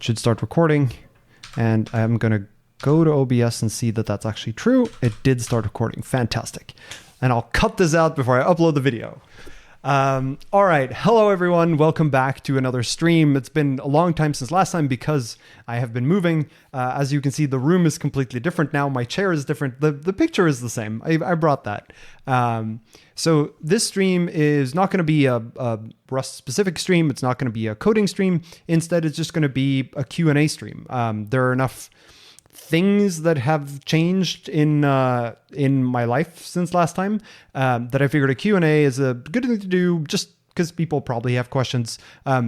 should start recording. And I'm going to go to OBS and see that that's actually true. It did start recording. Fantastic. And I'll cut this out before I upload the video. All right. Hello, everyone. Welcome back to another stream. It's been a long time since last time because I have been moving. As you can see, the room is completely different now. My chair is different. The picture is the same. I brought that. So this stream is not going to be a Rust specific stream. It's not going to be a coding stream. Instead, it's just going to be a Q&A stream. There are enough things that have changed in my life since last time that I figured a Q&A is a good thing to do just because people probably have questions.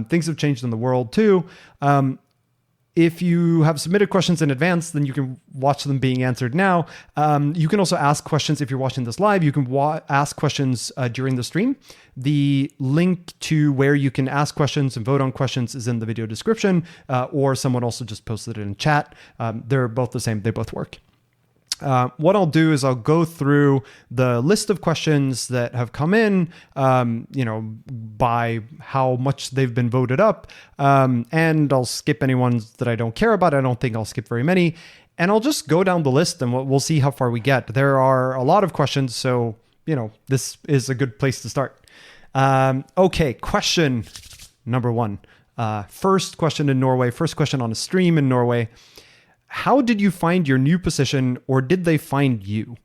Things have changed in the world too. If you have submitted questions in advance, then you can watch them being answered now. You can also ask questions if you're watching this live. You can ask questions during the stream. The link to where you can ask questions and vote on questions is in the video description, or someone also just posted it in chat. They're both the same. They both work. What I'll do is I'll go through the list of questions that have come in, by how much they've been voted up. And I'll skip any ones that I don't care about. I don't think I'll skip very many. And I'll just go down the list and we'll see how far we get. There are a lot of questions, so, this is a good place to start. Okay, question number one. First question in Norway, first question on a stream in Norway. How did you find your new position, or did they find you?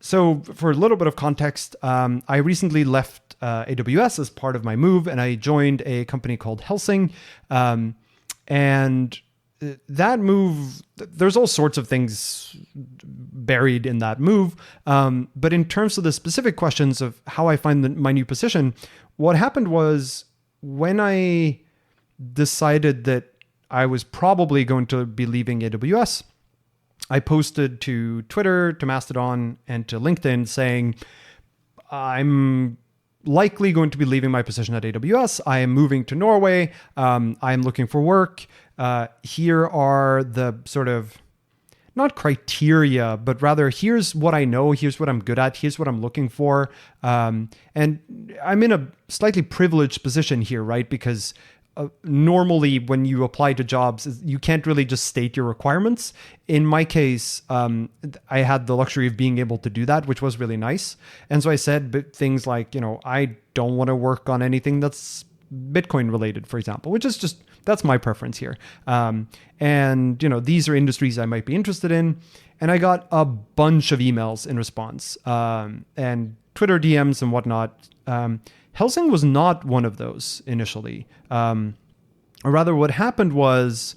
So for a little bit of context, I recently left AWS as part of my move, and I joined a company called Helsing. And that move, there's all sorts of things buried in that move. But in terms of the specific questions of how I find my new position, what happened was when I decided that I was probably going to be leaving AWS, I posted to Twitter, to Mastodon, and to LinkedIn saying, I'm likely going to be leaving my position at AWS. I am moving to Norway. I am looking for work. Here are the sort of, not criteria, but rather here's what I know. Here's what I'm good at. Here's what I'm looking for. And I'm in a slightly privileged position here, right? Because normally when you apply to jobs, you can't really just state your requirements. In my case, I had the luxury of being able to do that, which was really nice. And so I said things like, I don't want to work on anything that's Bitcoin related, for example, which is just, that's my preference here. And these are industries I might be interested in. And I got a bunch of emails in response, and Twitter DMs and whatnot. Helsing was not one of those initially. Or rather, what happened was,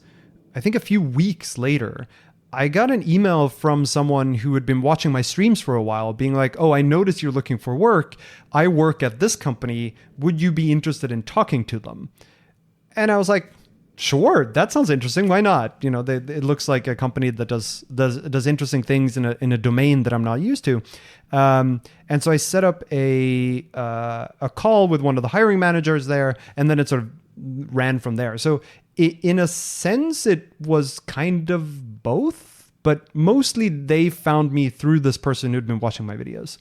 I think a few weeks later, I got an email from someone who had been watching my streams for a while being like, oh, I noticed you're looking for work. I work at this company. Would you be interested in talking to them? And I was like, sure, that sounds interesting. Why not? It looks like a company that does interesting things in a domain that I'm not used to. And so I set up a call with one of the hiring managers there, and then it sort of ran from there. So in a sense, it was kind of both, but mostly they found me through this person who'd been watching my videos.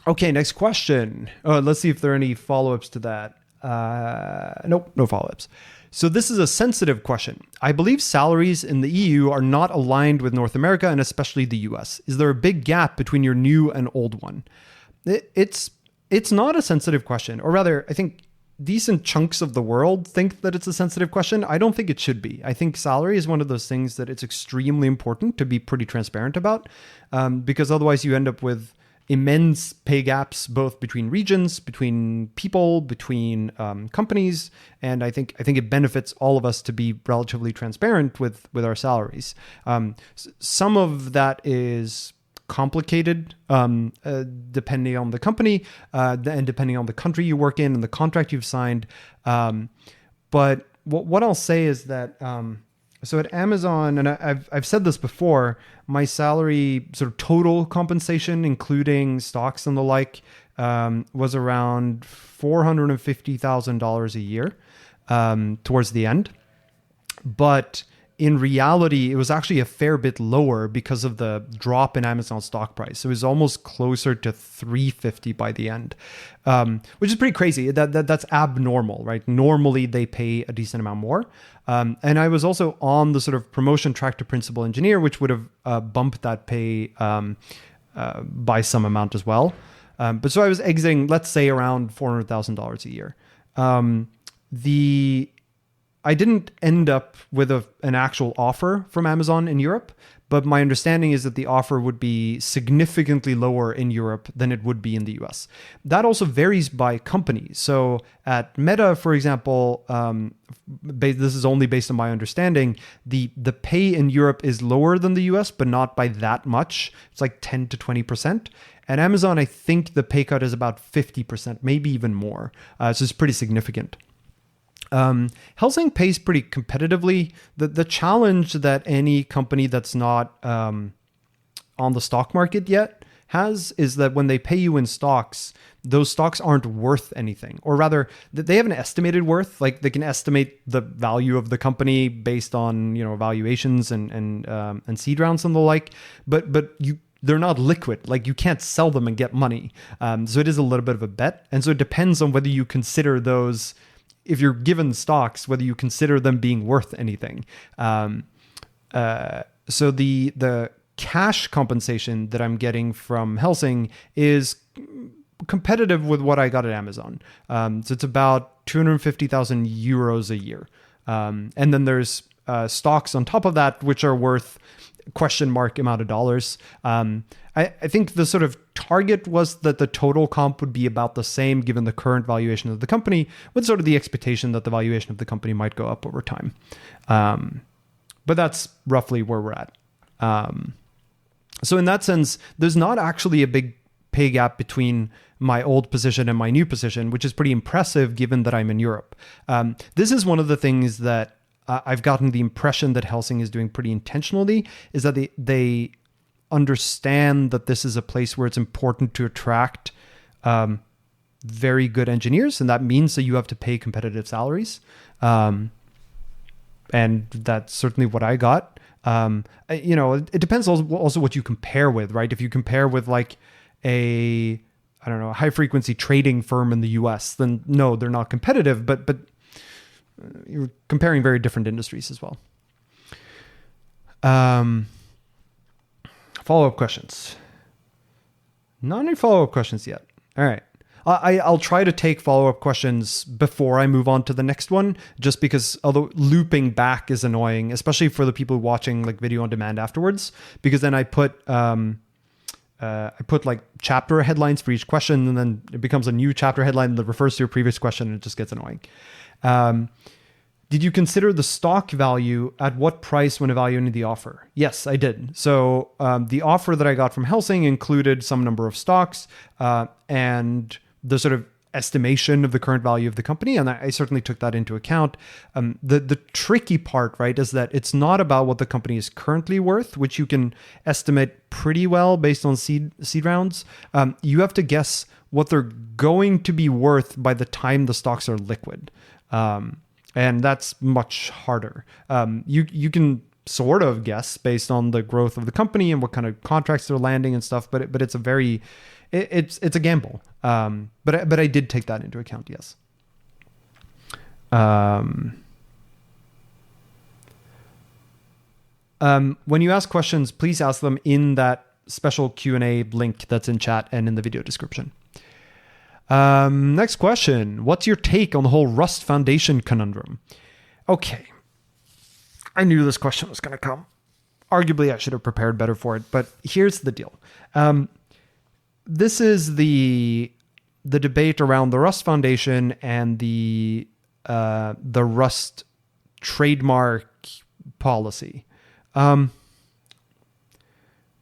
Okay, next question. Let's see if there are any follow-ups to that. Nope, no follow-ups. So this is a sensitive question. I believe salaries in the EU are not aligned with North America and especially the US. Is there a big gap between your new and old one? It's not a sensitive question, or rather, I think decent chunks of the world think that it's a sensitive question. I don't think it should be. I think salary is one of those things that it's extremely important to be pretty transparent about, because otherwise you end up with immense pay gaps, both between regions, between people, between companies. And I think it benefits all of us to be relatively transparent with our salaries. Some of that is complicated depending on the company and depending on the country you work in and the contract you've signed. But what I'll say is that so at Amazon, and I've said this before, my salary, sort of total compensation, including stocks and the like, was around $450,000 a year towards the end. But in reality, it was actually a fair bit lower because of the drop in Amazon stock price. It was almost closer to 350 by the end, which is pretty crazy. That's abnormal, right? Normally, they pay a decent amount more. And I was also on the sort of promotion track to principal engineer, which would have bumped that pay by some amount as well. But so I was exiting, let's say, around $400,000 a year. I didn't end up with an actual offer from Amazon in Europe, but my understanding is that the offer would be significantly lower in Europe than it would be in the US. That also varies by company. So at Meta, for example, this is only based on my understanding, the pay in Europe is lower than the US, but not by that much. It's like 10 to 20%. At Amazon, I think the pay cut is about 50%, maybe even more. So it's pretty significant. Helsing pays pretty competitively. The challenge that any company that's not on the stock market yet has is that when they pay you in stocks, those stocks aren't worth anything, or rather they have an estimated worth. Like they can estimate the value of the company based on, valuations and seed rounds and the like, but they're not liquid. Like you can't sell them and get money. So it is a little bit of a bet. And so it depends on whether you consider those, if you're given stocks, whether you consider them being worth anything. So the cash compensation that I'm getting from Helsing is competitive with what I got at Amazon. So it's about 250,000 euros a year. And then there's stocks on top of that, which are worth question mark amount of dollars. I think the sort of target was that the total comp would be about the same given the current valuation of the company, with sort of the expectation that the valuation of the company might go up over time. But that's roughly where we're at. So in that sense, there's not actually a big pay gap between my old position and my new position, which is pretty impressive given that I'm in Europe. This is one of the things that I've gotten the impression that Helsing is doing pretty intentionally, is that they understand that this is a place where it's important to attract very good engineers, and that means that you have to pay competitive salaries. And that's certainly what I got. It depends also what you compare with, right? If you compare with like a high frequency trading firm in the US, then no, they're not competitive, but you're comparing very different industries as well. Follow-up questions. Not any follow-up questions yet. All right. I'll try to take follow-up questions before I move on to the next one, just because although looping back is annoying, especially for the people watching like video on demand afterwards, because then I put like chapter headlines for each question, and then it becomes a new chapter headline that refers to your previous question, and it just gets annoying. Did you consider the stock value at what price when evaluating the offer? Yes, I did. So the offer that I got from Helsing included some number of stocks and the sort of estimation of the current value of the company, and I certainly took that into account. The tricky part, right, is that it's not about what the company is currently worth, which you can estimate pretty well based on seed rounds. You have to guess what they're going to be worth by the time the stocks are liquid. And that's much harder. You can sort of guess based on the growth of the company and what kind of contracts they're landing and stuff, but it's a gamble. But I did take that into account, yes. When you ask questions, please ask them in that special Q&A link that's in chat and in the video description. Next question. What's your take on the whole Rust Foundation conundrum? Okay. I knew this question was going to come. Arguably, I should have prepared better for it, but here's the deal. This is the debate around the Rust Foundation and the Rust trademark policy.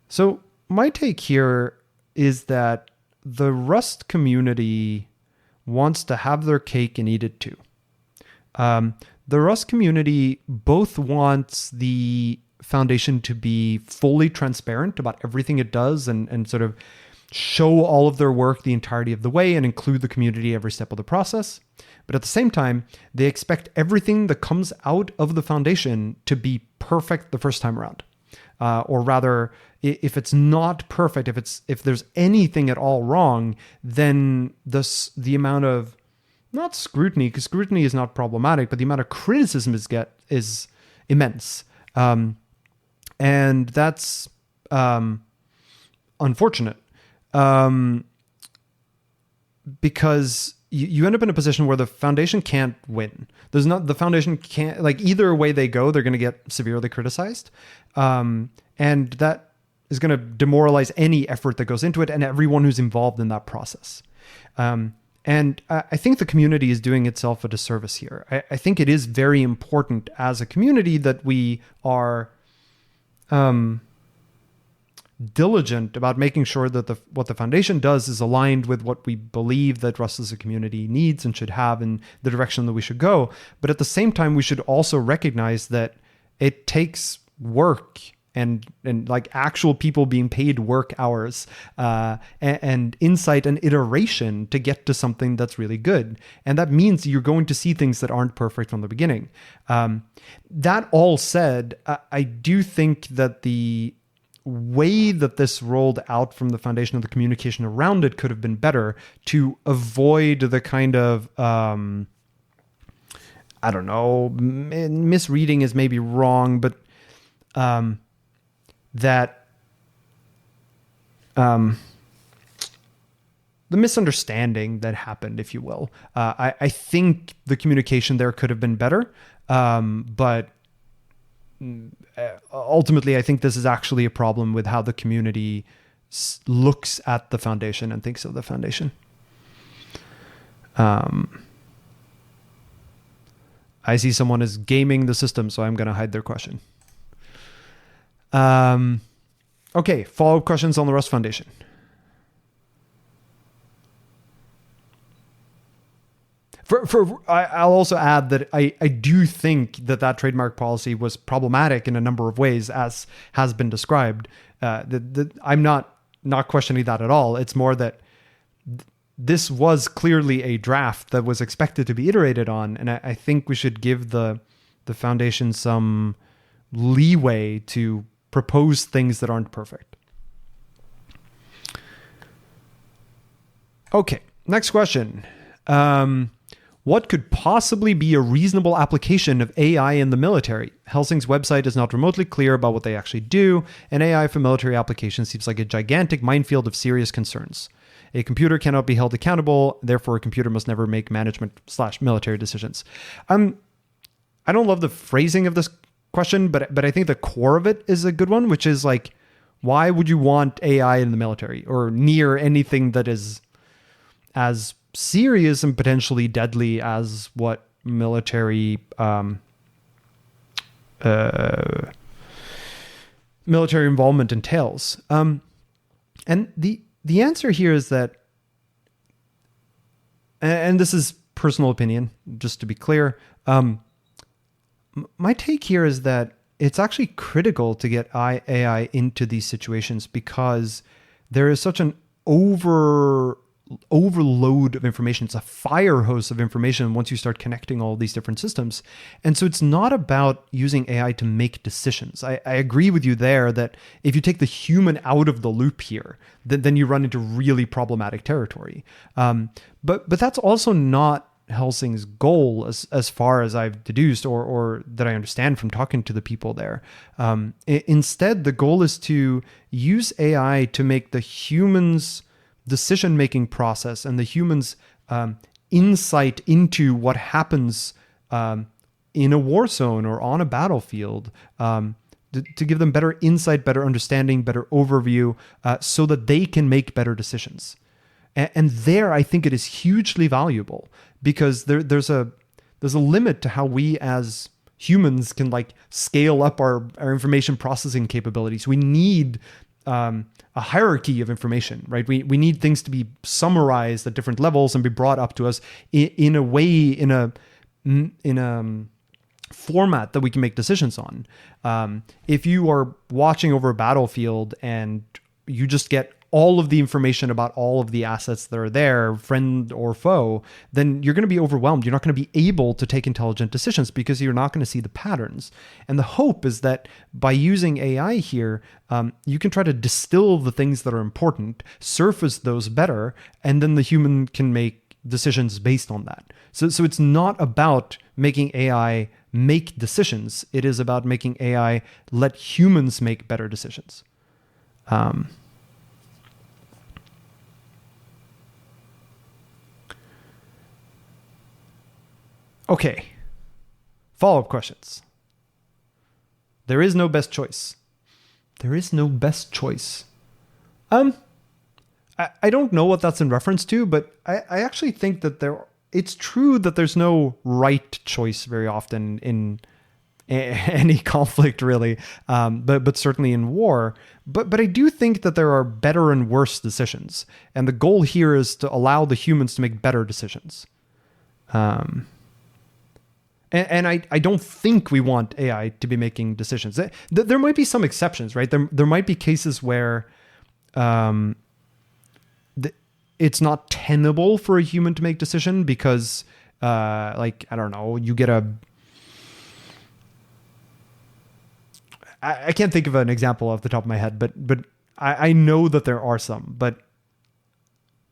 So my take here is that the Rust community wants to have their cake and eat it too. The Rust community both wants the foundation to be fully transparent about everything it does and sort of show all of their work the entirety of the way and include the community every step of the process. But at the same time, they expect everything that comes out of the foundation to be perfect the first time around. Or rather, if it's not perfect, if there's anything at all wrong, then the amount of, not scrutiny, because scrutiny is not problematic, but the amount of criticism is immense. And that's unfortunate. Because you end up in a position where the foundation can't win. The foundation can't, like, either way they go, they're going to get severely criticized. And that is going to demoralize any effort that goes into it and everyone who's involved in that process. And I think the community is doing itself a disservice here. I think it is very important as a community that we are diligent about making sure that what the foundation does is aligned with what we believe that Rust as a community needs and should have in the direction that we should go. But at the same time, we should also recognize that it takes work and like actual people being paid work hours and insight and iteration to get to something that's really good. And that means you're going to see things that aren't perfect from the beginning. That all said, I do think that the way that this rolled out from the foundation of the communication around it could have been better to avoid the kind of, I don't know, misreading is maybe wrong, but that the misunderstanding that happened, if you will. I think the communication there could have been better, but ultimately, I think this is actually a problem with how the community looks at the foundation and thinks of the foundation. I see someone is gaming the system, so I'm going to hide their question. Okay, follow-up questions on the Rust Foundation. I'll also add that I do think that trademark policy was problematic in a number of ways, as has been described. I'm not questioning that at all. It's more that this was clearly a draft that was expected to be iterated on, and I think we should give the foundation some leeway to propose things that aren't perfect. Okay, next question. What could possibly be a reasonable application of AI in the military? Helsing's website is not remotely clear about what they actually do, and AI for military applications seems like a gigantic minefield of serious concerns. A computer cannot be held accountable, therefore a computer must never make management/military decisions. I don't love the phrasing of this question, but I think the core of it is a good one, which is like, why would you want AI in the military or near anything that is as serious and potentially deadly as what military involvement entails? And the answer here is that, and this is personal opinion, just to be clear, my take here is that it's actually critical to get AI into these situations because there is such an overload of information. It's a fire hose of information once you start connecting all these different systems. And so it's not about using AI to make decisions. I agree with you there that if you take the human out of the loop here, then you run into really problematic territory. But that's also not Helsing's goal as far as I've deduced or that I understand from talking to the people there. Instead, the goal is to use AI to make the humans' decision-making process and the humans' insight into what happens in a war zone or on a battlefield, to give them better insight, better understanding, better overview, so that they can make better decisions. And there, I think it is hugely valuable because there's a limit to how we as humans can like scale up our information processing capabilities. We need a hierarchy of information, right? We need things to be summarized at different levels and be brought up to us in a way, in a format that we can make decisions on. If you are watching over a battlefield and you just get all of the information about all of the assets that are there, friend or foe, then you're going to be overwhelmed. You're not going to be able to take intelligent decisions because you're not going to see the patterns. And the hope is that by using AI here, you can try to distill the things that are important, surface those better, and then the human can make decisions based on that. So it's not about making AI make decisions. It is about making AI let humans make better decisions. Okay. Follow-up questions. There is no best choice. There is no best choice. I don't know what that's in reference to, but I actually think that it's true that there's no right choice very often in any conflict, really, but certainly in war. But I do think that there are better and worse decisions. And the goal here is to allow the humans to make better decisions. And I don't think we want AI to be making decisions. There might be some exceptions, right? There might be cases where it's not tenable for a human to make decision because, I don't know, you get I can't think of an example off the top of my head, but I know that there are some. But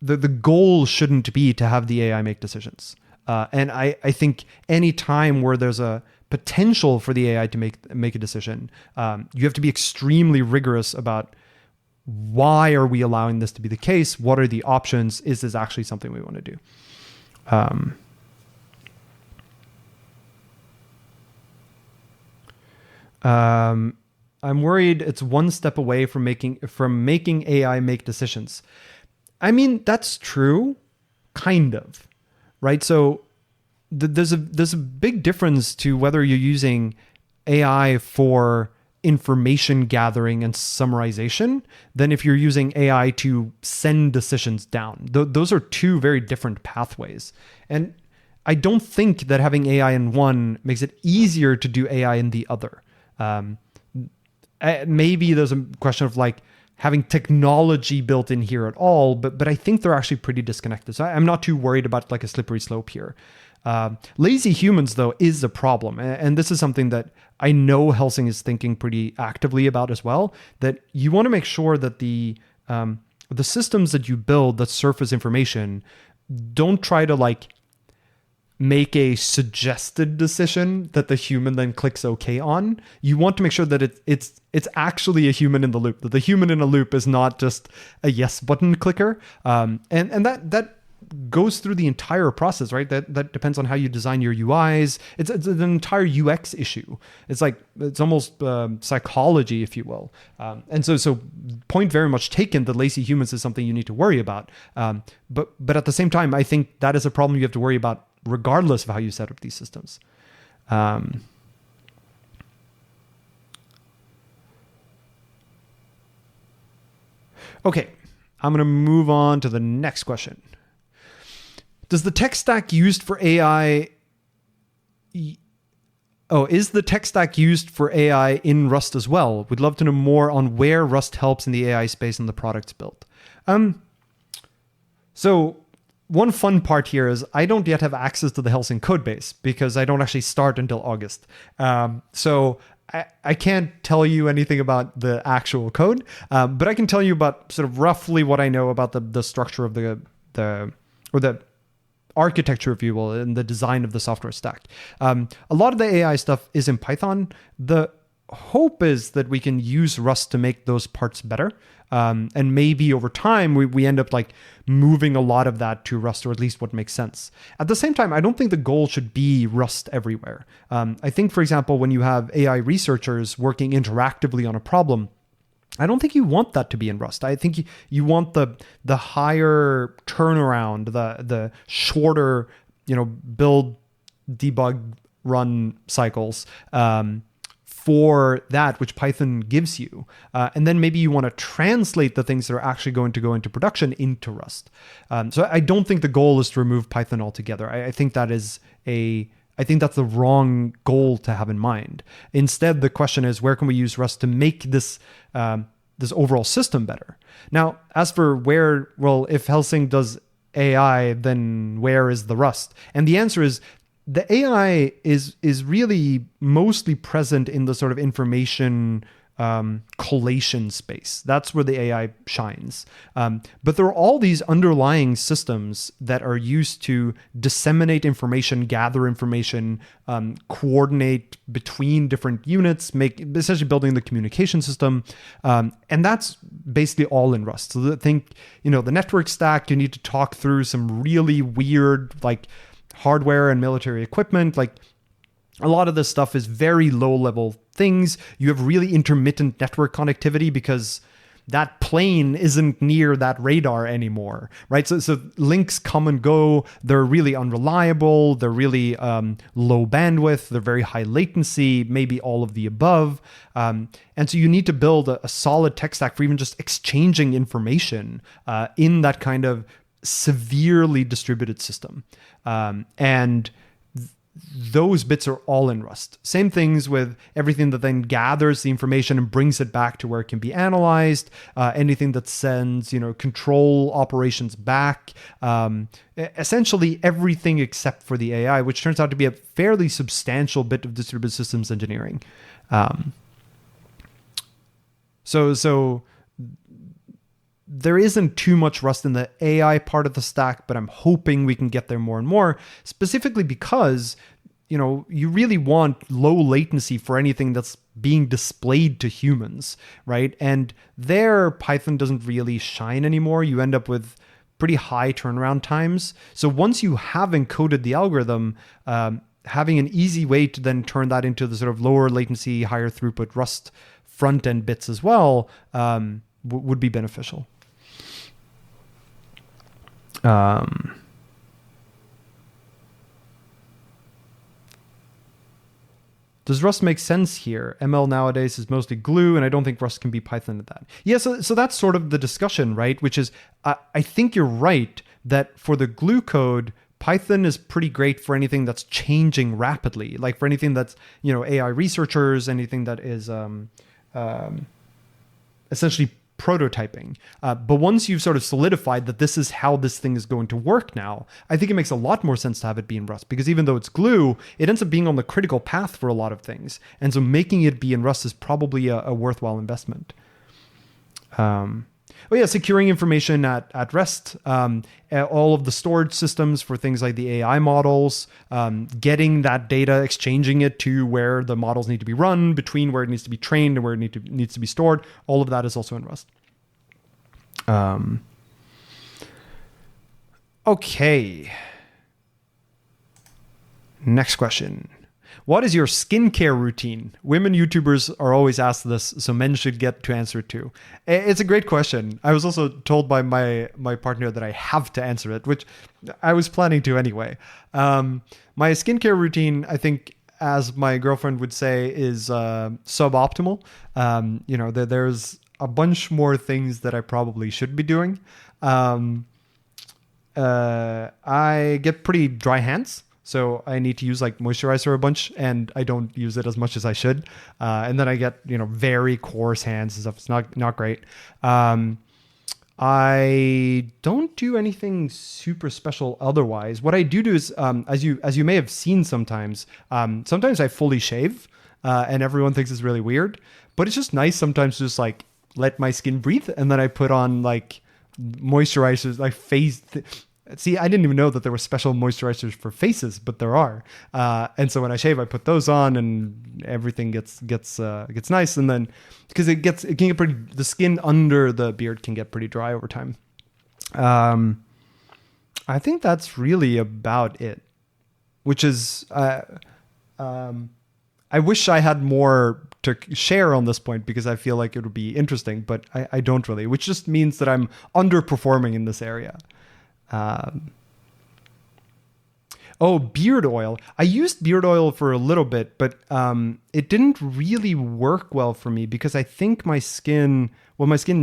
the goal shouldn't be to have the AI make decisions. And I think any time where there's a potential for the AI to make a decision, you have to be extremely rigorous about why are we allowing this to be the case? What are the options? Is this actually something we want to do? I'm worried it's one step away from making AI make decisions. I mean, that's true, kind of. Right, so there's a big difference to whether you're using AI for information gathering and summarization than if you're using AI to send decisions down. Those are two very different pathways. And I don't think that having AI in one makes it easier to do AI in the other. Maybe there's a question of like having technology built in here at all, but I think they're actually pretty disconnected. So I'm not too worried about like a slippery slope here. Lazy humans, though, is a problem. And this is something that I know Helsing is thinking pretty actively about as well, that you want to make sure that the systems that you build that surface information don't try to like make a suggested decision that the human then clicks OK on. You want to make sure that it's actually a human in the loop, that the human in a loop is not just a yes button clicker. And that goes through the entire process, right? That depends on how you design your UIs. It's an entire UX issue. It's almost psychology, if you will. And so point very much taken that lazy humans is something you need to worry about. But at the same time, I think that is a problem you have to worry about regardless of how you set up these systems. Okay, I'm going to move on to the next question. Does the tech stack used for AI... is the tech stack used for AI in Rust as well? We'd love to know more on where Rust helps in the AI space and the products built. So one fun part here is I don't yet have access to the Helsing codebase because I don't actually start until August. So I can't tell you anything about the actual code, but I can tell you about sort of roughly what I know about the structure of the architecture, if you will, and the design of the software stack. A lot of the AI stuff is in Python. The hope is that we can use Rust to make those parts better. And maybe over time, we end up like moving a lot of that to Rust, or at least what makes sense. At the same time, I don't think the goal should be Rust everywhere. I think, for example, when you have AI researchers working interactively on a problem, I don't think you want that to be in Rust. I think you want the higher turnaround, the shorter, build, debug, run cycles for that, which Python gives you. And then maybe you want to translate the things that are actually going to go into production into Rust. So I don't think the goal is to remove Python altogether. I think that's the wrong goal to have in mind. Instead, the question is, where can we use Rust to make this this overall system better. Now, as for if Helsing does AI, then where is the Rust? And the answer is the AI is really mostly present in the sort of information collation space. That's where the AI shines. But there are all these underlying systems that are used to disseminate information, gather information, coordinate between different units, essentially building the communication system. And that's basically all in Rust. So think, the network stack, you need to talk through some really weird, like hardware and military equipment. Like a lot of this stuff is very low level things. You have really intermittent network connectivity because that plane isn't near that radar anymore, right? So links come and go. They're really unreliable. They're really low bandwidth. They're very high latency, maybe all of the above. And so you need to build a solid tech stack for even just exchanging information in that kind of severely distributed system. And those bits are all in Rust. Same things with everything that then gathers the information and brings it back to where it can be analyzed. Anything that sends, control operations back. Essentially everything except for the AI, which turns out to be a fairly substantial bit of distributed systems engineering. So there isn't too much Rust in the AI part of the stack, but I'm hoping we can get there more and more, specifically because, you really want low latency for anything that's being displayed to humans, right? And there, Python doesn't really shine anymore. You end up with pretty high turnaround times. So once you have encoded the algorithm, having an easy way to then turn that into the sort of lower latency, higher throughput Rust front end bits as well would be beneficial. Does Rust make sense here? ML nowadays is mostly glue, and I don't think Rust can be Python at that. Yeah, so that's sort of the discussion, right? Which is, I think you're right that for the glue code, Python is pretty great for anything that's changing rapidly, like for anything that's, AI researchers, anything that is essentially prototyping. But once you've sort of solidified that this is how this thing is going to work now, I think it makes a lot more sense to have it be in Rust, because even though it's glue, it ends up being on the critical path for a lot of things. And so making it be in Rust is probably a worthwhile investment. Securing information at rest, all of the storage systems for things like the AI models, getting that data, exchanging it to where the models need to be run, between where it needs to be trained and where it needs to be stored. All of that is also in Rust. Okay. Next question. What is your skincare routine? Women YouTubers are always asked this, so men should get to answer it too. It's a great question. I was also told by my partner that I have to answer it, which I was planning to anyway. My skincare routine, I think, as my girlfriend would say, is suboptimal. There's a bunch more things that I probably should be doing. I get pretty dry hands. So I need to use like moisturizer a bunch, and I don't use it as much as I should. And then I get, very coarse hands and stuff. It's not great. I don't do anything super special otherwise. What I do is, as you may have seen sometimes I fully shave, and everyone thinks it's really weird, but it's just nice sometimes to just like let my skin breathe. And then I put on like moisturizers, like face. See, I didn't even know that there were special moisturizers for faces, but there are. And so when I shave, I put those on, and everything gets nice. And then because it can get pretty, the skin under the beard can get pretty dry over time. I think that's really about it. Which is, I wish I had more to share on this point, because I feel like it would be interesting, but I don't really. Which just means that I'm underperforming in this area. Beard oil. I used beard oil for a little bit, but it didn't really work well for me, because I think what my skin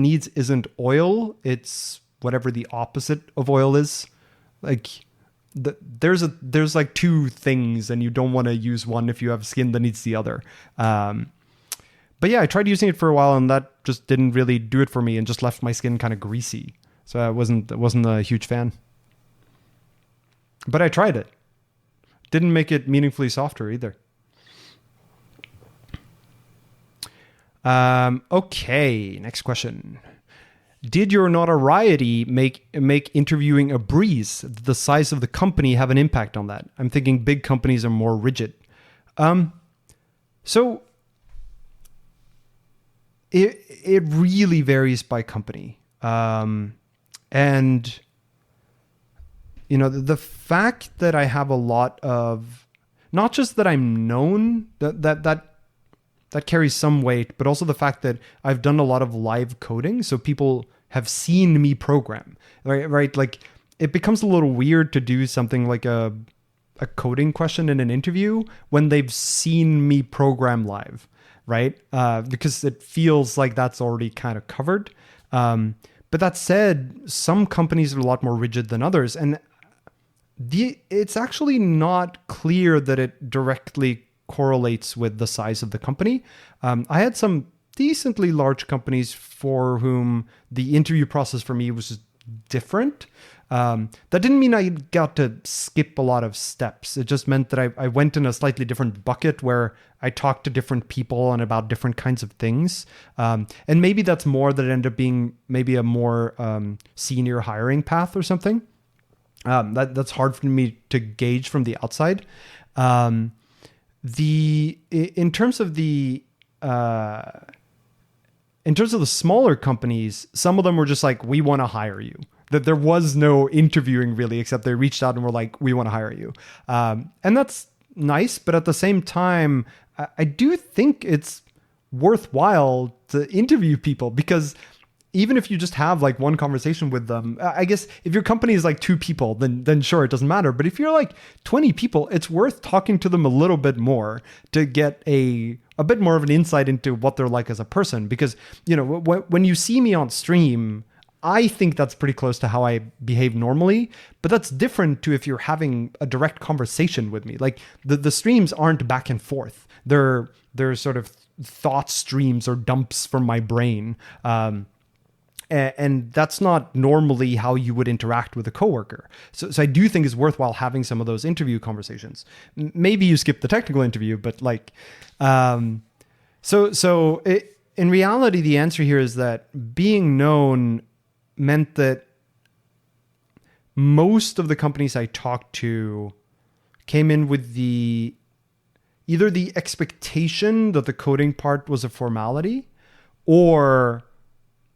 needs isn't oil. It's whatever the opposite of oil is. Like there's like two things, and you don't want to use one if you have skin that needs the other. But yeah, I tried using it for a while, and that just didn't really do it for me, and just left my skin kind of greasy. So I wasn't a huge fan. But I tried it. Didn't make it meaningfully softer either. Okay, next question. Did your notoriety make interviewing a breeze? Did the size of the company have an impact on that? I'm thinking big companies are more rigid. So it really varies by company. And the fact that I have a lot of, not just that I'm known, that carries some weight, but also the fact that I've done a lot of live coding. So people have seen me program, right? Like it becomes a little weird to do something like a coding question in an interview when they've seen me program live, right? Because it feels like that's already kind of covered. But that said, some companies are a lot more rigid than others. And it's actually not clear that it directly correlates with the size of the company. I had some decently large companies for whom the interview process for me was different. That didn't mean I got to skip a lot of steps. It just meant that I went in a slightly different bucket where I talked to different people and about different kinds of things. And maybe that's more that ended up being maybe a more senior hiring path or something. That's hard for me to gauge from the outside. In terms of the smaller companies, some of them were just like, we want to hire you. That there was no interviewing really, except they reached out and were like, we want to hire you. And that's nice. But at the same time, I do think it's worthwhile to interview people, because even if you just have like one conversation with them, I guess if your company is like 2 people, then sure, it doesn't matter. But if you're like 20 people, it's worth talking to them a little bit more to get a bit more of an insight into what they're like as a person. Because, when you see me on stream, I think that's pretty close to how I behave normally, but that's different to if you're having a direct conversation with me. Like the streams aren't back and forth. They're sort of thought streams or dumps from my brain. And that's not normally how you would interact with a coworker. So I do think it's worthwhile having some of those interview conversations. Maybe you skip the technical interview, but like, in reality, the answer here is that being known meant that most of the companies I talked to came in with either the expectation that the coding part was a formality, or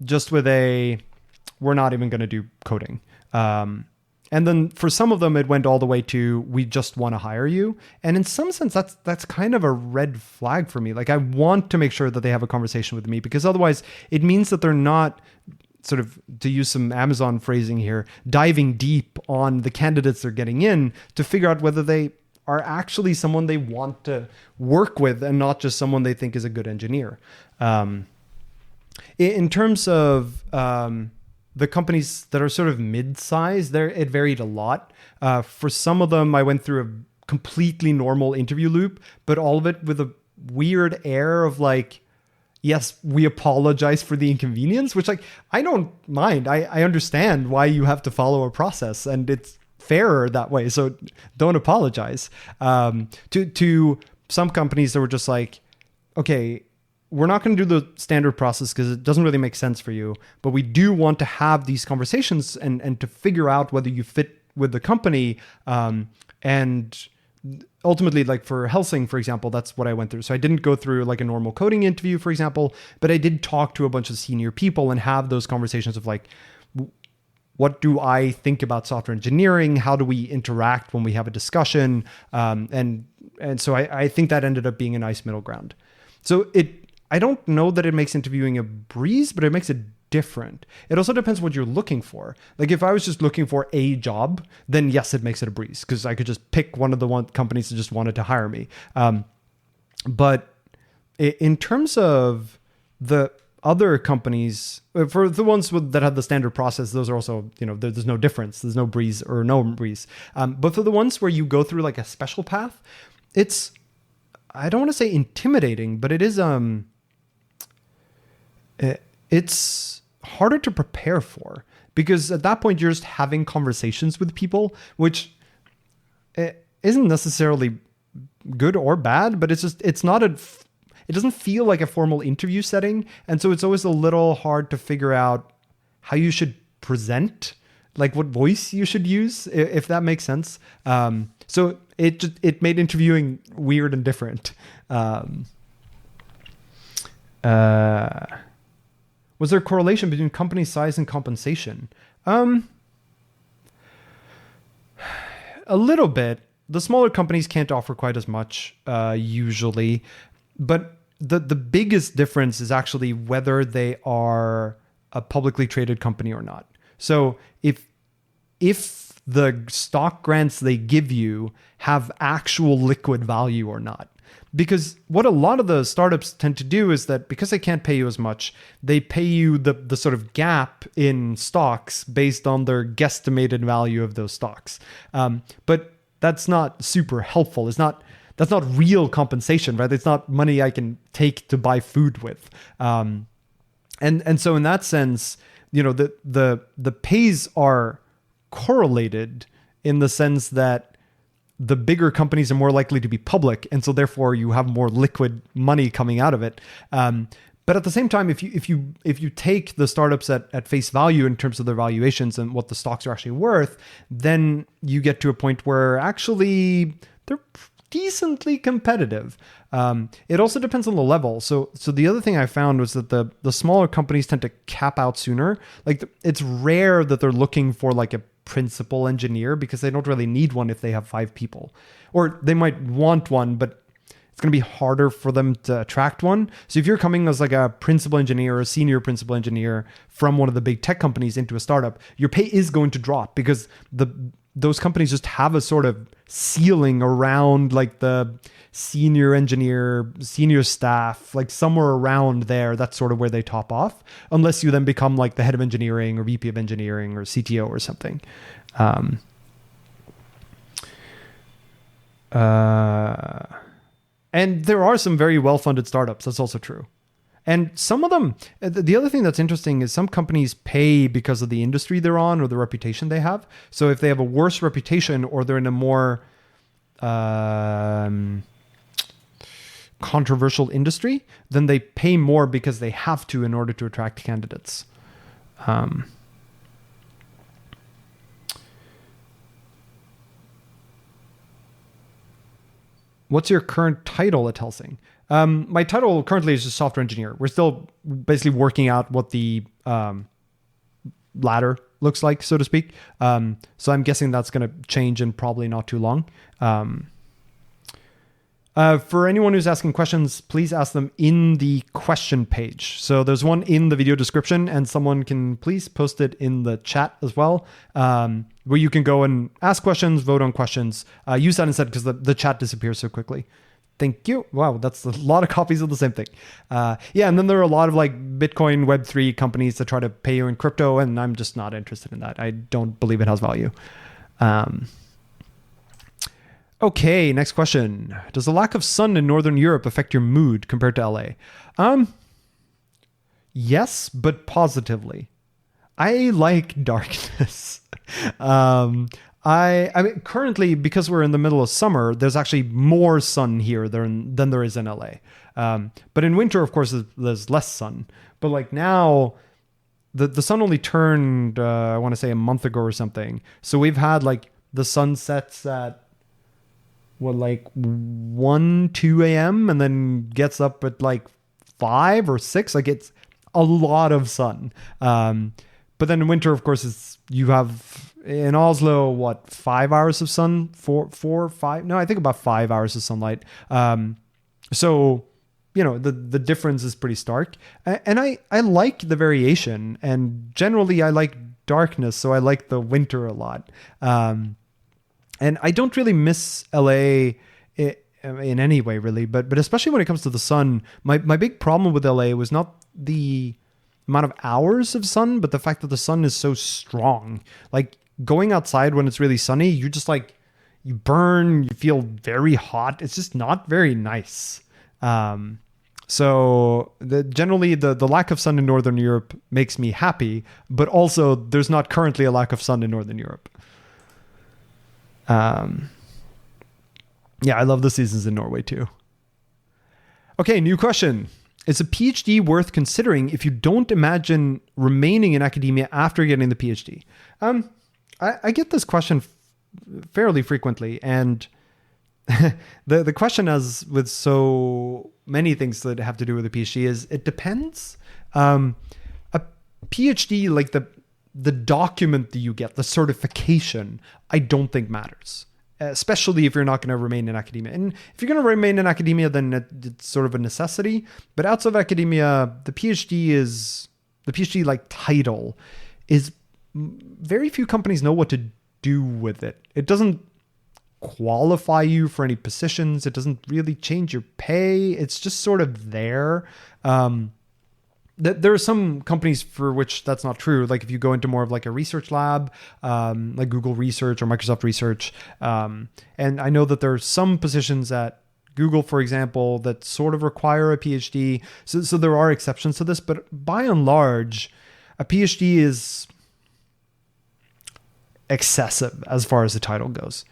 just with we're not even going to do coding. And then for some of them, it went all the way to, we just want to hire you. And in some sense, that's kind of a red flag for me. Like I want to make sure that they have a conversation with me, because otherwise it means that they're not, sort of, to use some Amazon phrasing here, diving deep on the candidates they're getting in to figure out whether they are actually someone they want to work with and not just someone they think is a good engineer. In terms of the companies that are sort of mid-size, it varied a lot. For some of them, I went through a completely normal interview loop, but all of it with a weird air of like, yes, we apologize for the inconvenience, which like, I don't mind. I understand why you have to follow a process, and it's fairer that way. So don't apologize. To some companies that were just like, okay, we're not going to do the standard process because it doesn't really make sense for you, but we do want to have these conversations and to figure out whether you fit with the company. And ultimately, like for Helsing, for example, that's what I went through. So I didn't go through like a normal coding interview, for example, but I did talk to a bunch of senior people and have those conversations of like, what do I think about software engineering? How do we interact when we have a discussion? And so I think that ended up being a nice middle ground. So I don't know that it makes interviewing a breeze, but it makes it different. It also depends what you're looking for. Like if I was just looking for a job, then yes, it makes it a breeze because I could just pick one of the companies that just wanted to hire me. But in terms of the other companies, for the ones that had the standard process, those are also, there's no difference. There's no breeze or no breeze. But for the ones where you go through like a special path, it's, I don't want to say intimidating, but it is, it's harder to prepare for, because at that point you're just having conversations with people, which isn't necessarily good or bad, but it's not it doesn't feel like a formal interview setting. And so it's always a little hard to figure out how you should present, like what voice you should use, if that makes sense. So it made interviewing weird and different. Was there a correlation between company size and compensation? A little bit. The smaller companies can't offer quite as much usually, but the biggest difference is actually whether they are a publicly traded company or not. So if the stock grants they give you have actual liquid value or not. Because what a lot of the startups tend to do is that because they can't pay you as much, they pay you the sort of gap in stocks based on their guesstimated value of those stocks. But that's not super helpful. That's not real compensation, right? It's not money I can take to buy food with. And so in that sense, the pays are correlated in the sense that the bigger companies are more likely to be public, and so therefore you have more liquid money coming out of it. But at the same time, if you take the startups at face value in terms of their valuations and what the stocks are actually worth, then you get to a point where actually they're decently competitive. It also depends on the level. So the other thing I found was that the smaller companies tend to cap out sooner. Like it's rare that they're looking for like a principal engineer, because they don't really need one if they have 5 people, or they might want one, but it's going to be harder for them to attract one. So if you're coming as like a principal engineer or a senior principal engineer from one of the big tech companies into a startup, your pay is going to drop because those companies just have a sort of ceiling around like the senior engineer, senior staff, like somewhere around there. That's sort of where they top off, unless you then become like the head of engineering or VP of engineering or CTO or something. And there are some very well-funded startups. That's also true. And some of them, the other thing that's interesting is some companies pay because of the industry they're on or the reputation they have. So if they have a worse reputation or they're in a more controversial industry, then they pay more because they have to in order to attract candidates. What's your current title at Helsing? My title currently is just software engineer. We're still basically working out what the ladder looks like, so to speak. So I'm guessing that's going to change in probably not too long. For anyone who's asking questions, please ask them in the question page. So there's one in the video description, and someone can please post it in the chat as well, where you can go and ask questions, vote on questions. Use that instead because the chat disappears so quickly. Thank you. Wow, that's a lot of copies of the same thing. Yeah, and then there are a lot of like Bitcoin Web3 companies that try to pay you in crypto, and I'm just not interested in that. I don't believe it has value. Okay, next question. Does the lack of sun in Northern Europe affect your mood compared to LA? Yes, but positively. I like darkness. I mean, currently, because we're in the middle of summer, there's actually more sun here than there is in LA. But in winter, of course, there's less sun. But like now, the sun only turned, I want to say a month ago or something. So we've had like the sun sets at like 1, 2 a.m. and then gets up at like 5 or 6. Like it's a lot of sun. But then in winter, of course, you have in Oslo, 5 hours of sun? 4, 5? No, I think about 5 hours of sunlight. So, the difference is pretty stark. And I like the variation, and generally I like darkness. So I like the winter a lot. And I don't really miss LA in any way, really, but especially when it comes to the sun. My big problem with LA was not the amount of hours of sun, but the fact that the sun is so strong. Like going outside when it's really sunny, you just like, you burn, you feel very hot. It's just not very nice. So generally the lack of sun in Northern Europe makes me happy, but also there's not currently a lack of sun in Northern Europe. Yeah, I love the seasons in Norway too. Okay, new question. Is a PhD worth considering if you don't imagine remaining in academia after getting the PhD? I get this question fairly frequently, and the question, as with so many things that have to do with a PhD, is it depends. A PhD, like the document that you get, the certification, I don't think matters, especially if you're not going to remain in academia. And if you're going to remain in academia, then it's sort of a necessity. But outside of academia, the PhD like title is, very few companies know what to do with it. It doesn't qualify you for any positions. It doesn't really change your pay. It's just sort of there. There are some companies for which that's not true. Like if you go into more of like a research lab, like Google Research or Microsoft Research. And I know that there are some positions at Google, for example, that sort of require a PhD. So there are exceptions to this, but by and large, a PhD is excessive as far as the title goes.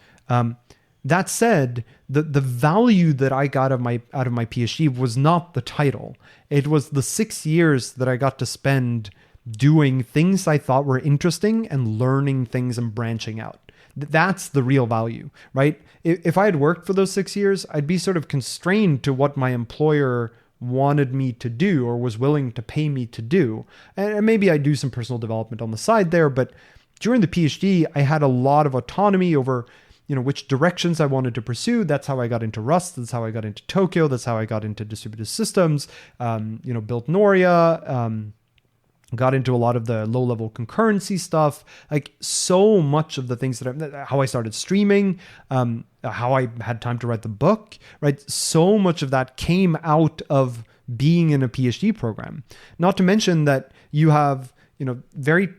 That said, the value that I got out of my PhD was not the title. It was the 6 years that I got to spend doing things I thought were interesting and learning things and branching out. That's the real value, right? If I had worked for those 6 years, I'd be sort of constrained to what my employer wanted me to do or was willing to pay me to do. And maybe I do some personal development on the side there, but during the PhD, I had a lot of autonomy over, which directions I wanted to pursue. That's how I got into Rust. That's how I got into Tokyo. That's how I got into distributed systems, built Noria, got into a lot of the low-level concurrency stuff. Like so much of the things how I started streaming, how I had time to write the book, right? So much of that came out of being in a PhD program. Not to mention that you have, very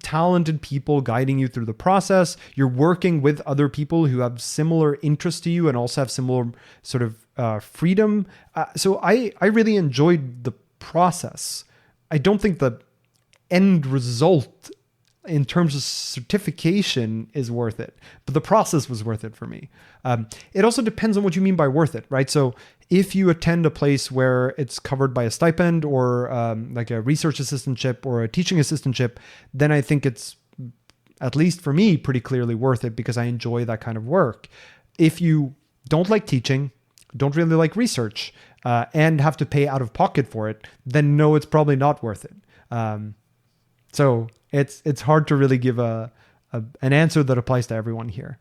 talented people guiding you through the process. You're working with other people who have similar interests to you and also have similar sort of freedom. So I really enjoyed the process. I don't think the end result in terms of certification is worth it, but the process was worth it for me. It also depends on what you mean by worth it, right? So if you attend a place where it's covered by a stipend or like a research assistantship or a teaching assistantship, then I think it's, at least for me, pretty clearly worth it because I enjoy that kind of work. If you don't like teaching, don't really like research, and have to pay out of pocket for it, then no, it's probably not worth it. So it's hard to really give an answer that applies to everyone here.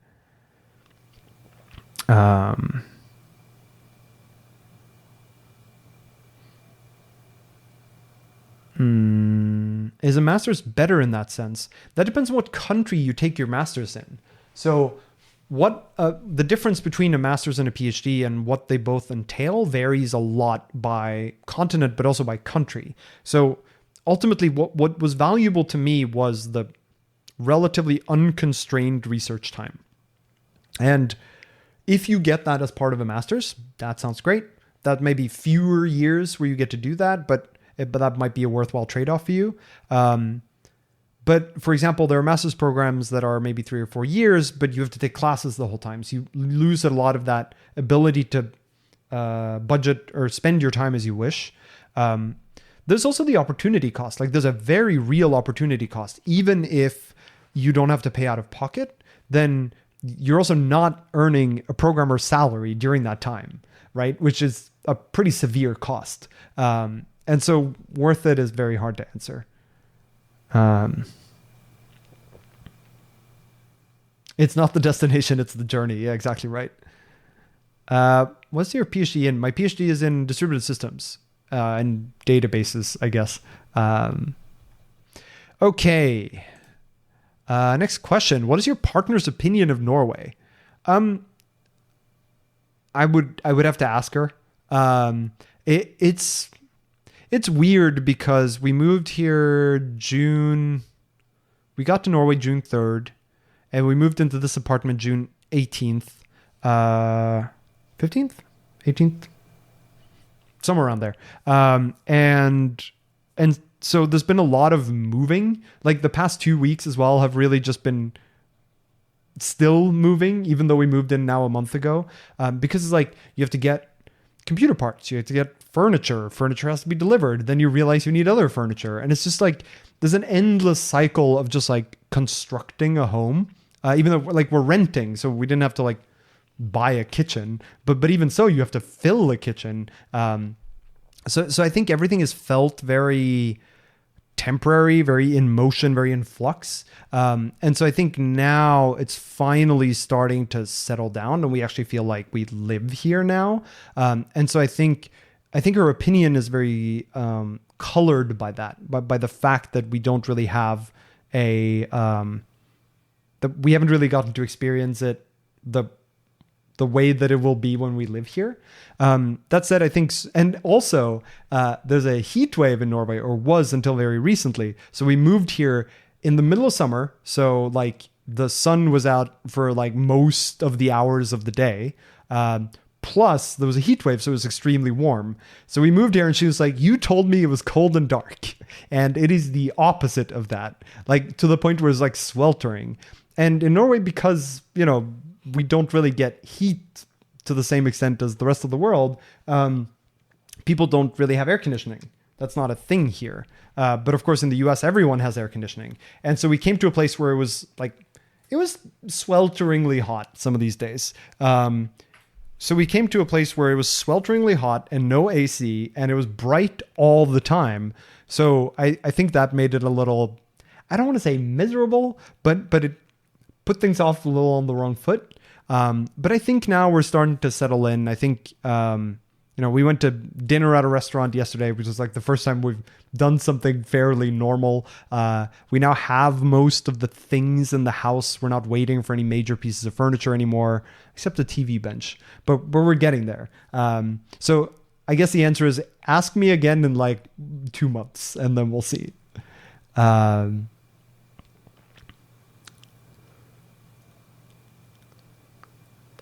Is a master's better in that sense? That depends on what country you take your master's in. So what the difference between a master's and a PhD and what they both entail varies a lot by continent, but also by country. So ultimately, what was valuable to me was the relatively unconstrained research time. And if you get that as part of a master's, that sounds great. That may be fewer years where you get to do that, but that might be a worthwhile trade-off for you. But for example, there are master's programs that are maybe 3 or 4 years, but you have to take classes the whole time. So you lose a lot of that ability to budget or spend your time as you wish. There's also the opportunity cost. Like there's a very real opportunity cost. Even if you don't have to pay out of pocket, then you're also not earning a programmer's salary during that time, right? Which is a pretty severe cost. And so worth it is very hard to answer. It's not the destination, it's the journey. Yeah, exactly right. What's your PhD in? My PhD is in distributed systems. And databases, I guess. Okay. Next question. What is your partner's opinion of Norway? I would have to ask her. It's weird because we moved here we got to Norway June 3rd, and we moved into this apartment June 18th. 15th? 18th? somewhere around there. And so there's been a lot of moving. Like the past 2 weeks as well have really just been still moving, even though we moved in now a month ago, because it's like you have to get computer parts, you have to get furniture has to be delivered, then you realize you need other furniture, and it's just like there's an endless cycle of just like constructing a home, even though like we're renting, so we didn't have to like buy a kitchen, but even so you have to fill a kitchen. So I think everything has felt very temporary, very in motion, very in flux. And so I think now it's finally starting to settle down and we actually feel like we live here now. And so I think her opinion is very colored by that, by the fact that we don't really have that we haven't really gotten to experience it the way that it will be when we live here. That said, I think, and also there's a heat wave in Norway, or was until very recently. So we moved here in the middle of summer. So like the sun was out for like most of the hours of the day. Plus there was a heat wave, so it was extremely warm. So we moved here and she was like, you told me it was cold and dark. And it is the opposite of that, like to the point where it's like sweltering. And in Norway, because, you know, we don't really get heat to the same extent as the rest of the world, people don't really have air conditioning. That's not a thing here. But of course, in the US, everyone has air conditioning. And so we came to a place where it was swelteringly hot some of these days. So we came to a place where it was swelteringly hot and no AC, and it was bright all the time. So I think that made it a little, I don't want to say miserable, but it put things off a little on the wrong foot. But I think now we're starting to settle in. I think, we went to dinner at a restaurant yesterday, which is like the first time we've done something fairly normal. We now have most of the things in the house. We're not waiting for any major pieces of furniture anymore, except a TV bench, but we're getting there. So I guess the answer is ask me again in like 2 months and then we'll see.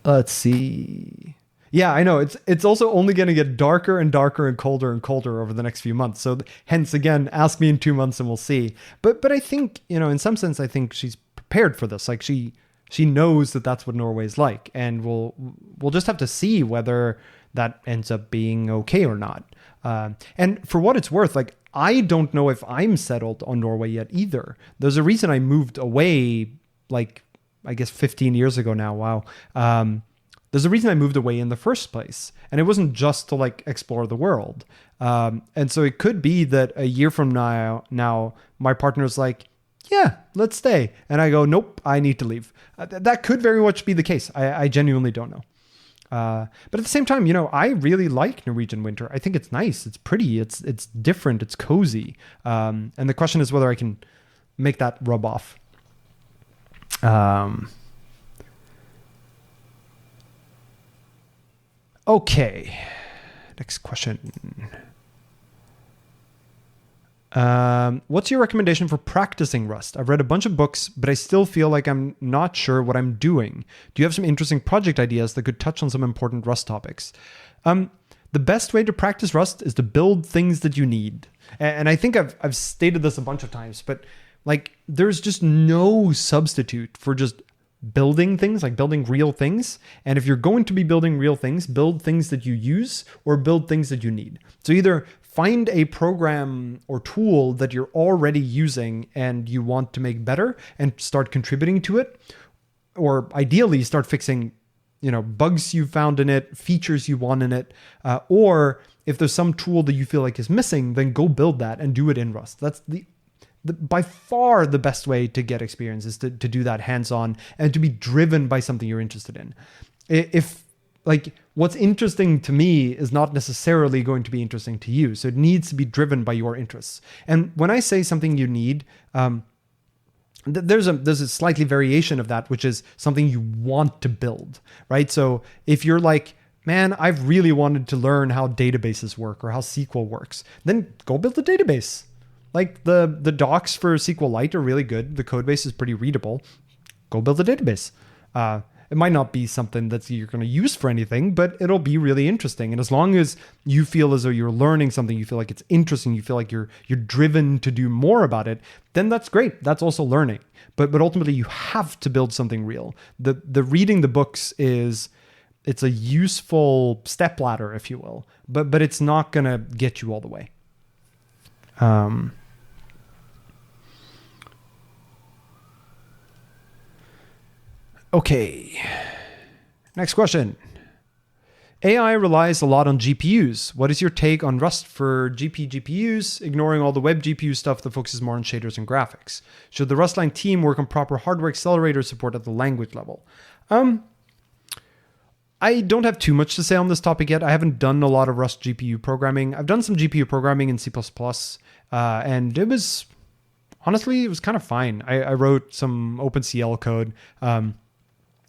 Let's see. Yeah, I know. It's also only going to get darker and darker and colder over the next few months. So hence, again, ask me in 2 months and we'll see. But I think, in some sense, I think she's prepared for this. Like she knows that that's what Norway is like. And we'll just have to see whether that ends up being okay or not. And for what it's worth, like, I don't know if I'm settled on Norway yet either. There's a reason I moved away, like, I guess 15 years ago now. Wow. There's a reason I moved away in the first place. And it wasn't just to like explore the world. And so it could be that a year from now, my partner's like, yeah, let's stay. And I go, nope, I need to leave. That could very much be the case. I genuinely don't know. But at the same time, I really like Norwegian winter. I think it's nice. It's pretty. It's different. It's cozy. And the question is whether I can make that rub off. Okay. Next question. What's your recommendation for practicing Rust? I've read a bunch of books, but I still feel like I'm not sure what I'm doing. Do you have some interesting project ideas that could touch on some important Rust topics? The best way to practice Rust is to build things that you need. And I think I've stated this a bunch of times, but like there's just no substitute for just building things, like building real things. And if you're going to be building real things, build things that you use or build things that you need. So either find a program or tool that you're already using and you want to make better and start contributing to it, or ideally start fixing, bugs you found in it, features you want in it, or if there's some tool that you feel like is missing, then go build that and do it in Rust. That's by far the best way to get experience is to do that hands-on and to be driven by something you're interested in. If like what's interesting to me is not necessarily going to be interesting to you. So it needs to be driven by your interests. And when I say something you need, there's a slightly variation of that, which is something you want to build, right? So if you're like, man, I've really wanted to learn how databases work or how SQL works, then go build a database. Like the docs for SQLite are really good. The code base is pretty readable. Go build a database. It might not be something that you're going to use for anything, but it'll be really interesting. And as long as you feel as though you're learning something, you feel like it's interesting, you feel like you're driven to do more about it, then that's great. That's also learning. But ultimately, you have to build something real. The reading the books it's a useful stepladder, if you will, but it's not going to get you all the way. Okay. Next question. AI relies a lot on GPUs. What is your take on Rust for GPUs, ignoring all the web GPU stuff that focuses more on shaders and graphics? Should the Rustline team work on proper hardware accelerator support at the language level? I don't have too much to say on this topic yet. I haven't done a lot of Rust GPU programming. I've done some GPU programming in C++, and it was kind of fine. I wrote some OpenCL code,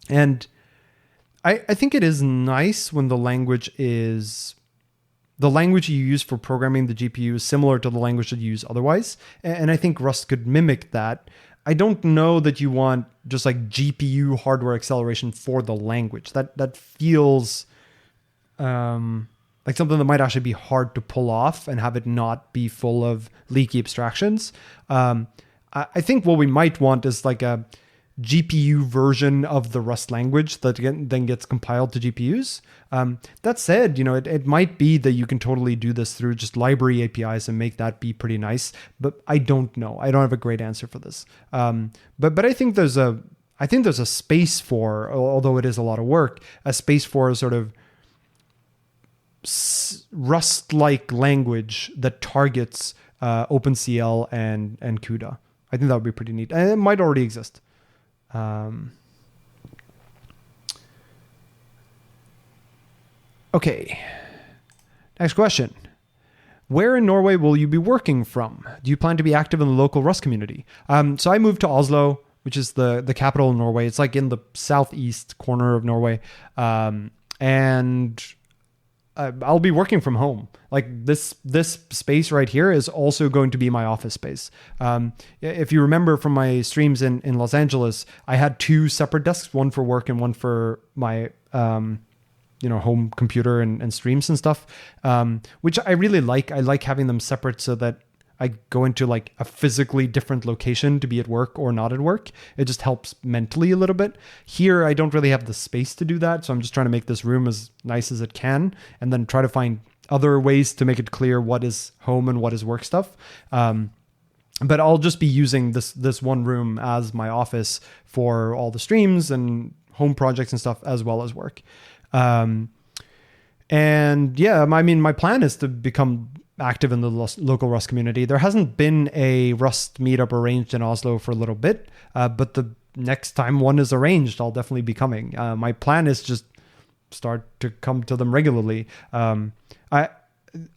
and I think it is nice when the language you use for programming the GPU is similar to the language that you use otherwise. And I think Rust could mimic that. I don't know that you want just like GPU hardware acceleration for the language. That feels like something that might actually be hard to pull off and have it not be full of leaky abstractions. I think what we might want is like a GPU version of the Rust language that then gets compiled to GPUs. That said, it might be that you can totally do this through just library APIs and make that be pretty nice, but I don't know. I don't have a great answer for this. But I think there's a space for, although it is a lot of work, a space for a sort of Rust-like language that targets OpenCL and CUDA. I think that would be pretty neat. And it might already exist. Okay. Next question. Where in Norway will you be working from? Do you plan to be active in the local Rust community? So I moved to Oslo, which is the capital of Norway. It's like in the southeast corner of Norway. And I'll be working from home. Like this space right here is also going to be my office space. If you remember from my streams in Los Angeles, I had two separate desks, one for work and one for my home computer and streams and stuff, which I really like. I like having them separate so that I go into like a physically different location to be at work or not at work. It just helps mentally a little bit. Here, I don't really have the space to do that. So I'm just trying to make this room as nice as it can and then try to find other ways to make it clear what is home and what is work stuff. But I'll just be using this one room as my office for all the streams and home projects and stuff, as well as work. And yeah, I mean, my plan is to become active in the local Rust community. There hasn't been a Rust meetup arranged in Oslo for a little bit, but the next time one is arranged, I'll definitely be coming. My plan is just start to come to them regularly.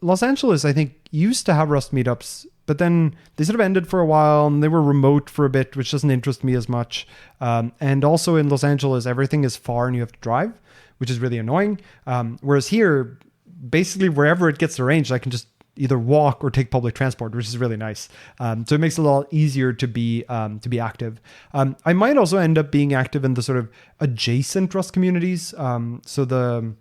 Los Angeles, I think, used to have Rust meetups, but then they sort of ended for a while and they were remote for a bit, which doesn't interest me as much. And also in Los Angeles, everything is far and you have to drive, which is really annoying. Whereas here, basically wherever it gets arranged, I can just either walk or take public transport, which is really nice. So it makes it a lot easier to be active. I might also end up being active in the sort of adjacent Rust communities. So the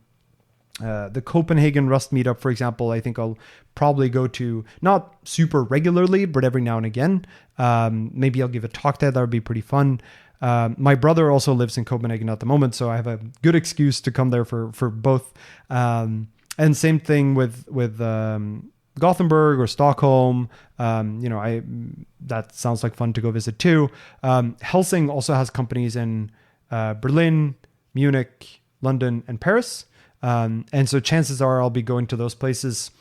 Copenhagen Rust meetup, for example, I think I'll probably go to not super regularly, but every now and again. Maybe I'll give a talk there. That would be pretty fun. My brother also lives in Copenhagen at the moment, so I have a good excuse to come there for both. And same thing with Gothenburg or Stockholm. That sounds like fun to go visit too. Helsing also has companies in Berlin, Munich, London, and Paris. And so chances are I'll be going to those places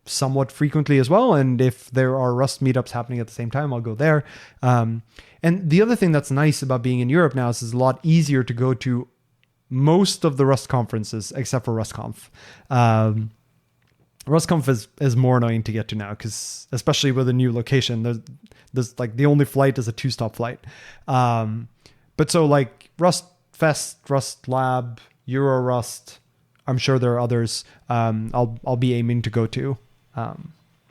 somewhat frequently as well. And if there are Rust meetups happening at the same time, I'll go there. And the other thing that's nice about being in Europe now is it's a lot easier to go to most of the Rust conferences except for RustConf. RustConf is more annoying to get to now because especially with a new location, there's like the only flight is a 2-stop flight. But so like Rust Fest, Rust Lab, Euro Rust, I'm sure there are others I'll be aiming to go to,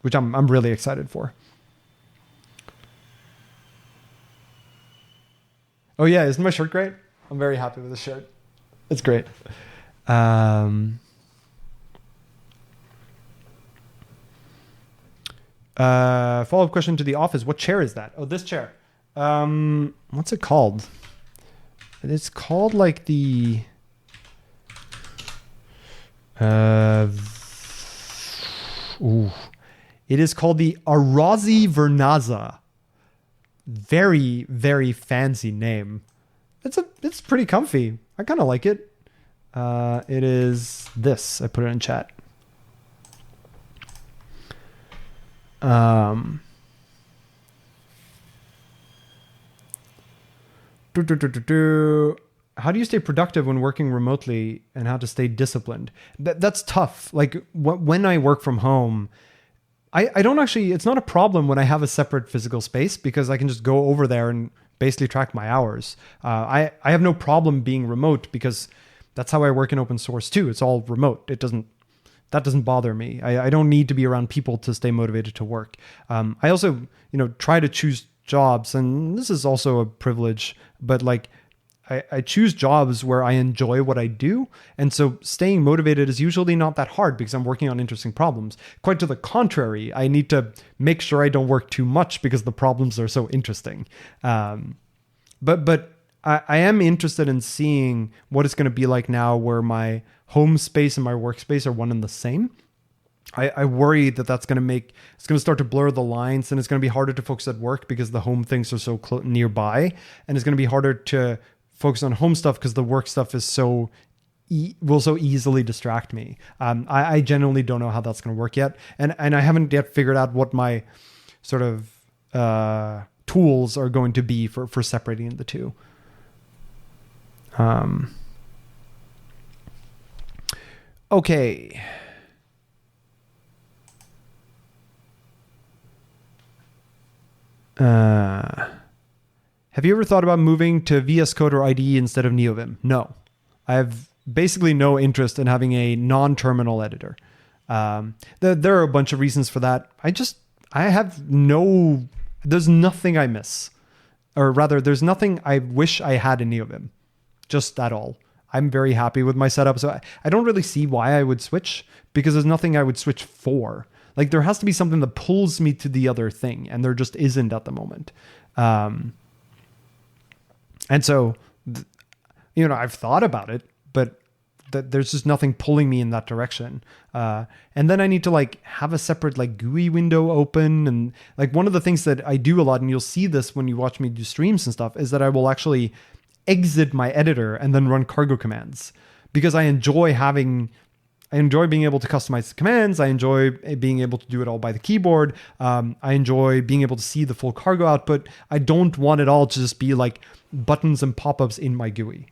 which I'm really excited for. Oh yeah, isn't my shirt great? I'm very happy with the shirt. It's great. Follow-up question to the office. What chair is that? Oh, this chair. What's it called? It's called like the... It is called the Arazi Vernaza. Very, very fancy name. It's pretty comfy. I kind of like it. It is this. I put it in chat. How do you stay productive when working remotely and how to stay disciplined? That's tough. Like when I work from home, I don't actually, it's not a problem when I have a separate physical space because I can just go over there and basically track my hours. I have no problem being remote because that's how I work in open source too. It's all remote. That doesn't bother me. I don't need to be around people to stay motivated to work. I also, try to choose jobs, and this is also a privilege, but like I choose jobs where I enjoy what I do. And so staying motivated is usually not that hard because I'm working on interesting problems. Quite to the contrary, I need to make sure I don't work too much because the problems are so interesting. But I am interested in seeing what it's going to be like now where my home space and my workspace are one and the same. I worry that it's going to start to blur the lines, and it's going to be harder to focus at work because the home things are so nearby, and it's going to be harder to focus on home stuff because the work stuff is will so easily distract me. I genuinely don't know how that's going to work yet. And I haven't yet figured out what my sort of tools are going to be for separating the two. Okay. Have you ever thought about moving to VS Code or IDE instead of NeoVim? No. I have basically no interest in having a non-terminal editor. There are a bunch of reasons for that. There's nothing I miss. Or rather, there's nothing I wish I had in NeoVim. Just at all. I'm very happy with my setup. So I don't really see why I would switch because there's nothing I would switch for. Like there has to be something that pulls me to the other thing, and there just isn't at the moment. And so, I've thought about it, but there's just nothing pulling me in that direction. And then I need to have a separate GUI window open. And one of the things that I do a lot, and you'll see this when you watch me do streams and stuff, is that I will actually exit my editor and then run cargo commands because I enjoy being able to customize the commands. I enjoy being able to do it all by the keyboard. I enjoy being able to see the full cargo output. I don't want it all to just be buttons and pop-ups in my GUI.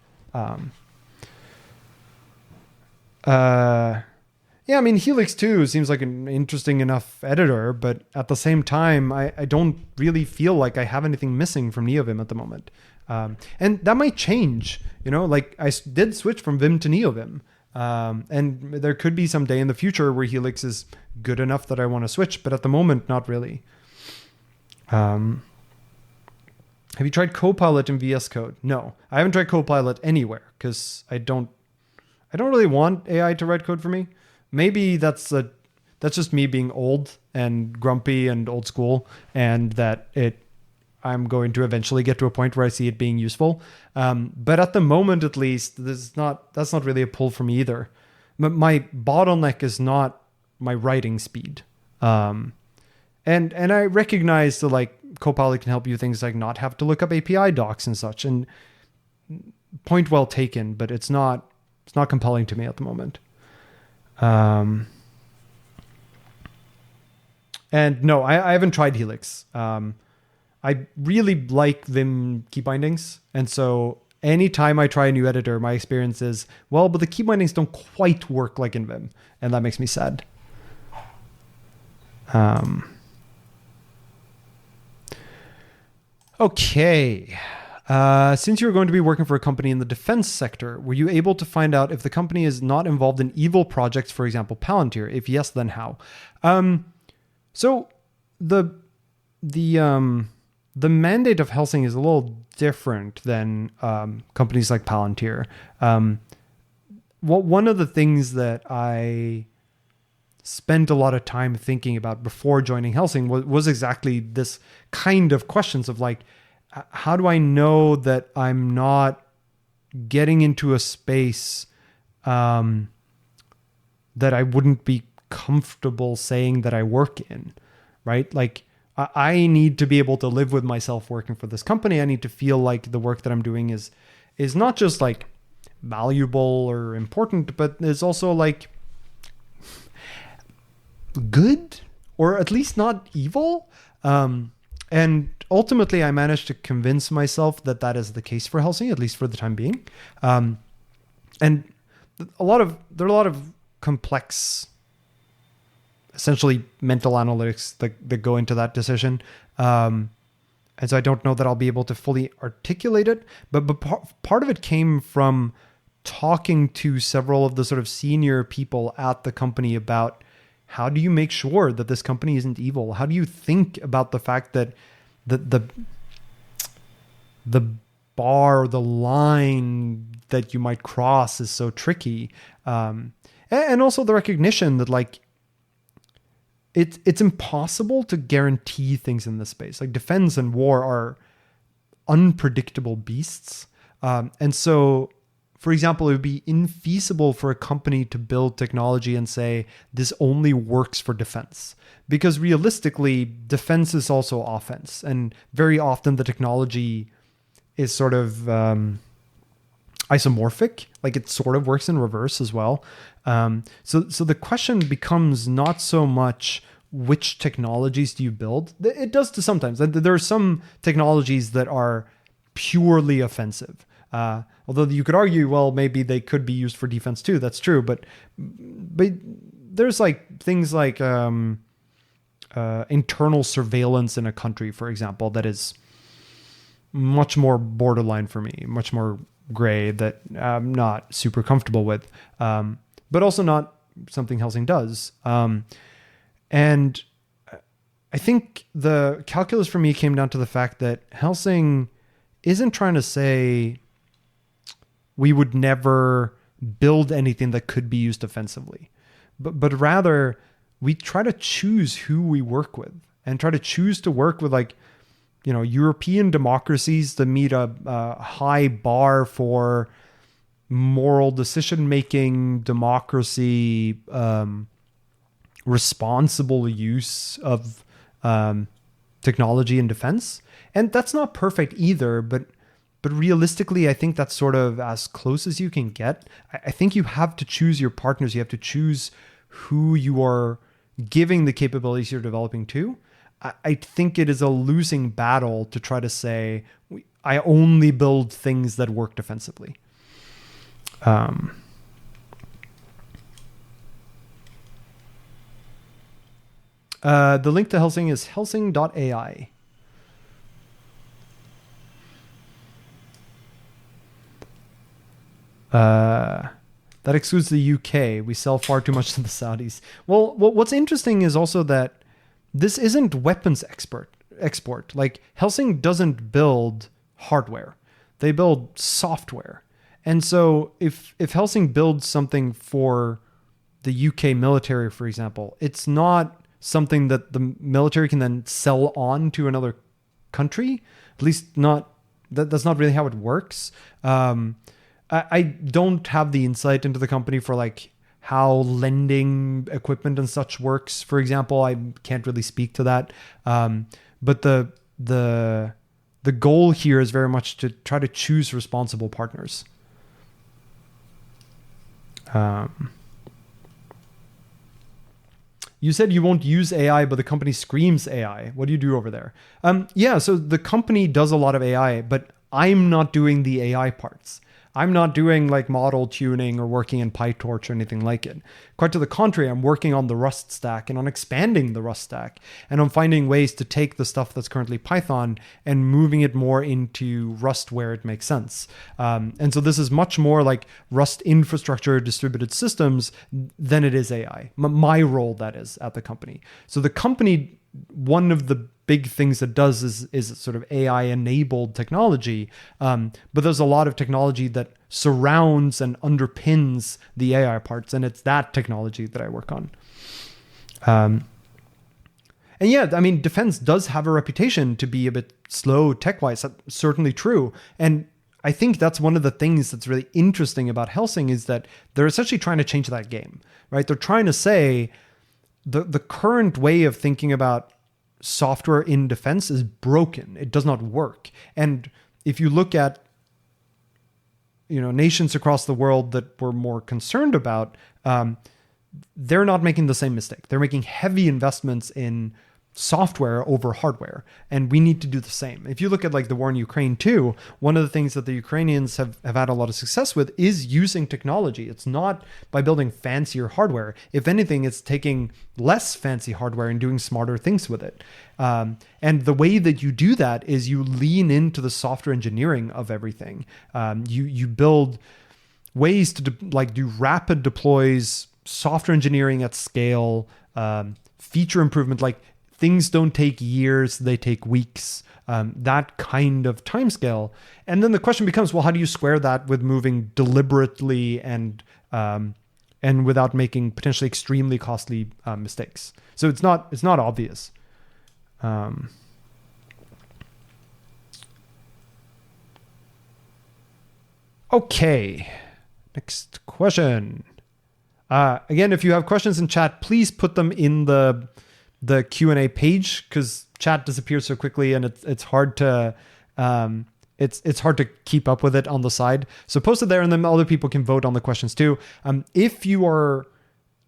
Helix 2 seems like an interesting enough editor, but at the same time, I don't really feel like I have anything missing from NeoVim at the moment. And that might change, I did switch from Vim to NeoVim. And there could be some day in the future where Helix is good enough that I want to switch, but at the moment, not really. Have you tried Copilot in VS Code? No, I haven't tried Copilot anywhere because I don't really want AI to write code for me. Maybe that's just me being old and grumpy and old school, and that I'm going to eventually get to a point where I see it being useful. But at the moment, at least, that's not really a pull for me either. My bottleneck is not my writing speed. And I recognize that Copilot can help you things like not have to look up API docs and such. And point well taken, but it's not compelling to me at the moment. And no, I haven't tried Helix. I really like Vim key bindings. And so anytime I try a new editor, my experience is, but the key bindings don't quite work like in Vim. And that makes me sad. Okay. Since you're going to be working for a company in the defense sector, were you able to find out if the company is not involved in evil projects, for example, Palantir? If yes, then how? So the the mandate of Helsing is a little different than companies like Palantir. One of the things that I spent a lot of time thinking about before joining Helsing was exactly this kind of questions of like, how do I know that I'm not getting into a space that I wouldn't be comfortable saying that I work in, right? Like, I need to be able to live with myself working for this company. I need to feel like the work that I'm doing is not just like valuable or important, but is also like good, or at least not evil. And ultimately I managed to convince myself that that is the case for Helsing, at least for the time being. And there are a lot of complex, essentially mental analytics that go into that decision. And so I don't know that I'll be able to fully articulate it, but part of it came from talking to several of the sort of senior people at the company about how do you make sure that this company isn't evil? How do you think about the fact that the bar, the line that you might cross is so tricky? And also the recognition that like, it's impossible to guarantee things in this space. Like defense and war are unpredictable beasts. And so, for example, it would be infeasible for a company to build technology and say, this only works for defense. Because realistically, defense is also offense. And very often the technology is sort of isomorphic. Like it sort of works in reverse as well. So the question becomes not so much which technologies do you build. It does to sometimes. There are some technologies that are purely offensive. Although you could argue, well, maybe they could be used for defense too. That's true. But there's like things like internal surveillance in a country, for example, that is much more borderline for me, much more gray, that I'm not super comfortable with, but also not something Helsing does. And I think the calculus for me came down to the fact that Helsing isn't trying to say we would never build anything that could be used offensively, but rather we try to choose who we work with and try to choose to work with, like, you know, European democracies that meet a high bar for moral decision-making, democracy, responsible use of technology and defense. And that's not perfect either, but realistically, I think that's sort of as close as you can get. I think you have to choose your partners. You have to choose who you are giving the capabilities you're developing to. I think it is a losing battle to try to say, I only build things that work defensively. The link to Helsing is helsing.ai. That excludes the UK. We sell far too much to the Saudis. Well, what's interesting is also that this isn't weapons export. Like Helsing doesn't build hardware. They build software. And so if Helsing builds something for the UK military, for example, it's not something that the military can then sell on to another country. At least not, that's not really how it works. I don't have the insight into the company for like how lending equipment and such works. For example, I can't really speak to that. But the goal here is very much to try to choose responsible partners. You said you won't use AI, but the company screams AI. What do you do over there? Yeah, so the company does a lot of AI, but I'm not doing the AI parts. I'm not doing like model tuning or working in PyTorch or anything like it. Quite to the contrary, I'm working on the Rust stack and on expanding the Rust stack. And I'm finding ways to take the stuff that's currently Python and moving it more into Rust where it makes sense. And so this is much more like Rust infrastructure, distributed systems than it is AI. My role, that is, at the company. So the company, one of the big things it does is sort of AI enabled technology. But there's a lot of technology that surrounds and underpins the AI parts. And it's that technology that I work on. And yeah, I mean, defense does have a reputation to be a bit slow tech-wise. That's certainly true. And I think that's one of the things that's really interesting about Helsing is that they're essentially trying to change that game, right? They're trying to say the current way of thinking about software in defense is broken. It does not work. And if you look at, nations across the world that we're more concerned about, they're not making the same mistake. They're making heavy investments in software over hardware. And we need to do the same. If you look at like the war in Ukraine too, one of the things that the Ukrainians have had a lot of success with is using technology. It's not by building fancier hardware. If anything, it's taking less fancy hardware and doing smarter things with it. And the way that you do that is you lean into the software engineering of everything. You build ways to do rapid deploys, software engineering at scale, feature improvement, like things don't take years, they take weeks, that kind of timescale. And then the question becomes, well, how do you square that with moving deliberately and without making potentially extremely costly mistakes? So it's not obvious. Okay, next question. Again, if you have questions in chat, please put them in the Q&A page, because chat disappears so quickly and it's hard to it's hard to keep up with it on the side. So post it there, and then other people can vote on the questions too. If you are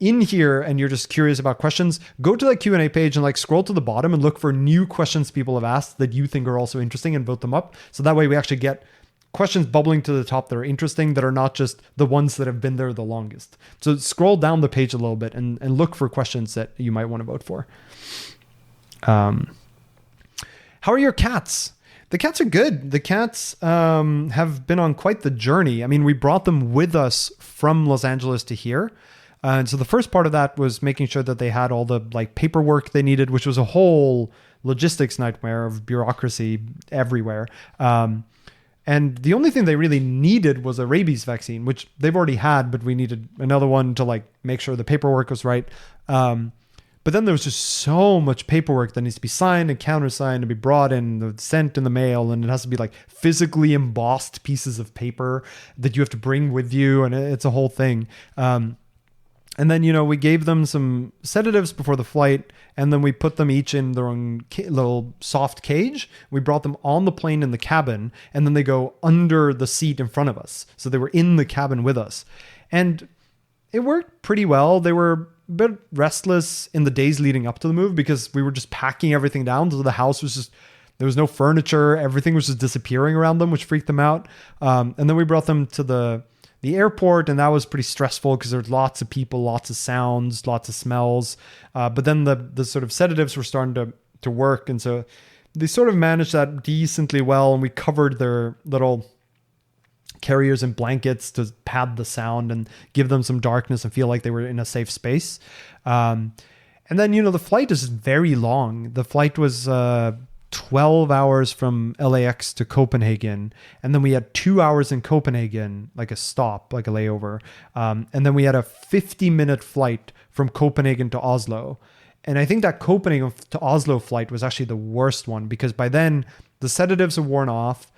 in here and you're just curious about questions, go to that Q&A page and scroll to the bottom and look for new questions people have asked that you think are also interesting and vote them up. So that way we actually get questions bubbling to the top that are interesting, that are not just the ones that have been there the longest. So scroll down the page a little bit and look for questions that you might want to vote for. How are your cats? The cats are good. The cats have been on quite the journey. I mean, we brought them with us from Los Angeles to here. And so the first part of that was making sure that they had all the paperwork they needed, which was a whole logistics nightmare of bureaucracy everywhere. And the only thing they really needed was a rabies vaccine, which they've already had, but we needed another one to make sure the paperwork was right. But then there was just so much paperwork that needs to be signed and countersigned and be brought in, sent in the mail. And it has to be physically embossed pieces of paper that you have to bring with you. And it's a whole thing. And then, we gave them some sedatives before the flight, and then we put them each in their own little soft cage. We brought them on the plane in the cabin, and then they go under the seat in front of us. So they were in the cabin with us. And it worked pretty well. They were a bit restless in the days leading up to the move because we were just packing everything down. So the house was just, there was no furniture. Everything was just disappearing around them, which freaked them out. And then we brought them to the airport, and that was pretty stressful because there's lots of people, lots of sounds, lots of smells. But then the sort of sedatives were starting to work. And so they sort of managed that decently well. And we covered their little carriers and blankets to pad the sound and give them some darkness and feel like they were in a safe space. And then, the flight is very long. The flight was 12 hours from LAX to Copenhagen. And then we had 2 hours in Copenhagen, a stop, a layover. And then we had a 50-minute flight from Copenhagen to Oslo. And I think that Copenhagen to Oslo flight was actually the worst one, because by then the sedatives had worn off.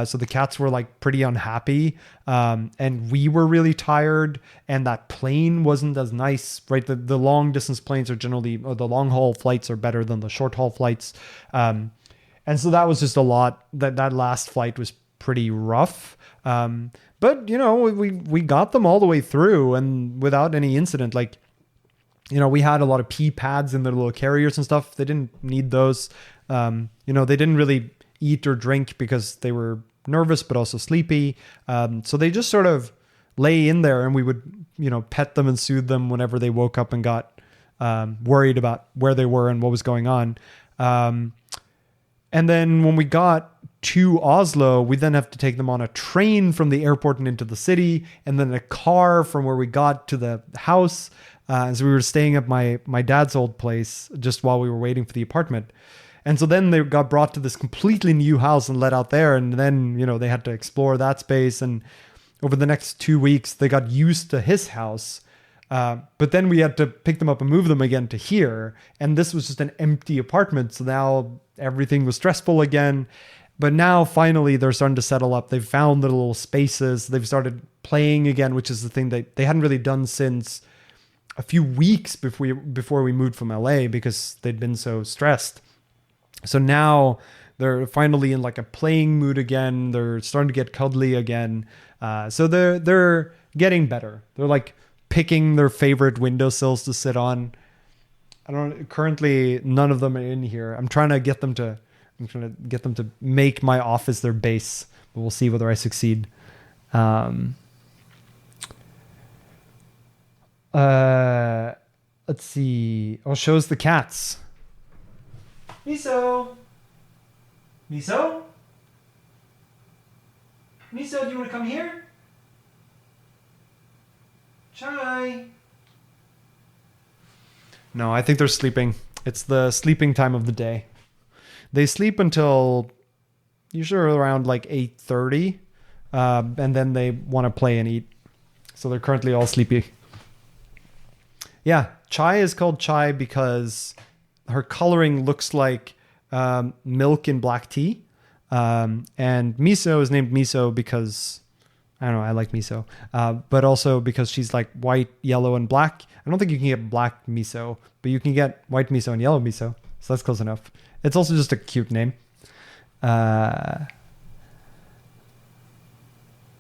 So the cats were pretty unhappy. And we were really tired, and that plane wasn't as nice, right? The long distance planes are generally, or the long haul flights are better than the short haul flights. And so that was just a lot. That last flight was pretty rough. But we got them all the way through and without any incident. We had a lot of pee pads in their little carriers and stuff. They didn't need those. They didn't really eat or drink because they were nervous, but also sleepy. So they just sort of lay in there, and we would, pet them and soothe them whenever they woke up and got worried about where they were and what was going on. And then when we got to Oslo, we then have to take them on a train from the airport and into the city, and then a car from where we got to the house. So we were staying at my dad's old place just while we were waiting for the apartment. And so then they got brought to this completely new house and let out there. And then, they had to explore that space. And over the next 2 weeks, they got used to his house. But then we had to pick them up and move them again to here. And this was just an empty apartment. So now everything was stressful again. But now finally they're starting to settle up. They've found their little spaces. They've started playing again, which is the thing that they hadn't really done since a few weeks before we moved from LA because they'd been so stressed. So now they're finally in like a playing mood again. They're starting to get cuddly again. So they're getting better. They're like picking their favorite windowsills to sit on. Currently none of them are in here. I'm trying to get them to make my office their base, but we'll see whether I succeed. Let's see. Oh, shows the cats. Miso, do you want to come here? Chai. No, I think they're sleeping. It's the sleeping time of the day. They sleep until usually around like 8:30, and then they want to play and eat. So they're currently all sleepy. Yeah, Chai is called Chai because her coloring looks like milk in black tea. And Miso is named Miso because, I don't know, I like miso. But also because she's like white, yellow, and black. I don't think you can get black miso, but you can get white miso and yellow miso. So that's close enough. It's also just a cute name.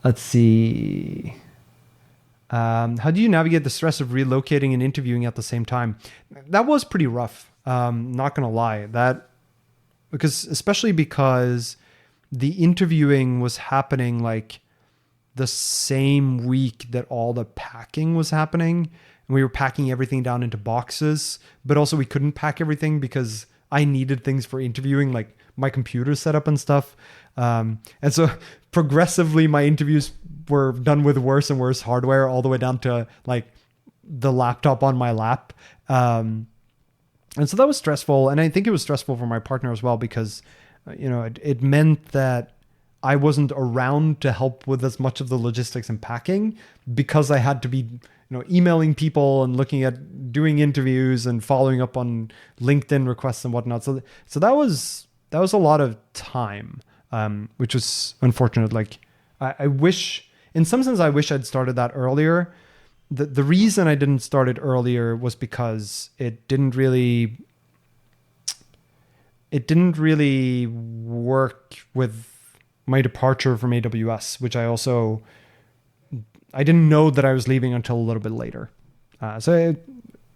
Let's see. How do you navigate the stress of relocating and interviewing at the same time? That was pretty rough. Not gonna lie. Especially because the interviewing was happening like the same week that all the packing was happening. And we were packing everything down into boxes, but also we couldn't pack everything because I needed things for interviewing, like my computer setup and stuff. And so progressively my interviews were done with worse and worse hardware all the way down to like the laptop on my lap. And so that was stressful. And I think it was stressful for my partner as well, because, it meant that I wasn't around to help with as much of the logistics and packing because I had to be, emailing people and looking at doing interviews and following up on LinkedIn requests and whatnot. So that was a lot of time, which was unfortunate. Like I wish, in some sense, I wish I'd started that earlier. The reason I didn't start it earlier was because it didn't really work with my departure from AWS, which I didn't know that I was leaving until a little bit later. So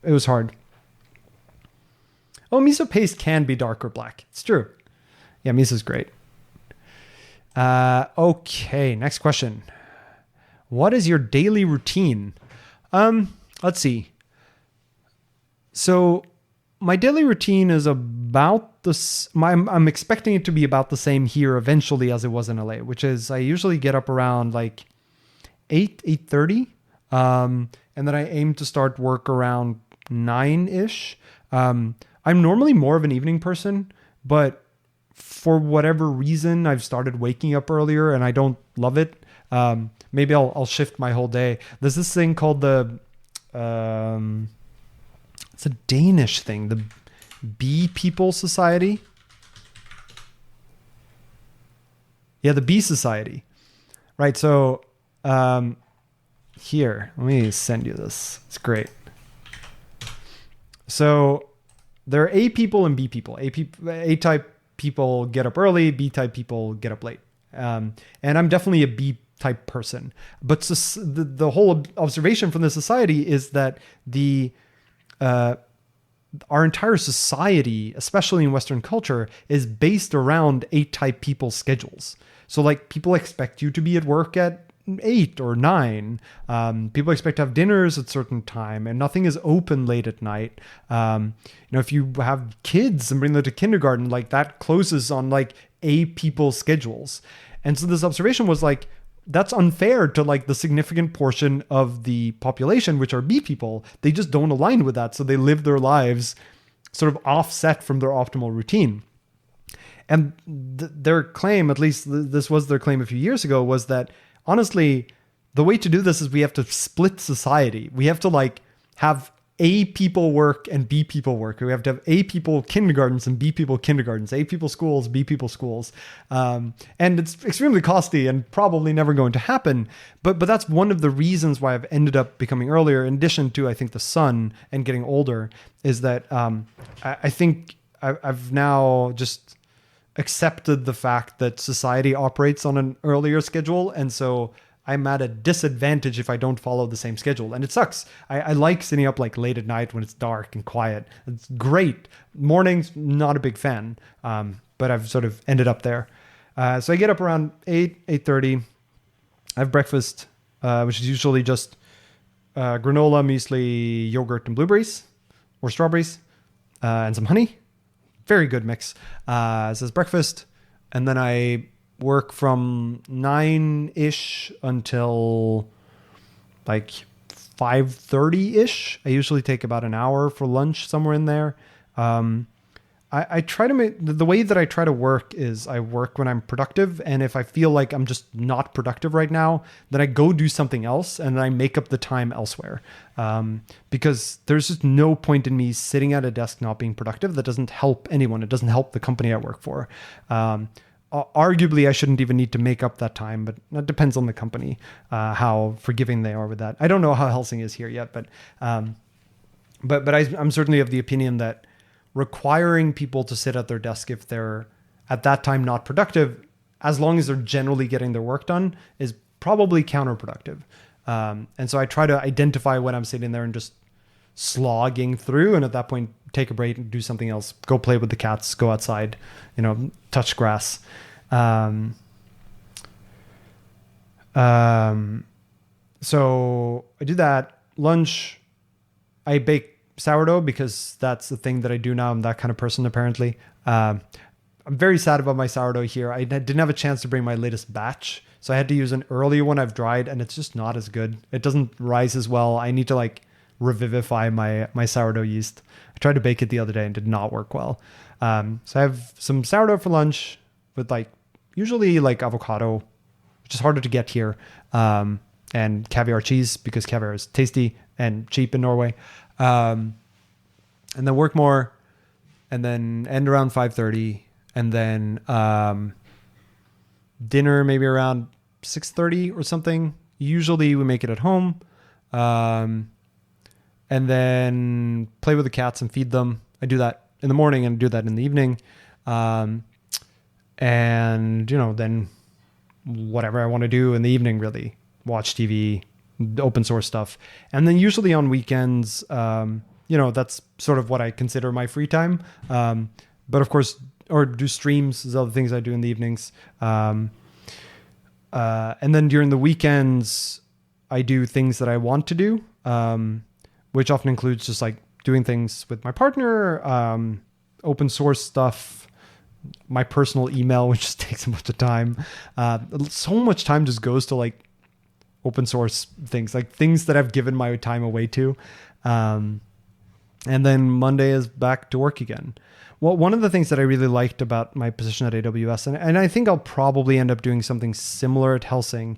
it was hard. Oh, miso paste can be dark or black. It's true. Yeah, miso's great. Okay, next question. What is your daily routine? Let's see. So my daily routine is about this. I'm expecting it to be about the same here eventually as it was in LA, which is I usually get up around like 8:30. And then I aim to start work around 9-ish. I'm normally more of an evening person, but for whatever reason, I've started waking up earlier and I don't love it. Maybe I'll shift my whole day. There's this thing called it's a Danish thing, the Bee People Society. Yeah, the Bee Society. Right, so here, let me send you this. It's great. So there are A people and B people. A-type people get up early, B-type people get up late. And I'm definitely a B-type person. But the whole observation from the society is that our entire society, especially in Western culture, is based around A-type people's schedules. So like people expect you to be at work at 8 or 9. People expect to have dinners at a certain time, and nothing is open late at night. If you have kids and bring them to kindergarten, like that closes on like A people's schedules. And so this observation was like, that's unfair to like the significant portion of the population, which are B people. They just don't align with that. So they live their lives sort of offset from their optimal routine. And their claim, at least this was their claim a few years ago, was that honestly, the way to do this is we have to split society. We have to like have A people work and B people work. We have to have A people kindergartens and B people kindergartens, A people schools, B people schools. And it's extremely costly and probably never going to happen. But that's one of the reasons why I've ended up becoming earlier, in addition to, I think, the sun and getting older, is that I think I've now just accepted the fact that society operates on an earlier schedule. And so I'm at a disadvantage if I don't follow the same schedule. And it sucks. I like sitting up like late at night when it's dark and quiet. It's great. Mornings, not a big fan. But I've sort of ended up there. So I get up around 8:30. I have breakfast, which is usually just granola, muesli, yogurt, and blueberries or strawberries, and some honey. Very good mix. So it's breakfast. And then I work from 9-ish until like 5:30-ish. I usually take about an hour for lunch, somewhere in there. I try to make, the way that I try to work is I work when I'm productive. And if I feel like I'm just not productive right now, then I go do something else and then I make up the time elsewhere. Because there's just no point in me sitting at a desk not being productive. That doesn't help anyone. It doesn't help the company I work for. Arguably, I shouldn't even need to make up that time, but that depends on the company, how forgiving they are with that. I don't know how Helsing is here yet, but I'm certainly of the opinion that requiring people to sit at their desk if they're at that time not productive, as long as they're generally getting their work done, is probably counterproductive. And so I try to identify when I'm sitting there and just slogging through, and at that point take a break and do something else, go play with the cats, go outside, touch grass. So I do that. Lunch, I bake sourdough because that's the thing that I do now. I'm that kind of person, apparently. I'm very sad about my sourdough here. I didn't have a chance to bring my latest batch, so I had to use an earlier one I've dried, and it's just not as good. It doesn't rise as well. I need to revivify my sourdough yeast. I tried to bake it the other day and did not work well. So I have some sourdough for lunch with usually avocado, which is harder to get here, and caviar cheese because caviar is tasty and cheap in Norway. And then work more, and then end around 5:30, and then dinner maybe around 6:30 or something. Usually we make it at home. And then play with the cats and feed them. I do that in the morning and do that in the evening. And, then whatever I want to do in the evening, really. Watch TV, open source stuff. And then usually on weekends, that's sort of what I consider my free time. But of course, or do streams is other things I do in the evenings. And then during the weekends, I do things that I want to do. Which often includes just doing things with my partner, open source stuff, my personal email, which just takes a bunch of time. So much time just goes to open source things, things that I've given my time away to. And then Monday is back to work again. Well, one of the things that I really liked about my position at AWS, and I think I'll probably end up doing something similar at Helsing,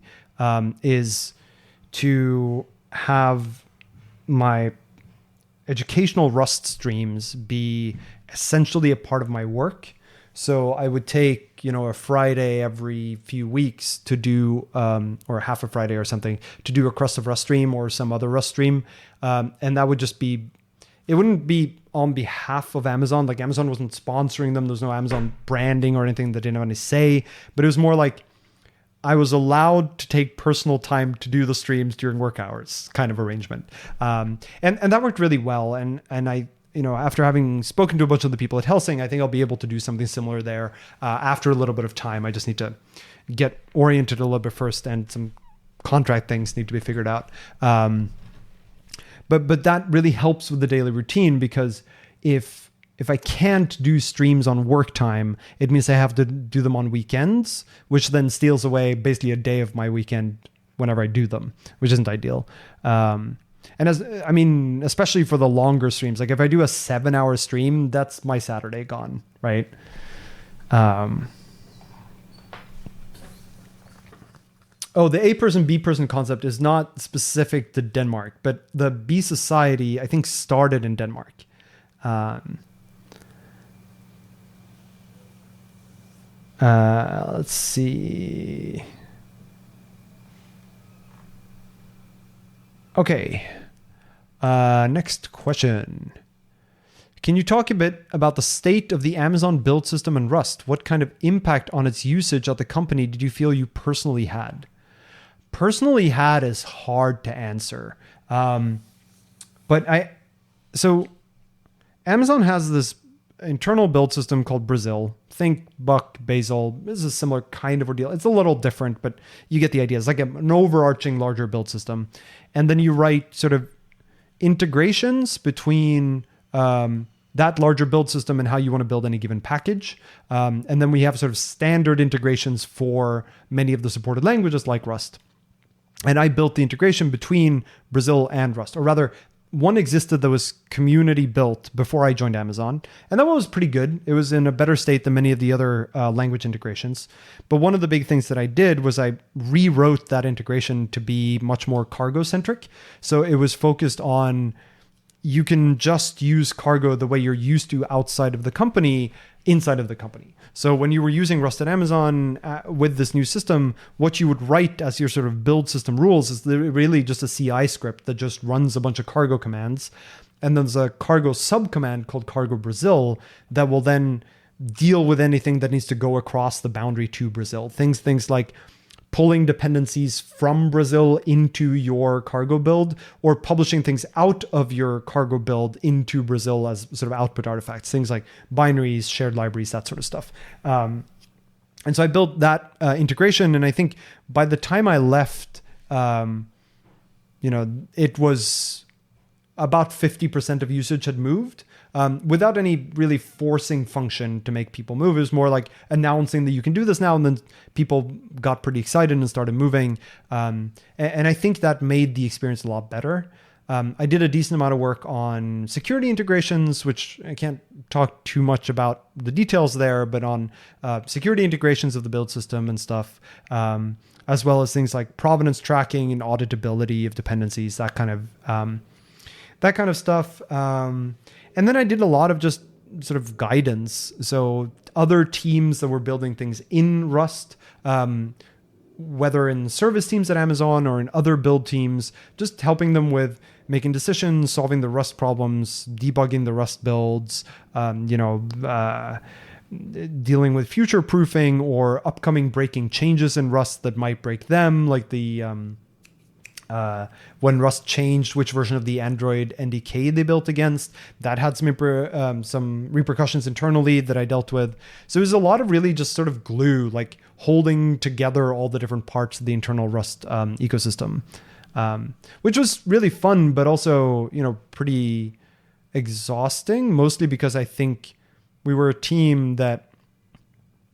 is to have my educational Rust streams be essentially a part of my work. So I would take, a Friday every few weeks to do, or half a Friday or something, to do a Crust of Rust stream or some other Rust stream. And that would just be, it wouldn't be on behalf of Amazon. Amazon wasn't sponsoring them. There was no Amazon branding or anything that didn't have any say, but it was more I was allowed to take personal time to do the streams during work hours kind of arrangement. And that worked really well. And I, after having spoken to a bunch of the people at Helsing, I think I'll be able to do something similar there after a little bit of time. I just need to get oriented a little bit first, and some contract things need to be figured out. But that really helps with the daily routine, because if I can't do streams on work time, it means I have to do them on weekends, which then steals away basically a day of my weekend whenever I do them, which isn't ideal. And especially for the longer streams, if I do a 7-hour stream, that's my Saturday gone, right? Oh, the A person, B person concept is not specific to Denmark, but the B society, I think, started in Denmark. Let's see. Okay. Next question. Can you talk a bit about the state of the Amazon build system and Rust? What kind of impact on its usage at the company did you feel you personally had? Personally had is hard to answer. So Amazon has this internal build system called Brazil. Think Buck, Basil. This is a similar kind of ordeal. It's a little different, but you get the idea. It's like an overarching larger build system. And then you write sort of integrations between that larger build system and how you want to build any given package. And then we have sort of standard integrations for many of the supported languages like Rust. And I built the integration between Brazil and Rust, or rather, one existed that was community built before I joined Amazon. And that one was pretty good. It was in a better state than many of the other language integrations. But one of the big things that I did was I rewrote that integration to be much more cargo centric. So it was focused on, you can just use cargo the way you're used to outside of the company, inside of the company. So when you were using Rust at Amazon with this new system, what you would write as your sort of build system rules is really just a CI script that just runs a bunch of cargo commands. And then there's a cargo subcommand called cargo Brazil that will then deal with anything that needs to go across the boundary to Brazil. Things like pulling dependencies from Brazil into your cargo build, or publishing things out of your cargo build into Brazil as sort of output artifacts, things like binaries, shared libraries, that sort of stuff. And so I built that integration. And I think by the time I left, it was about 50% of usage had moved. Without any really forcing function to make people move. It was more like announcing that you can do this now, and then people got pretty excited and started moving. And I think that made the experience a lot better. I did a decent amount of work on security integrations, which I can't talk too much about the details there, but on security integrations of the build system and stuff, as well as things like provenance tracking and auditability of dependencies, that kind of stuff. And then I did a lot of just sort of guidance. So other teams that were building things in Rust, whether in service teams at Amazon or in other build teams, just helping them with making decisions, solving the Rust problems, debugging the Rust builds, dealing with future proofing or upcoming breaking changes in Rust that might break them, like the when Rust changed which version of the Android NDK they built against, that had some repercussions internally that I dealt with. So it was a lot of really just sort of glue, like holding together all the different parts of the internal Rust ecosystem, which was really fun, but also, pretty exhausting, mostly because I think we were a team that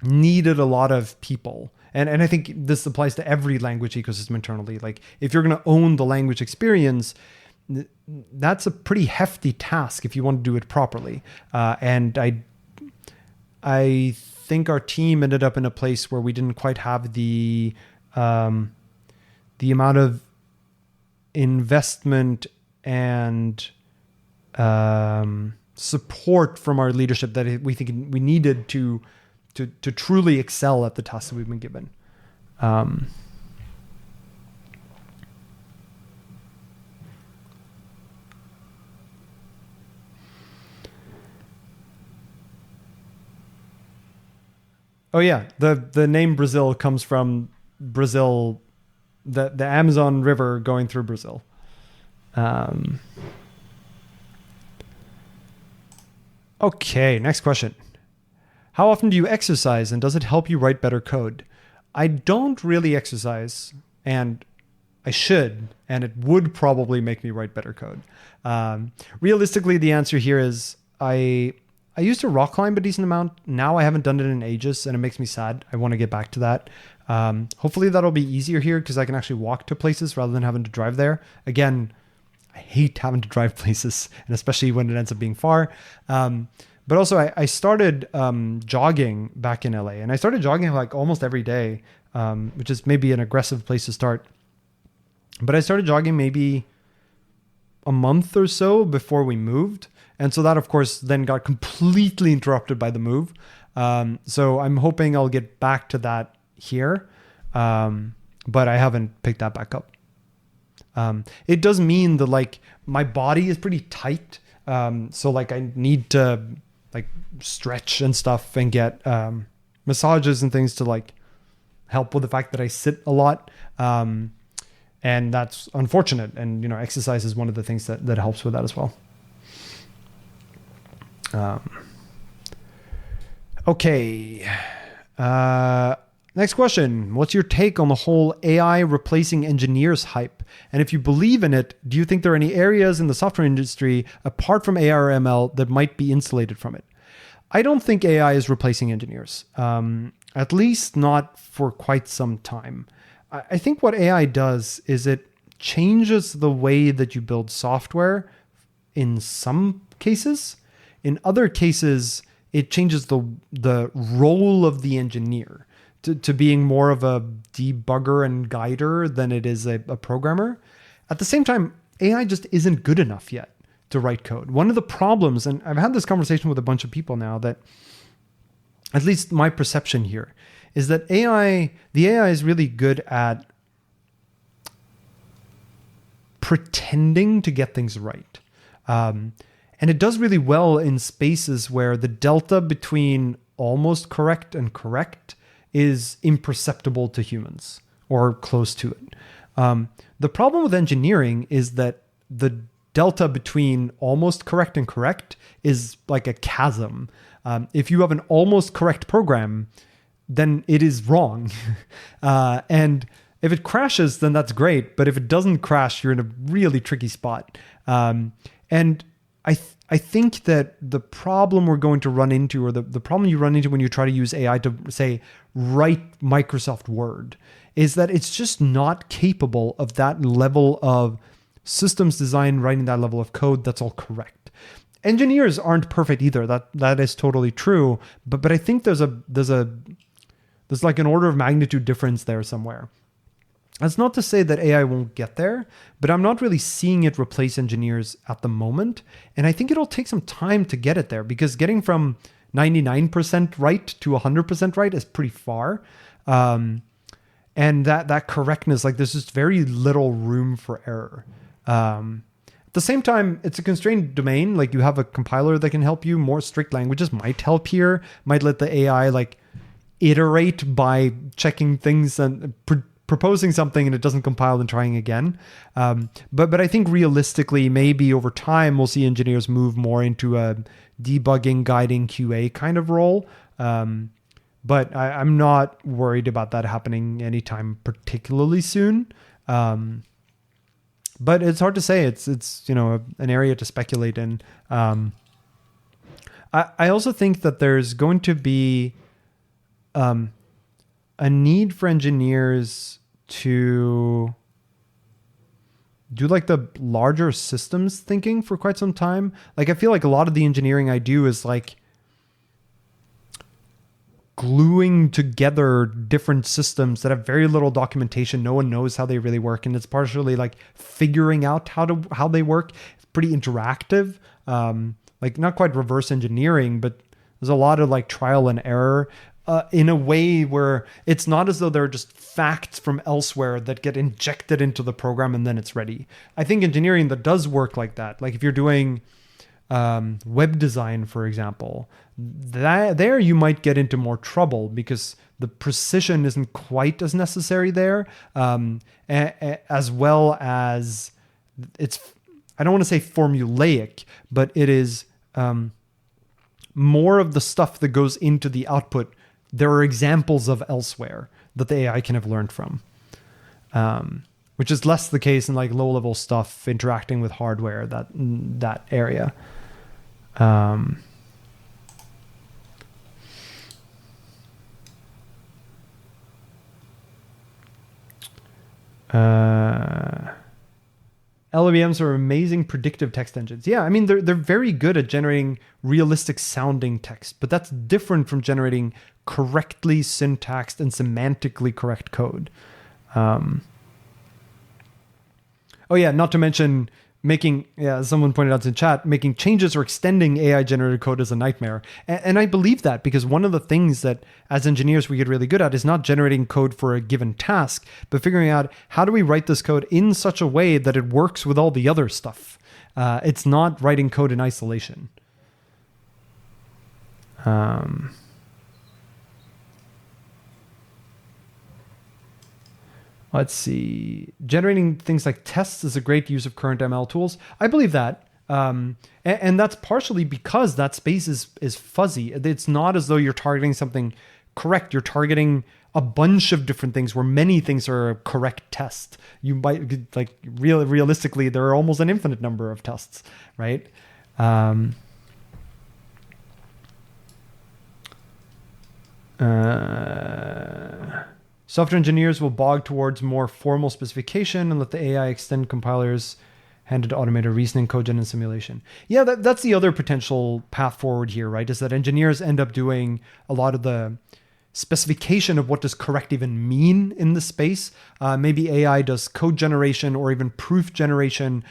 needed a lot of people. And I think this applies to every language ecosystem internally. Like if you're going to own the language experience, that's a pretty hefty task if you want to do it properly. And I think our team ended up in a place where we didn't quite have the amount of investment and support from our leadership that we think we needed to truly excel at the tasks that we've been given. Oh yeah, the name Brazil comes from Brazil, the Amazon River going through Brazil. Okay, next question. How often do you exercise, and does it help you write better code? I don't really exercise, and I should, and it would probably make me write better code. Realistically, the answer here is I used to rock climb a decent amount. Now I haven't done it in ages, and it makes me sad. I want to get back to that. Hopefully that'll be easier here because I can actually walk to places rather than having to drive there. Again, I hate having to drive places, and especially when it ends up being far. But also I started jogging back in LA, and I started jogging like almost every day, which is maybe an aggressive place to start. But I started jogging maybe a month or so before we moved. And so that, of course, then got completely interrupted by the move. So I'm hoping I'll get back to that here. But I haven't picked that back up. It does mean that like my body is pretty tight. So like I need to like stretch and stuff and get massages and things to like help with the fact that I sit a lot. And that's unfortunate. And, exercise is one of the things that helps with that as well. Okay. Next question. What's your take on the whole AI replacing engineers hype? And if you believe in it, do you think there are any areas in the software industry, apart from AI or ML, that might be insulated from it? I don't think AI is replacing engineers, at least not for quite some time. I think what AI does is it changes the way that you build software in some cases. In other cases, it changes the role of the engineer to being more of a debugger and guider than it is a programmer. At the same time, AI just isn't good enough yet to write code. One of the problems, and I've had this conversation with a bunch of people now, that at least my perception here is that the AI is really good at pretending to get things right. And it does really well in spaces where the delta between almost correct and correct is imperceptible to humans or close to it. The problem with engineering is that the delta between almost correct and correct is like a chasm. If you have an almost correct program, then it is wrong. And if it crashes, then that's great. But if it doesn't crash, you're in a really tricky spot. And I think that the problem we're going to run into, or the problem you run into when you try to use AI to, say, write Microsoft Word, is that it's just not capable of that level of systems design, writing that level of code that's all correct. Engineers aren't perfect either. That is totally true. But I think there's like an order of magnitude difference there somewhere. That's not to say that AI won't get there, but I'm not really seeing it replace engineers at the moment. And I think it'll take some time to get it there, because getting from 99% right to 100% right is pretty far. And that correctness, like there's just very little room for error. At the same time, it's a constrained domain. Like you have a compiler that can help you. More strict languages might help here, might let the AI like iterate by checking things and proposing something and it doesn't compile and trying again. But I think realistically, maybe over time, we'll see engineers move more into a debugging, guiding QA kind of role. But I'm not worried about that happening anytime particularly soon. But it's hard to say. It's an area to speculate in. I also think that there's going to be a need for engineers to do like the larger systems thinking for quite some time. Like I feel like a lot of the engineering I do is like gluing together different systems that have very little documentation. No one knows how they really work. And it's partially like figuring out how they work. It's pretty interactive. Like not quite reverse engineering, but there's a lot of like trial and error in a way where it's not as though they're just facts from elsewhere that get injected into the program and then it's ready. I think engineering that does work like that, like if you're doing web design, for example, there you might get into more trouble because the precision isn't quite as necessary there, as well as it's, I don't want to say formulaic, but it is more of the stuff that goes into the output. There are examples of elsewhere that the AI can have learned from, which is less the case in like low-level stuff interacting with hardware, that area. LLVMs are amazing predictive text engines. Yeah, I mean, they're very good at generating realistic sounding text, but that's different from generating correctly syntaxed and semantically correct code. Oh yeah, not to mention someone pointed out in chat, making changes or extending AI generated code is a nightmare. And I believe that, because one of the things that as engineers we get really good at is not generating code for a given task, but figuring out how do we write this code in such a way that it works with all the other stuff. It's not writing code in isolation. Let's see. Generating things like tests is a great use of current ML tools. I believe that. And that's partially because that space is fuzzy. It's not as though you're targeting something correct. You're targeting a bunch of different things where many things are a correct test. You might, like, realistically, there are almost an infinite number of tests, right? Software engineers will bog towards more formal specification and let the AI extend compilers handed automated reasoning, codegen, and simulation. Yeah, that's the other potential path forward here, right? Is that engineers end up doing a lot of the specification of what does correct even mean in the space. Maybe AI does code generation or even proof generation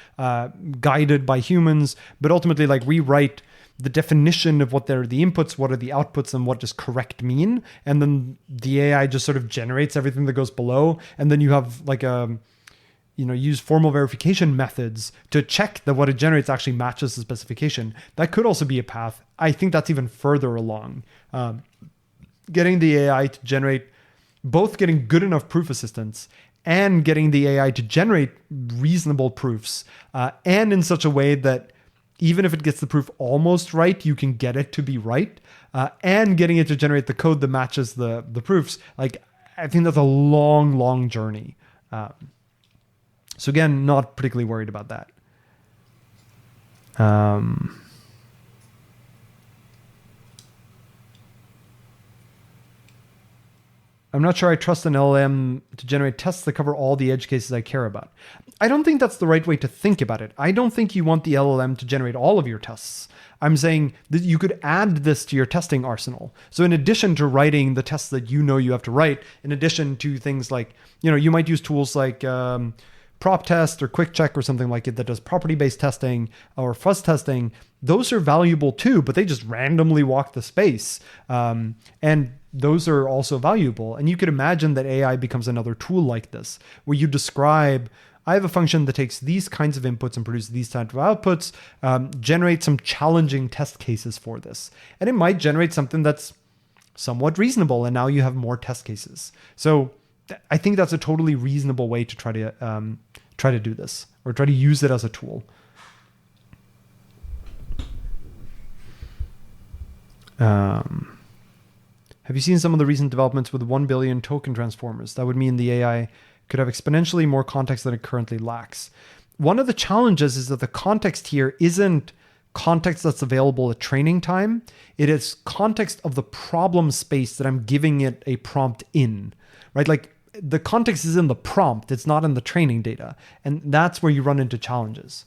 guided by humans, but ultimately, like, we write the definition of what are the inputs, what are the outputs, and what does correct mean. And then the AI just sort of generates everything that goes below. And then you have like use formal verification methods to check that what it generates actually matches the specification. That could also be a path. I think that's even further along. Getting the AI to generate, both getting good enough proof assistance and getting the AI to generate reasonable proofs, and in such a way that even if it gets the proof almost right, you can get it to be right, and getting it to generate the code that matches the proofs. Like, I think that's a long, long journey. So again, not particularly worried about that. I'm not sure I trust an LLM to generate tests that cover all the edge cases I care about. I don't think that's the right way to think about it. I don't think you want the LLM to generate all of your tests. I'm saying that you could add this to your testing arsenal. So in addition to writing the tests that you know you have to write, in addition to things like, you might use tools like prop test or quick check or something like it that does property-based testing or fuzz testing. Those are valuable too, but they just randomly walk the space. And those are also valuable. And you could imagine that AI becomes another tool like this, where you describe, I have a function that takes these kinds of inputs and produces these types of outputs, generate some challenging test cases for this. And it might generate something that's somewhat reasonable, and now you have more test cases. So I think that's a totally reasonable way to try to do this, or try to use it as a tool. Have you seen some of the recent developments with 1 billion token transformers? That would mean the AI could have exponentially more context than it currently lacks. One of the challenges is that the context here isn't context that's available at training time. It is context of the problem space that I'm giving it a prompt in, right? Like, the context is in the prompt. It's not in the training data. And that's where you run into challenges.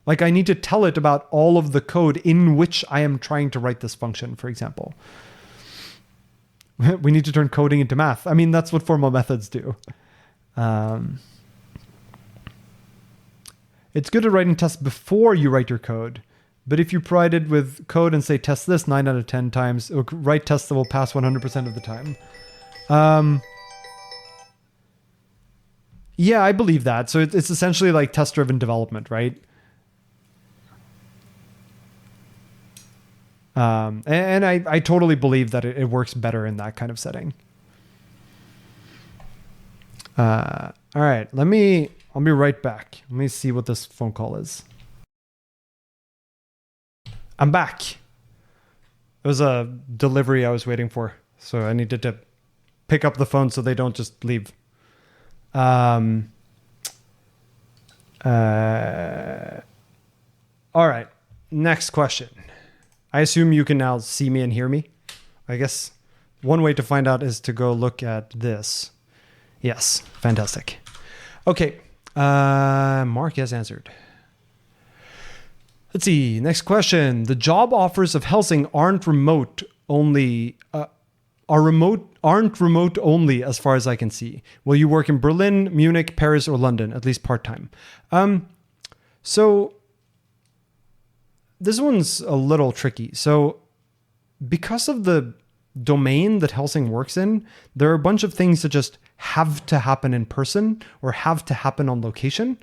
Like, I need to tell it about all of the code in which I am trying to write this function, for example. We need to turn coding into math. I mean, that's what formal methods do. It's good to write in tests before you write your code. But if you provide it with code and say, test this 9 out of 10 times, it will write tests that will pass 100% of the time. Yeah, I believe that. So it's essentially like test-driven development, right? And I totally believe that it works better in that kind of setting. All right, I'll be right back. Let me see what this phone call is. I'm back. It was a delivery I was waiting for, so I needed to pick up the phone so they don't just leave. All right, next question. I assume you can now see me and hear me. I guess one way to find out is to go look at this. Yes, fantastic. Okay, Mark has answered. Let's see. Next question. The job offers of Helsing aren't remote only. Aren't remote only as far as I can see. Will you work in Berlin, Munich, Paris, or London, at least part-time? So this one's a little tricky. So because of the domain that Helsing works in, there are a bunch of things that just have to happen in person or have to happen on location.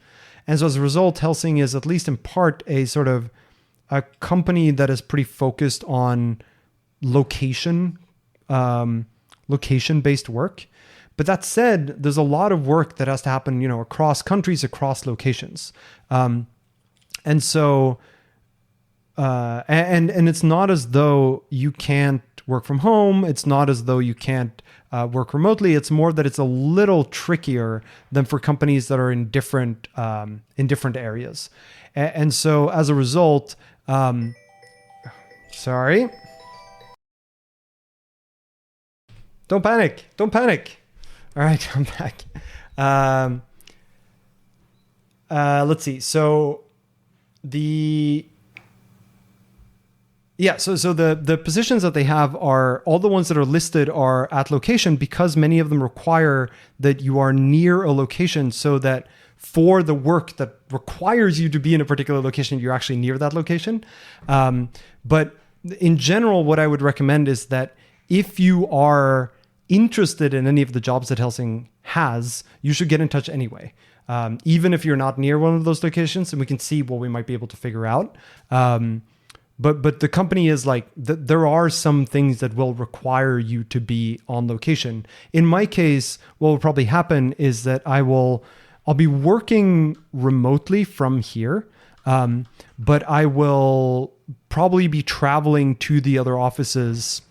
And so as a result, Helsing is, at least in part, a sort of a company that is pretty focused on location-based work. But that said, there's a lot of work that has to happen, across countries, across locations. And so, and it's not as though you can't work from home. It's not as though you can't work remotely. It's more that it's a little trickier than for companies that are in different areas. And so as a result, sorry. Don't panic. All right, I'm back. Let's see. So the positions that they have are all the ones that are listed are at location, because many of them require that you are near a location, so that for the work that requires you to be in a particular location, you're actually near that location. But in general, what I would recommend is that if you are interested in any of the jobs that Helsing has, you should get in touch anyway. Even if you're not near one of those locations, and we can see what we might be able to figure out. But the company is like, there are some things that will require you to be on location. In my case, what will probably happen is that I'll be working remotely from here, but I will probably be traveling to the other offices,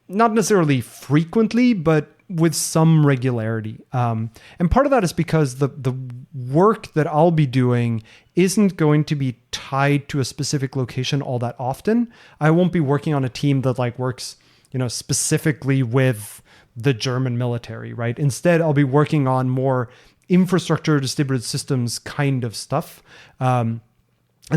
not necessarily frequently, but with some regularity. And part of that is because the work that I'll be doing isn't going to be tied to a specific location all that often. I won't be working on a team that works, specifically with the German military, right? Instead, I'll be working on more infrastructure, distributed systems kind of stuff. And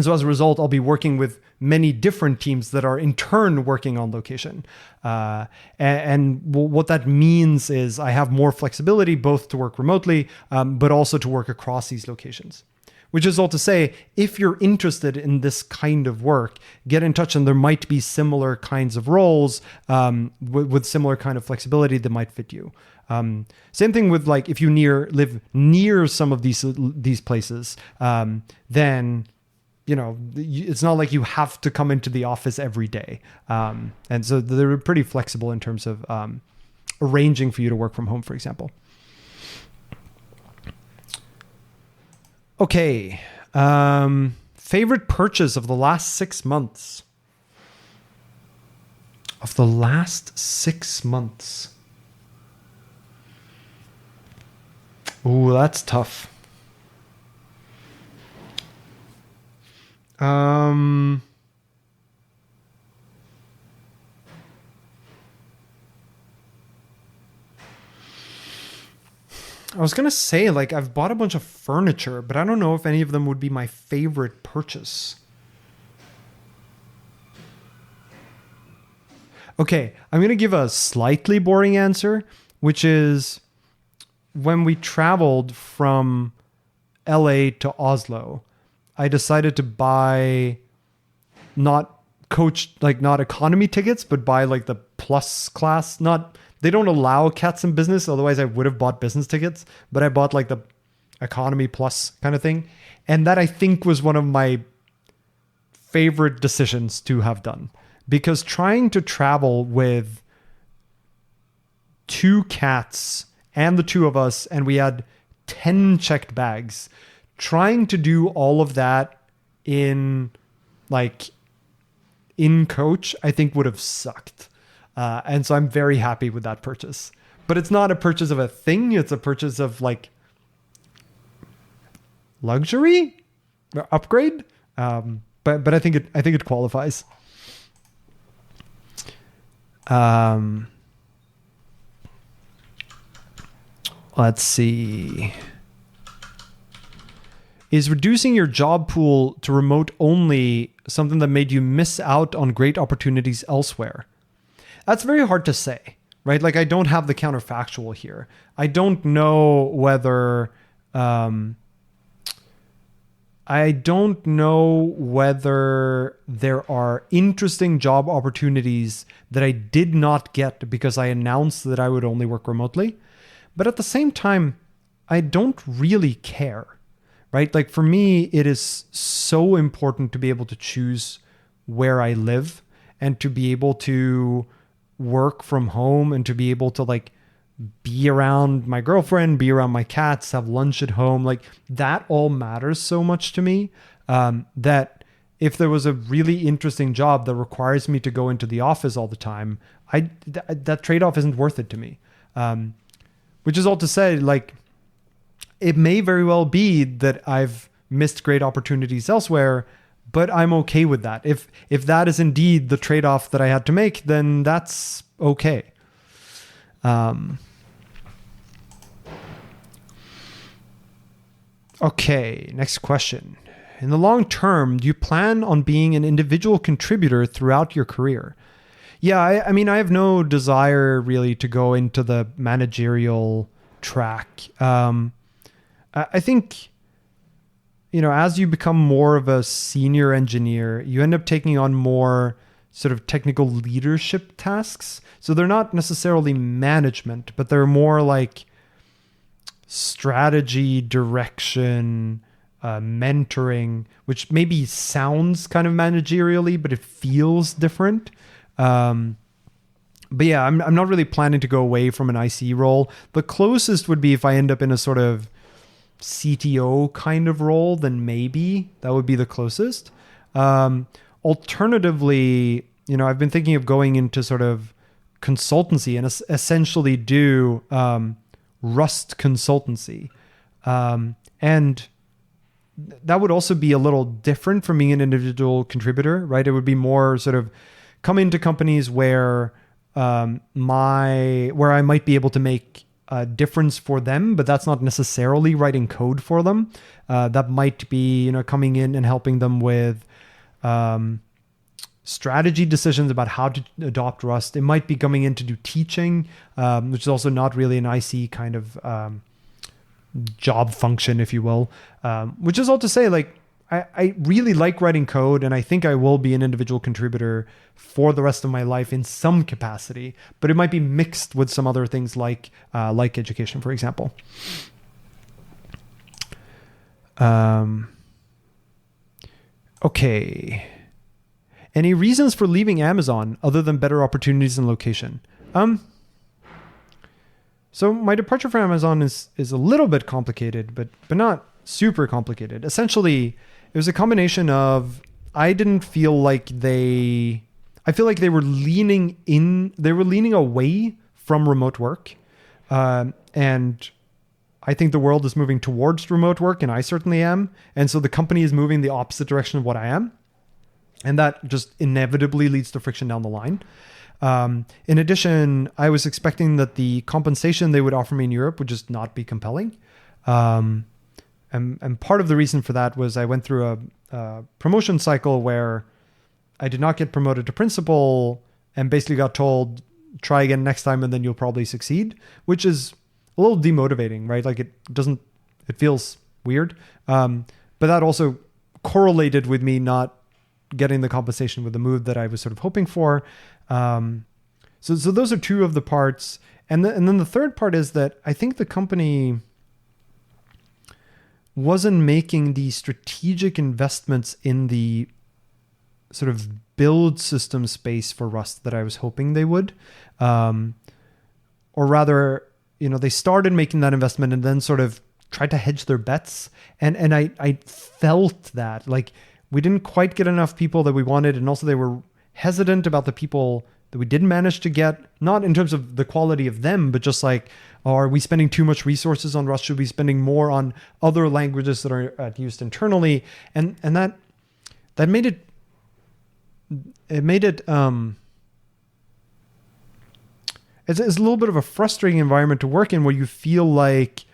so as a result, I'll be working with many different teams that are in turn working on location. And what that means is I have more flexibility both to work remotely, but also to work across these locations. Which is all to say, if you're interested in this kind of work, get in touch, and there might be similar kinds of roles with similar kind of flexibility that might fit you. Same thing with if you live near some of these places, then it's not like you have to come into the office every day. And so they're pretty flexible in terms of arranging for you to work from home, for example. Okay. Favorite purchase of the last 6 months? Of the last 6 months. Ooh, that's tough. I was going to say, I've bought a bunch of furniture, but I don't know if any of them would be my favorite purchase. Okay, I'm going to give a slightly boring answer, which is when we traveled from LA to Oslo, I decided to buy not economy tickets, but buy the plus class. They don't allow cats in business. Otherwise I would have bought business tickets, but I bought the economy plus kind of thing. And that I think was one of my favorite decisions to have done, because trying to travel with 2 cats and the 2 of us, and we had 10 checked bags, trying to do all of that in coach, I think would have sucked. And so I'm very happy with that purchase. But it's not a purchase of a thing. It's a purchase of luxury or upgrade. But I think it qualifies. Let's see. Is reducing your job pool to remote only something that made you miss out on great opportunities elsewhere? That's very hard to say, right? Like, I don't have the counterfactual here. I don't know whether there are interesting job opportunities that I did not get because I announced that I would only work remotely. But at the same time, I don't really care, right? Like, for me, it is so important to be able to choose where I live and to be able to work from home and to be able to like be around my girlfriend, be around my cats, have lunch at home. Like, that all matters so much to me, that if there was a really interesting job that requires me to go into the office all the time, that trade-off isn't worth it to me. Which is all to say, like, it may very well be that I've missed great opportunities elsewhere, but I'm okay with that. If that is indeed the trade-off that I had to make, then that's okay. Okay, next question. In the long term, do you plan on being an individual contributor throughout your career? Yeah, I mean, I have no desire really to go into the managerial track. I think, as you become more of a senior engineer, you end up taking on more sort of technical leadership tasks. So they're not necessarily management, but they're more like strategy, direction, mentoring, which maybe sounds kind of managerially, but it feels different. But yeah, I'm not really planning to go away from an IC role. The closest would be if I end up in a sort of CTO kind of role, then maybe that would be the closest. Alternatively, I've been thinking of going into sort of consultancy and essentially do Rust consultancy. And that would also be a little different from being an individual contributor, right? It would be more sort of come into companies where I might be able to make a difference for them, but that's not necessarily writing code for them. That might be, coming in and helping them with strategy decisions about how to adopt Rust. It might be coming in to do teaching, which is also not really an IC kind of job function, if you will. Which is all to say, like, I really like writing code, and I think I will be an individual contributor for the rest of my life in some capacity, but it might be mixed with some other things like education, for example. Okay. Any reasons for leaving Amazon other than better opportunities and location? So my departure from Amazon is a little bit complicated, but not super complicated. Essentially, it was a combination of I feel like they were leaning away from remote work. And I think the world is moving towards remote work, and I certainly am. And so the company is moving the opposite direction of what I am. And that just inevitably leads to friction down the line. In addition, I was expecting that the compensation they would offer me in Europe would just not be compelling. And part of the reason for that was I went through a promotion cycle where I did not get promoted to principal and basically got told, try again next time and then you'll probably succeed, which is a little demotivating, right? Like it feels weird. But that also correlated with me not getting the compensation with the move that I was sort of hoping for. So those are two of the parts. And then the third part is that I think the company wasn't making the strategic investments in the sort of build system space for Rust that I was hoping they would. Or rather, they started making that investment and then sort of tried to hedge their bets. And I felt that, like, we didn't quite get enough people that we wanted. And also they were hesitant about the people that we didn't manage to get, not in terms of the quality of them, but just like, are we spending too much resources on Rust? Should we be spending more on other languages that are used internally? And that made it it's a little bit of a frustrating environment to work in, where you feel like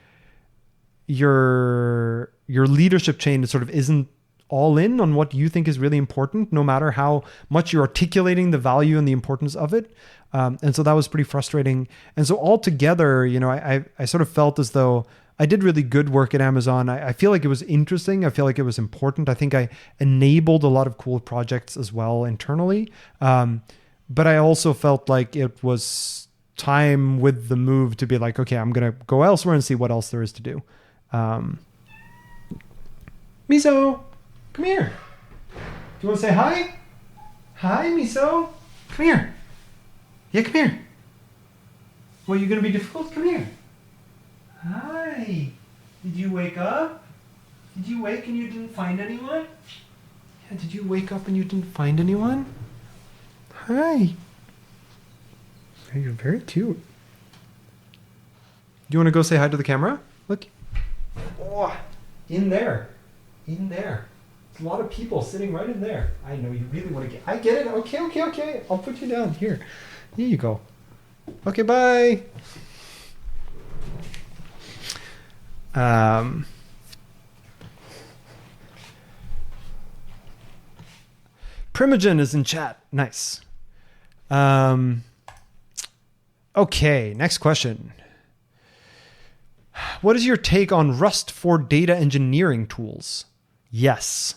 you're your leadership chain sort of isn't all in on what you think is really important, no matter how much you're articulating the value and the importance of it. And so that was pretty frustrating. And so altogether, I sort of felt as though I did really good work at Amazon. I feel like it was interesting. I feel like it was important. I think I enabled a lot of cool projects as well internally. But I also felt like it was time with the move to be like, okay, I'm going to go elsewhere and see what else there is to do. Miso, come here. Do you want to say hi? Hi, Miso. Come here. Yeah, come here. Well, you're going to be difficult? Come here. Hi. Did you wake up? Did you wake and you didn't find anyone? Yeah, did you wake up and you didn't find anyone? Hi. You're very cute. Do you want to go say hi to the camera? Look. Oh, in there. In there. There's a lot of people sitting right in there. I know you really want to get... I get it. Okay. I'll put you down. Here. Here you go. Okay, bye. Primogen is in chat. Nice. Okay, next question. What is your take on Rust for data engineering tools? Yes.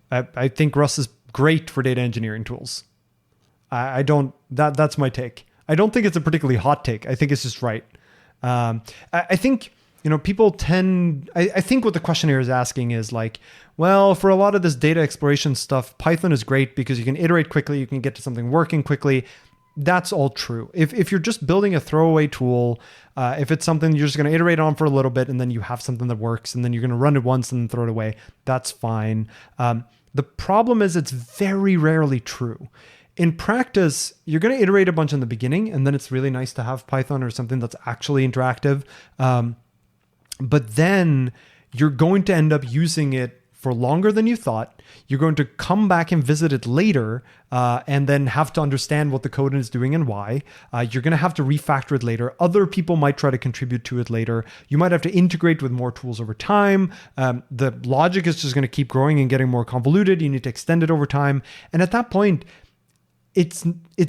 I think Rust is great for data engineering tools. That's my take. I don't think it's a particularly hot take. I think it's just right. I think, people tend, I think what the question here is asking is like, well, for a lot of this data exploration stuff, Python is great because you can iterate quickly, you can get to something working quickly. That's all true. If you're just building a throwaway tool, if it's something you're just going to iterate on for a little bit and then you have something that works and then you're going to run it once and then throw it away, that's fine. The problem is it's very rarely true. In practice, you're going to iterate a bunch in the beginning, and then it's really nice to have Python or something that's actually interactive. But then you're going to end up using it for longer than you thought. You're going to come back and visit it later and then have to understand what the code is doing and why. You're going to have to refactor it later. Other people might try to contribute to it later. You might have to integrate with more tools over time. The logic is just going to keep growing and getting more convoluted. You need to extend it over time. And at that point, it's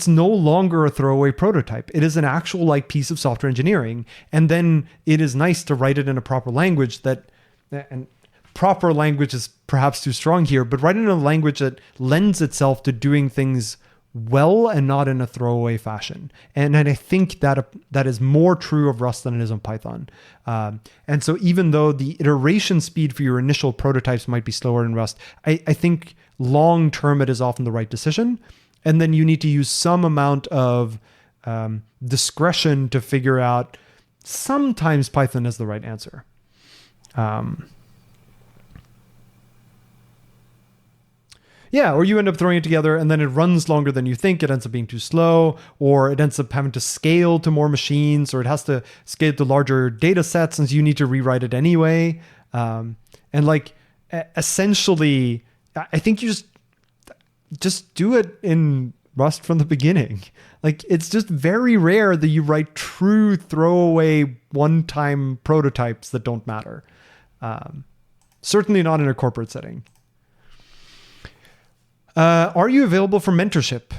no longer a throwaway prototype. It is an actual piece of software engineering. And then it is nice to write it in a proper language and proper language is perhaps too strong here, but write it in a language that lends itself to doing things well and not in a throwaway fashion. And I think that is more true of Rust than it is on Python. And so even though the iteration speed for your initial prototypes might be slower in Rust, I think long-term it is often the right decision. And then you need to use some amount of discretion to figure out sometimes Python is the right answer. Yeah, or you end up throwing it together and then it runs longer than you think. It ends up being too slow, or it ends up having to scale to more machines, or it has to scale to larger data sets since you need to rewrite it anyway. Essentially, I think you just do it in Rust from the beginning. It's just very rare that you write true throwaway one-time prototypes that don't matter. Certainly not in a corporate setting. Are you available for mentorship?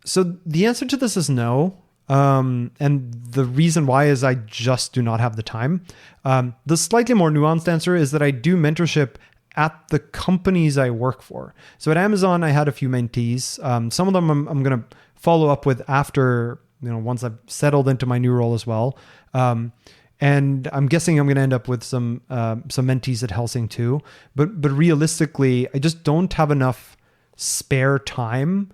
So the answer to this is no. And the reason why is I just do not have the time. The slightly more nuanced answer is that I do mentorship at the companies I work for. So at Amazon, I had a few mentees. Some of them I'm going to follow up with after, once I've settled into my new role as well. And I'm guessing I'm going to end up with some mentees at Helsing too. But realistically, I just don't have enough spare time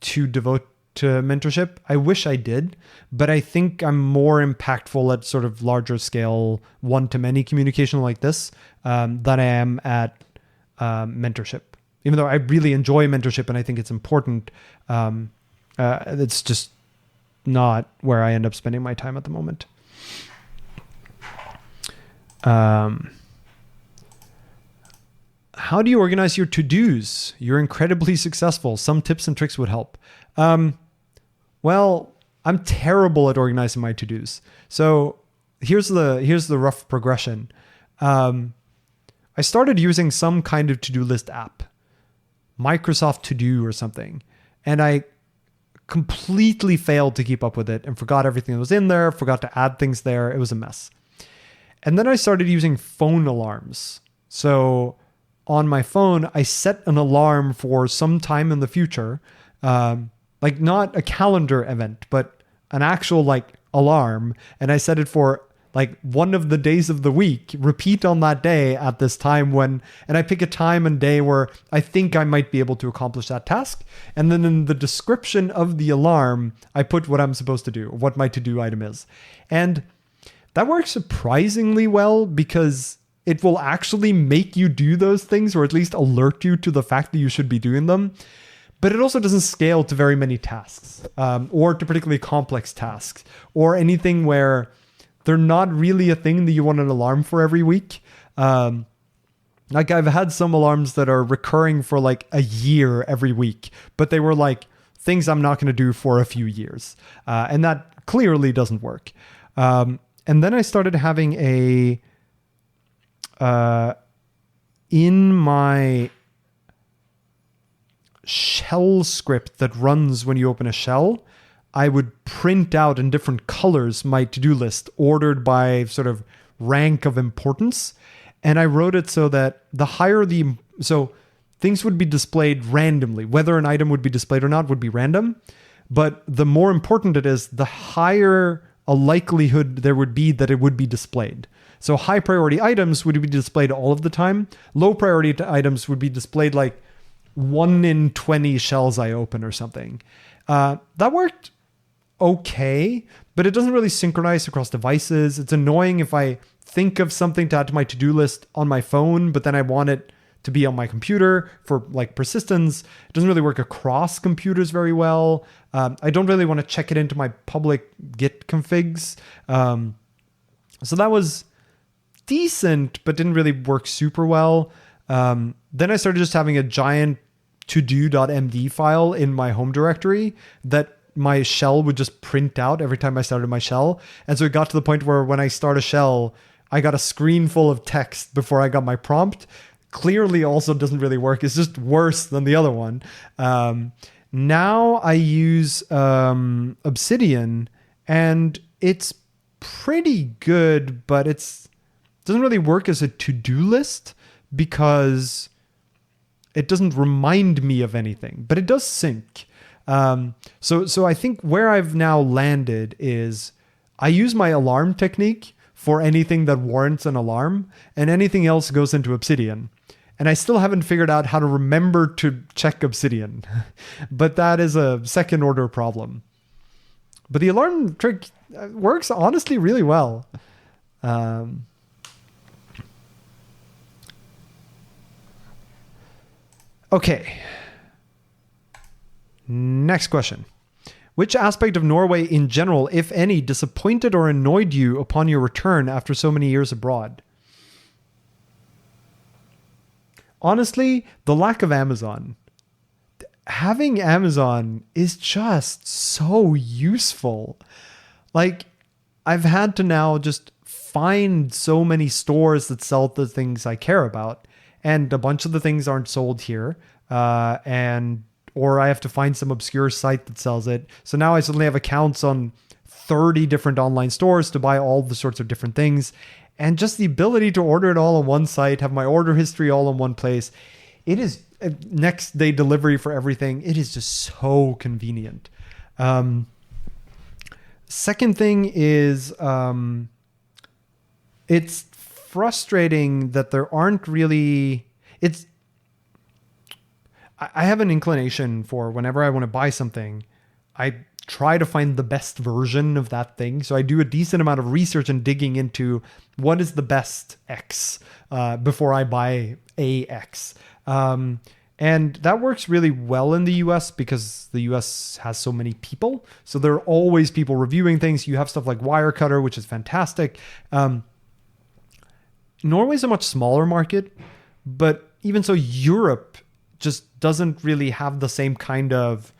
to devote to mentorship. I wish I did, but I think I'm more impactful at sort of larger scale one-to-many communication like this than I am at mentorship. Even though I really enjoy mentorship and I think it's important, it's just not where I end up spending my time at the moment. How do you organize your to-dos? You're incredibly successful. Some tips and tricks would help. Well, I'm terrible at organizing my to-dos. So here's the rough progression. I started using some kind of to-do list app, Microsoft To Do or something, and I completely failed to keep up with it and forgot everything that was in there, forgot to add things there. It was a mess. And then I started using phone alarms. So on my phone, I set an alarm for some time in the future, like not a calendar event, but an actual like alarm. And I set it for like one of the days of the week, repeat on that day at this time and I pick a time and day where I think I might be able to accomplish that task. And then in the description of the alarm, I put what I'm supposed to do, what my to-do item is. And that works surprisingly well because it will actually make you do those things, or at least alert you to the fact that you should be doing them. But it also doesn't scale to very many tasks, or to particularly complex tasks, or anything where they're not really a thing that you want an alarm for every week. Like I've had some alarms that are recurring for like a year every week, but they were like things I'm not going to do for a few years. And that clearly doesn't work. And then I started having in my shell script that runs when you open a shell, I would print out in different colors my to-do list ordered by sort of rank of importance. And I wrote it so that so things would be displayed randomly. Whether an item would be displayed or not would be random. But the more important it is, the higher a likelihood there would be that it would be displayed. So high priority items would be displayed all of the time. Low priority items would be displayed like 1 in 20 shells I open or something. That worked okay, but it doesn't really synchronize across devices. It's annoying if I think of something to add to my to-do list on my phone, but then I want it to be on my computer for like persistence. It doesn't really work across computers very well. I don't really want to check it into my public Git configs. So that was decent, but didn't really work super well. Then I started just having a giant todo.md file in my home directory that my shell would just print out every time I started my shell. And so it got to the point where when I start a shell, I got a screen full of text before I got my prompt. Clearly also doesn't really work. It's just worse than the other one. Now I use Obsidian, and it's pretty good, but it doesn't really work as a to-do list because it doesn't remind me of anything, but it does sync. So I think where I've now landed is I use my alarm technique for anything that warrants an alarm, and anything else goes into Obsidian. And I still haven't figured out how to remember to check Obsidian, but that is a second order problem. But the alarm trick works honestly really well. Okay. Next question. Which aspect of Norway in general, if any, disappointed or annoyed you upon your return after so many years abroad? Honestly, the lack of Amazon. Having Amazon is just so useful. Like, I've had to now just find so many stores that sell the things I care about. And a bunch of the things aren't sold here. Or I have to find some obscure site that sells it. So now I suddenly have accounts on 30 different online stores to buy all the sorts of different things. And just the ability to order it all on one site, have my order history all in one place. It is next day delivery for everything. It is just so convenient. Second thing is, it's frustrating that there aren't really, I have an inclination for whenever I want to buy something, I try to find the best version of that thing. So I do a decent amount of research and digging into what is the best X before I buy a X. And that works really well in the US because the US has so many people. So there are always people reviewing things. You have stuff like Wirecutter, which is fantastic. Norway's a much smaller market, but even so, Europe just doesn't really have the same kind of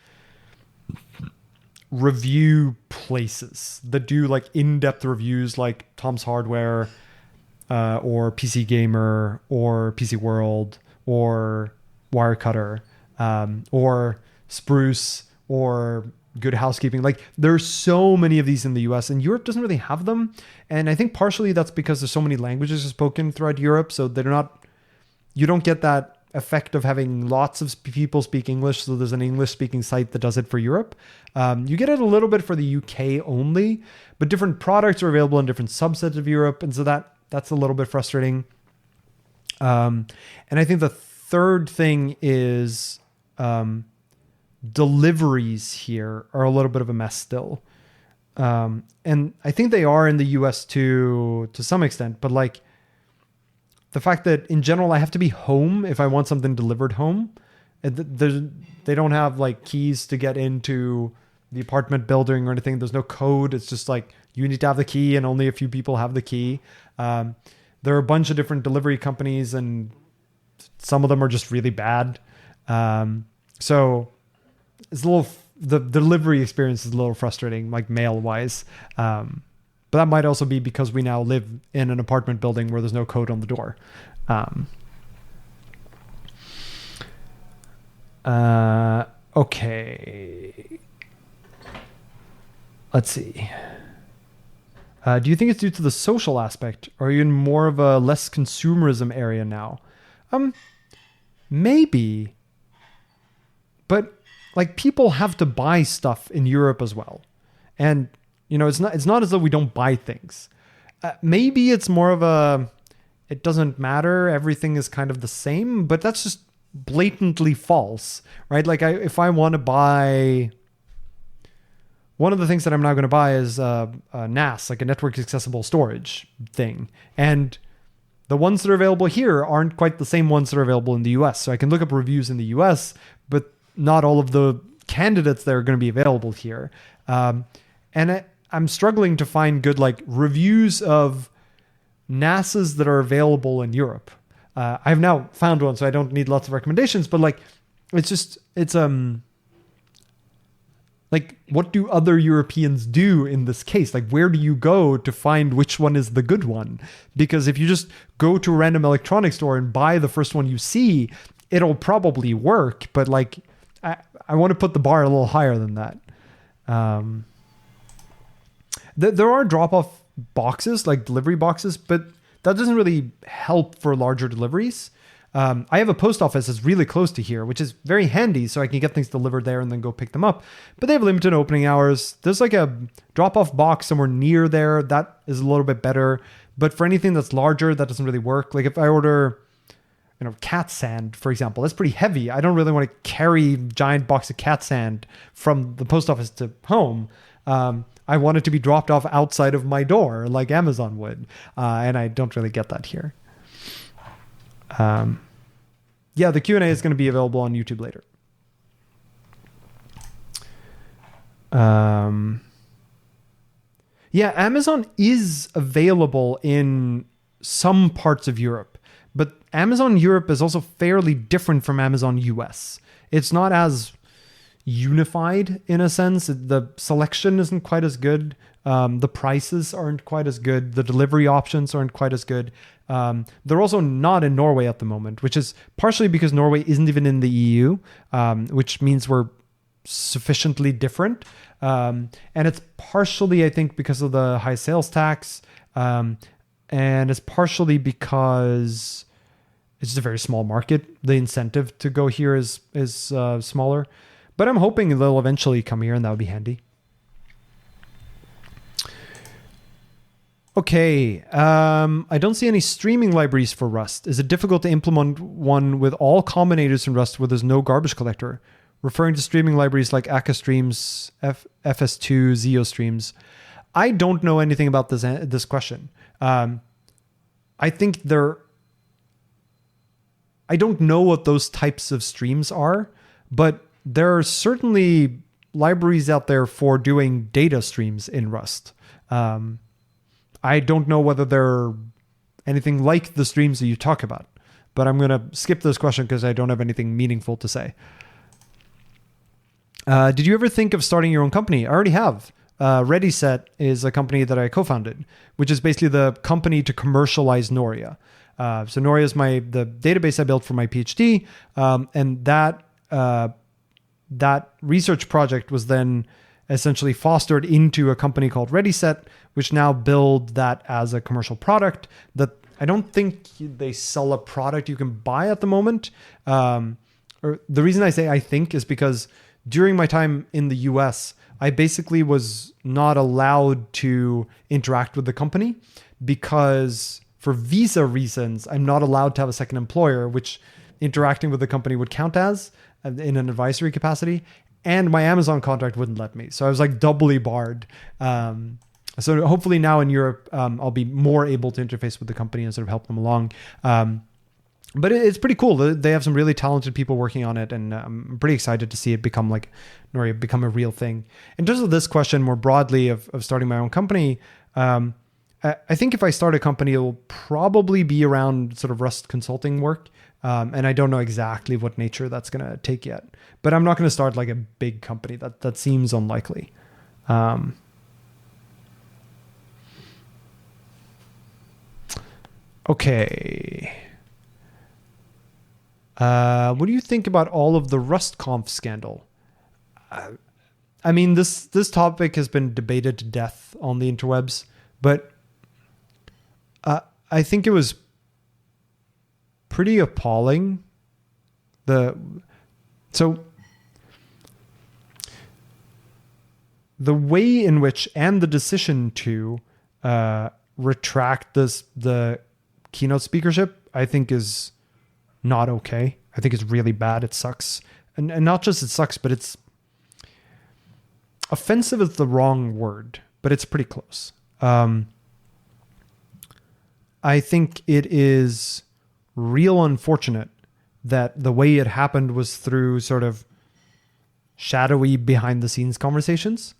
review places that do like in-depth reviews like Tom's Hardware or PC Gamer or PC World or Wirecutter or Spruce or Good Housekeeping. Like there's so many of these in the US, and Europe doesn't really have them. And I think partially that's because there's so many languages spoken throughout Europe. So you don't get that effect of having lots of people speak English. So there's an English speaking site that does it for Europe. You get it a little bit for the UK only, but different products are available in different subsets of Europe. And so that's a little bit frustrating. And I think the third thing is, deliveries here are a little bit of a mess still. And I think they are in the US too, to some extent, but like the fact that in general, I have to be home if I want something delivered home. They don't have like keys to get into the apartment building or anything. There's no code. It's just like, you need to have the key and only a few people have the key. There are a bunch of different delivery companies and some of them are just really bad. So it's the delivery experience is a little frustrating, like mail wise. But that might also be because we now live in an apartment building where there's no code on the door. Okay. Let's see. Do you think it's due to the social aspect, or are you in more of a less consumerism area now? Maybe. But like people have to buy stuff in Europe as well. And it's not as though we don't buy things. Maybe it's more of it doesn't matter. Everything is kind of the same, but that's just blatantly false, right? Like if I want to buy, one of the things that I'm now going to buy is a NAS, like a network accessible storage thing. And the ones that are available here aren't quite the same ones that are available in the US. So I can look up reviews in the US, but not all of the candidates that are going to be available here. And I'm struggling to find good like reviews of NASs that are available in Europe. I've now found one, so I don't need lots of recommendations, but like, it's like, what do other Europeans do in this case? Like, where do you go to find which one is the good one? Because if you just go to a random electronics store and buy the first one you see, it'll probably work. But like, I want to put the bar a little higher than that. There are drop-off boxes, like delivery boxes, but that doesn't really help for larger deliveries. I have a post office that's really close to here, which is very handy, so I can get things delivered there and then go pick them up. But they have limited opening hours. There's like a drop-off box somewhere near there. That is a little bit better. But for anything that's larger, that doesn't really work. Like if I order, cat sand, for example, that's pretty heavy. I don't really want to carry a giant box of cat sand from the post office to home. I want it to be dropped off outside of my door like Amazon would. And I don't really get that here. The Q&A is going to be available on YouTube later. Amazon is available in some parts of Europe, but Amazon Europe is also fairly different from Amazon US. It's not as unified in a sense. The selection isn't quite as good. The prices aren't quite as good. The delivery options aren't quite as good. They're also not in Norway at the moment, which is partially because Norway isn't even in the EU, which means we're sufficiently different. And it's partially, I think, because of the high sales tax. And it's partially because it's just a very small market. The incentive to go here is smaller. But I'm hoping they'll eventually come here, and that would be handy. Okay, I don't see any streaming libraries for Rust. Is it difficult to implement one with all combinators in Rust where there's no garbage collector? Referring to streaming libraries like Akka Streams, FS2, Zio Streams. I don't know anything about this question. I don't know what those types of streams are, but there are certainly libraries out there for doing data streams in Rust. I don't know whether they're anything like the streams that you talk about, but I'm going to skip this question because I don't have anything meaningful to say. Did you ever think of starting your own company? I already have. ReadySet is a company that I co-founded, which is basically the company to commercialize Noria. So Noria is the database I built for my PhD, and that research project was then essentially fostered into a company called ReadySet, which now build that as a commercial product. That I don't think they sell a product you can buy at the moment. Or the reason I say I think is because during my time in the US, I basically was not allowed to interact with the company because for visa reasons, I'm not allowed to have a second employer, which interacting with the company would count as in an advisory capacity. And my Amazon contract wouldn't let me. So I was like doubly barred. So hopefully now in Europe, I'll be more able to interface with the company and sort of help them along. But it's pretty cool. They have some really talented people working on it, and I'm pretty excited to see it become Noria become a real thing. In terms of this question more broadly of starting my own company, I think if I start a company, it'll probably be around sort of Rust consulting work. And I don't know exactly what nature that's going to take yet. But I'm not going to start like a big company. That seems unlikely. Okay. What do you think about all of the RustConf scandal? I mean, this topic has been debated to death on the interwebs, but I think it was pretty appalling. So the way in which and the decision to retract the keynote speakership, I think is not okay. I think it's really bad. It sucks. And not just it sucks, but it's offensive is the wrong word, but it's pretty close. I think it is real unfortunate that the way it happened was through sort of shadowy behind the scenes conversations.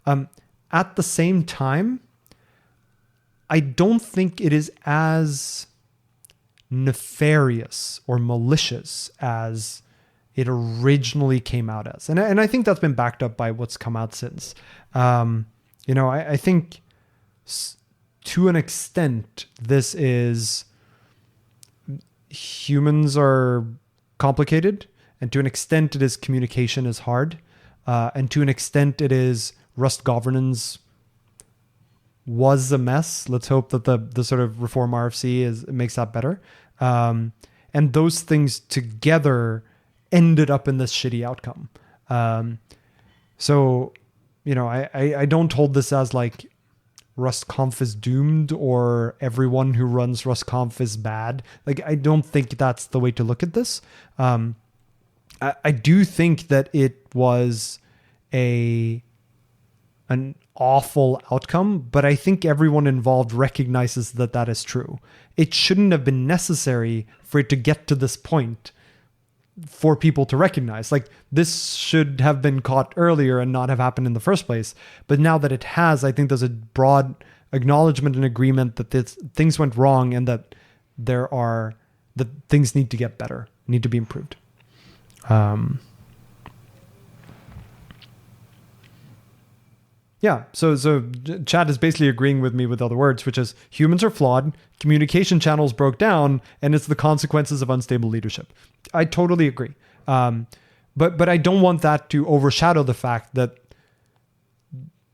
At the same time, I don't think it is as nefarious or malicious as it originally came out as. And I think that's been backed up by what's come out since. I think to an extent, this is humans are complicated, and to an extent it is communication is hard. And to an extent it is Rust governance was a mess. Let's hope that the sort of reform RFC makes that better. And those things together ended up in this shitty outcome. So, I don't hold this as like RustConf is doomed or everyone who runs RustConf is bad. Like, I don't think that's the way to look at this. I do think that it was an awful outcome, but I think everyone involved recognizes that that is true. It shouldn't have been necessary for it to get to this point for people to recognize. Like, this should have been caught earlier and not have happened in the first place. But now that it has, I think there's a broad acknowledgement and agreement that things went wrong and that that things need to get better, need to be improved. Yeah, so Chad is basically agreeing with me with other words, which is humans are flawed, communication channels broke down, and it's the consequences of unstable leadership. I totally agree. But I don't want that to overshadow the fact that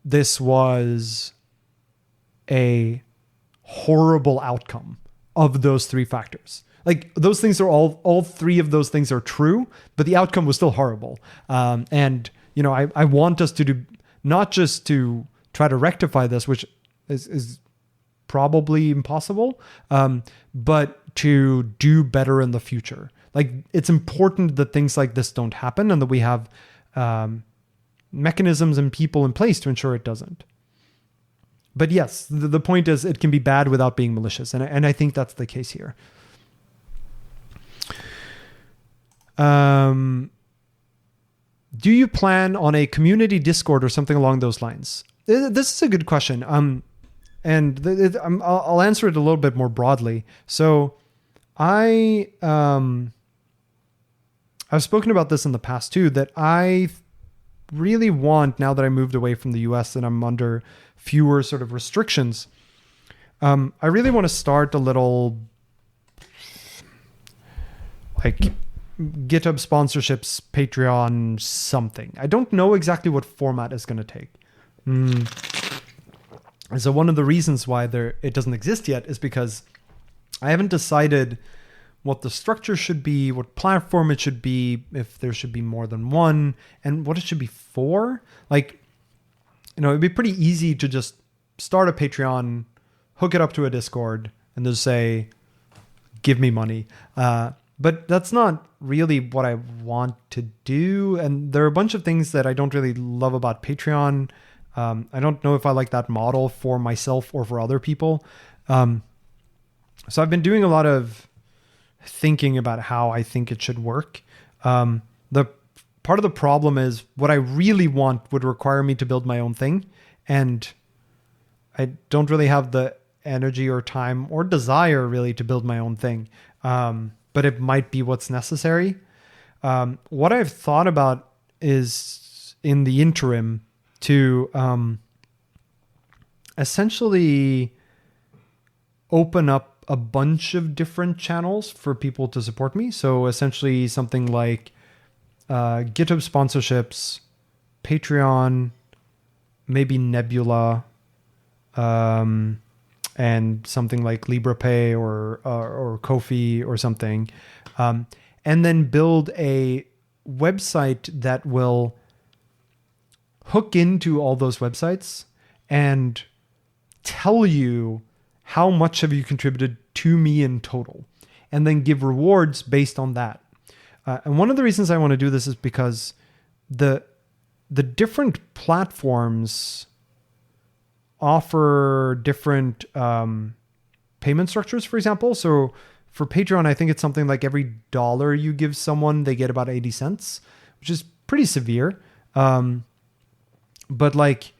this was a horrible outcome of those three factors. Like, those things are all three of those things are true, but the outcome was still horrible. And I want us to do not just to try to rectify this, which is probably impossible, but to do better in the future. Like, it's important that things like this don't happen and that we have mechanisms and people in place to ensure it doesn't. But yes, the point is it can be bad without being malicious. And I think that's the case here. Do you plan on a community Discord or something along those lines? This is a good question. I'll answer it a little bit more broadly. So I've spoken about this in the past too, that I really want, now that I moved away from the US and I'm under fewer sort of restrictions, I really want to start a little like GitHub sponsorships, Patreon, something. I don't know exactly what format it's going to take. And so one of the reasons why it doesn't exist yet is because I haven't decided what the structure should be, what platform it should be, if there should be more than one, and what it should be for. Like, it'd be pretty easy to just start a Patreon, hook it up to a Discord, and just say, give me money. But that's not really what I want to do. And there are a bunch of things that I don't really love about Patreon. I don't know if I like that model for myself or for other people. So I've been doing a lot of thinking about how I think it should work. The part of the problem is what I really want would require me to build my own thing. And I don't really have the energy or time or desire really to build my own thing. But it might be what's necessary. What I've thought about is in the interim to essentially open up a bunch of different channels for people to support me. So essentially something like GitHub sponsorships, Patreon, maybe Nebula, and something like LibrePay or Ko-fi or something. And then build a website that will hook into all those websites and tell you how much have you contributed to me in total, and then give rewards based on that. And one of the reasons I want to do this is because the different platforms offer different payment structures, for example. So for Patreon, I think it's something like every dollar you give someone, they get about 80 cents, which is pretty severe. But like,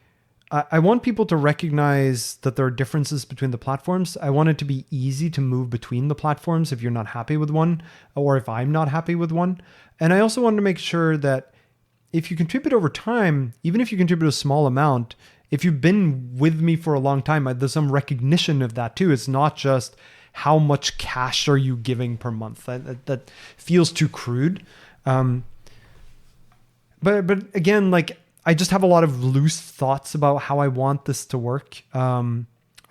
I want people to recognize that there are differences between the platforms. I want it to be easy to move between the platforms if you're not happy with one, or if I'm not happy with one. And I also want to make sure that if you contribute over time, even if you contribute a small amount, if you've been with me for a long time, there's some recognition of that too. It's not just how much cash are you giving per month. That feels too crude. But again, like, I just have a lot of loose thoughts about how I want this to work. I've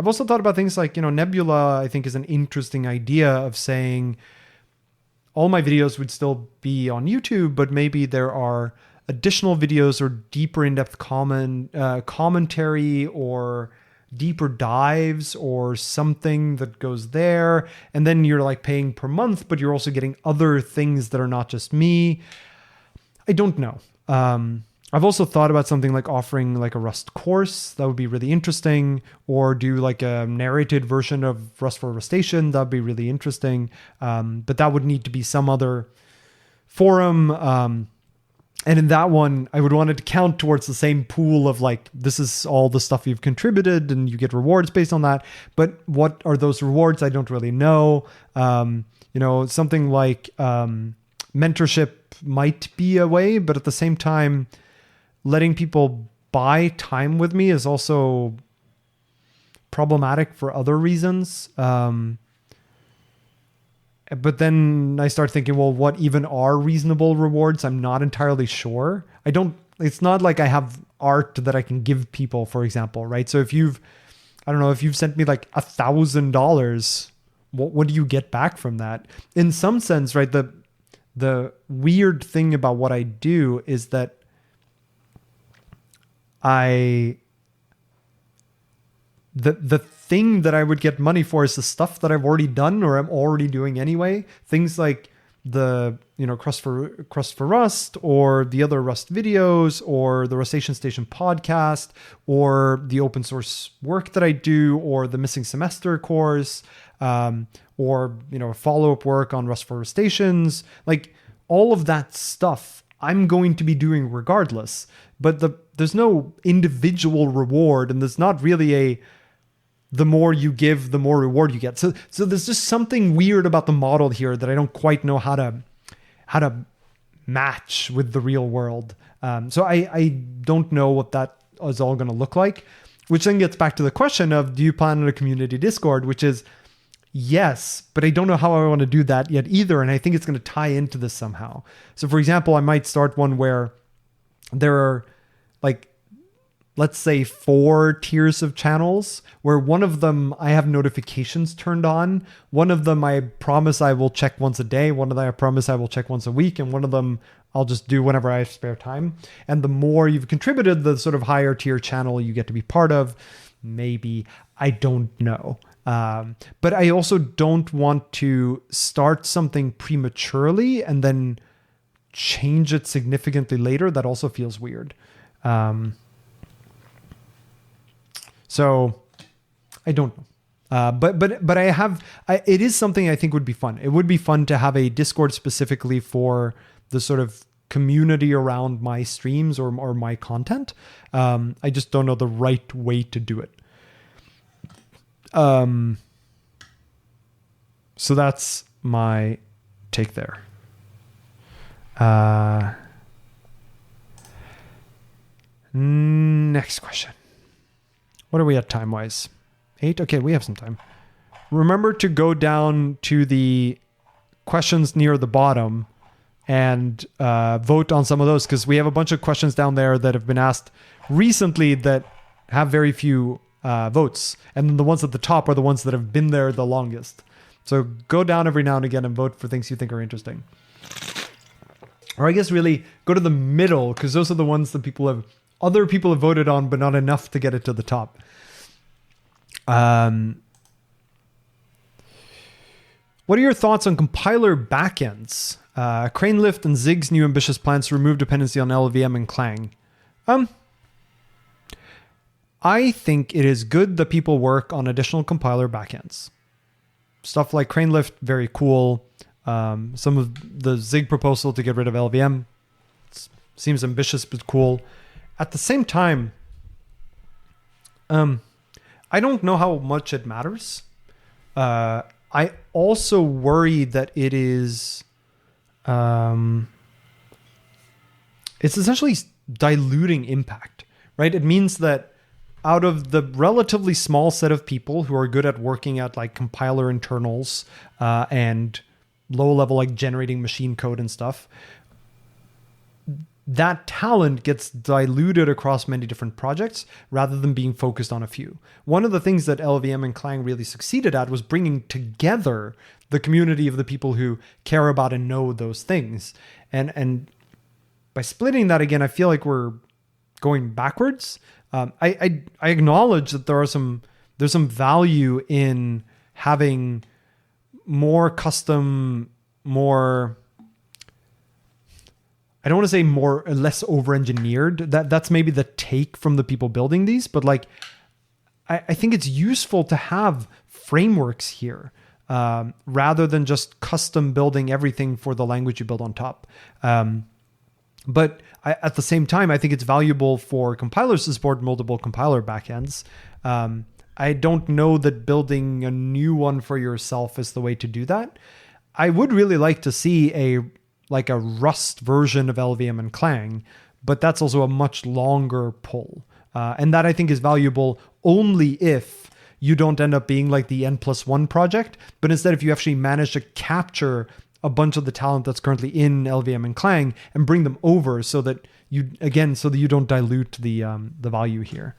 also thought about things like, Nebula, I think, is an interesting idea of saying all my videos would still be on YouTube, but maybe there are additional videos or deeper in-depth commentary or deeper dives or something that goes there. And then you're like paying per month, but you're also getting other things that are not just me. I don't know. I've also thought about something like offering like a Rust course. That would be really interesting. Or do like a narrated version of Rust for Rustation. That'd be really interesting. But that would need to be some other forum. And in that one, I would want it to count towards the same pool of like, this is all the stuff you've contributed and you get rewards based on that. But what are those rewards? I don't really know. Something like mentorship might be a way, but at the same time, letting people buy time with me is also problematic for other reasons. But then I start thinking, well, what even are reasonable rewards? I'm not entirely sure. It's not like I have art that I can give people, for example, right? So if you've sent me like $1,000, what do you get back from that? In some sense, right? The weird thing about what I do is that the thing that I would get money for is the stuff that I've already done or I'm already doing anyway. Things like the Crust for Rust, or the other Rust videos, or the Rustation Station podcast, or the open source work that I do, or the missing semester course, or follow-up work on Rust for Rustations. Like all of that stuff I'm going to be doing regardless. But there's no individual reward, and there's not really the more you give, the more reward you get. So there's just something weird about the model here that I don't quite know how to match with the real world. So I don't know what that is all going to look like, which then gets back to the question of, do you plan on a community Discord, which is yes, but I don't know how I want to do that yet either. And I think it's going to tie into this somehow. So for example, I might start one where there are like, let's say 4 tiers of channels, where one of them I have notifications turned on. One of them I promise I will check once a day. One of them I promise I will check once a week. And one of them I'll just do whenever I have spare time. And the more you've contributed, the sort of higher tier channel you get to be part of. Maybe, I don't know. But I also don't want to start something prematurely and then change it significantly later. That also feels weird. So I don't know. But it is something I think would be fun. It would be fun to have a Discord specifically for the sort of community around my streams or my content. I just don't know the right way to do it. So that's my take there. Next question. What are we at time-wise? 8? Okay, we have some time. Remember to go down to the questions near the bottom and vote on some of those, because we have a bunch of questions down there that have been asked recently that have very few votes. And then the ones at the top are the ones that have been there the longest. So go down every now and again and vote for things you think are interesting. Or I guess really go to the middle, because those are the ones that other people have voted on, but not enough to get it to the top. What are your thoughts on compiler backends? Cranelift and Zig's new ambitious plans to remove dependency on LLVM and Clang. I think it is good that people work on additional compiler backends. Stuff like Cranelift, very cool. Some of the Zig proposal to get rid of LLVM seems ambitious but cool. At the same time, I don't know how much it matters. I also worry that it is... it's essentially diluting impact, right? It means that out of the relatively small set of people who are good at working at like compiler internals and low level like generating machine code and stuff, that talent gets diluted across many different projects rather than being focused on a few. One of the things that LLVM and Clang really succeeded at was bringing together the community of the people who care about and know those things. And by splitting that again, I feel like we're going backwards. I acknowledge that there's some value in having more custom, more... I don't want to say more or less over-engineered. That's maybe the take from the people building these, but like, I think it's useful to have frameworks here rather than just custom building everything for the language you build on top. But at the same time, I think it's valuable for compilers to support multiple compiler backends. I don't know that building a new one for yourself is the way to do that. I would really like to see a Rust version of LLVM and Clang, but that's also a much longer pull. And that I think is valuable only if you don't end up being like the N+1 project, but instead if you actually manage to capture a bunch of the talent that's currently in LLVM and Clang and bring them over so that you don't dilute the value here.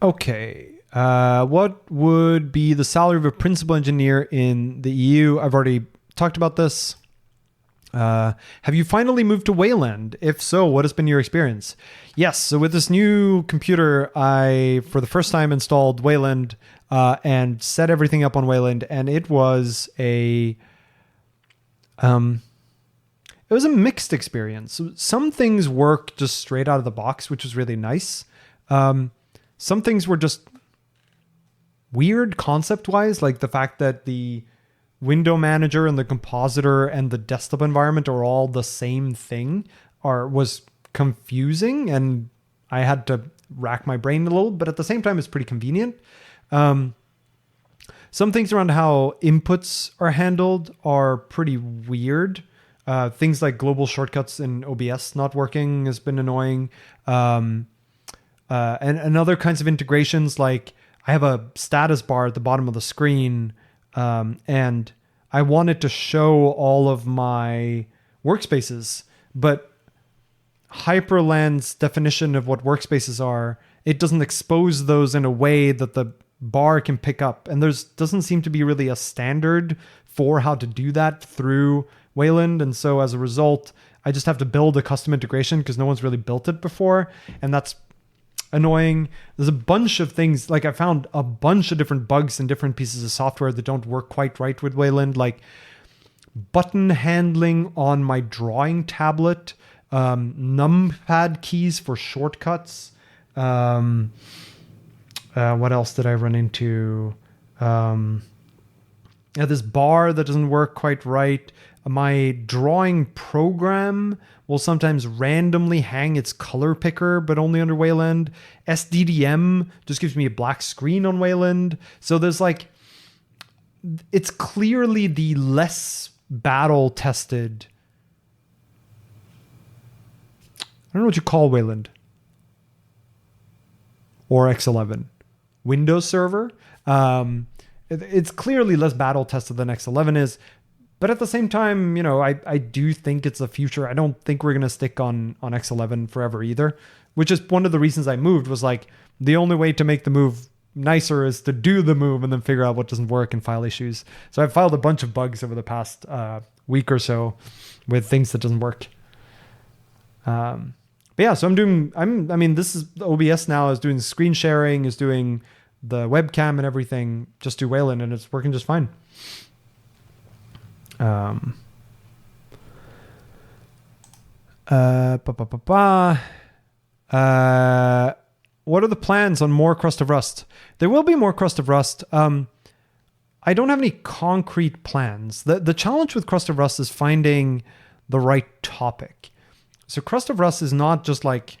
Okay. What would be the salary of a principal engineer in the EU? I've already talked about this. Have you finally moved to Wayland? If so, what has been your experience? Yes. So with this new computer, I, for the first time, installed Wayland and set everything up on Wayland. And it was a mixed experience. So some things work just straight out of the box, which was really nice. Some things were just weird concept-wise, like the fact that the window manager and the compositor and the desktop environment are all the same thing was confusing, and I had to rack my brain a little, but at the same time, it's pretty convenient. Some things around how inputs are handled are pretty weird. Things like global shortcuts in OBS not working has been annoying. And other kinds of integrations, like I have a status bar at the bottom of the screen, and I wanted to show all of my workspaces, but Hyperland's definition of what workspaces are, it doesn't expose those in a way that the bar can pick up. And there's doesn't seem to be really a standard for how to do that through Wayland. And so as a result, I just have to build a custom integration because no one's really built it before. And that's annoying. There's a bunch of things, like I found a bunch of different bugs in different pieces of software that don't work quite right with Wayland, like button handling on my drawing tablet, numpad keys for shortcuts. What else did I run into? This bar that doesn't work quite right. My drawing program will sometimes randomly hang its color picker, but only under Wayland. SDDM just gives me a black screen on Wayland. So there's like, it's clearly the less battle tested. I don't know what you call Wayland. Or X11. Windows server. It's clearly less battle tested than X11 is. But at the same time, you know, I do think it's the future. I don't think we're going to stick on X11 forever either, which is one of the reasons I moved, was like the only way to make the move nicer is to do the move and then figure out what doesn't work and file issues. So I've filed a bunch of bugs over the past week or so with things that doesn't work. But yeah, so this is OBS now is doing screen sharing, is doing the webcam and everything just do Wayland, and it's working just fine. What are the plans on more Crust of Rust? There will be more Crust of Rust. I don't have any concrete plans. The challenge with Crust of Rust is finding the right topic. So Crust of Rust is not just like,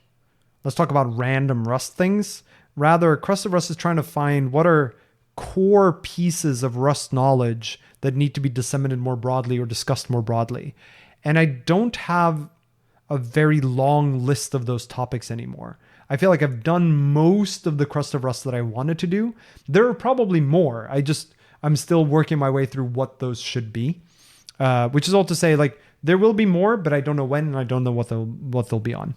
let's talk about random Rust things. Rather, Crust of Rust is trying to find what are core pieces of Rust knowledge that need to be disseminated more broadly or discussed more broadly. And I don't have a very long list of those topics anymore. I feel like I've done most of the Crust of Rust that I wanted to do. There are probably more. I'm still working my way through what those should be, which is all to say, like, there will be more, but I don't know when, and I don't know what they'll be on.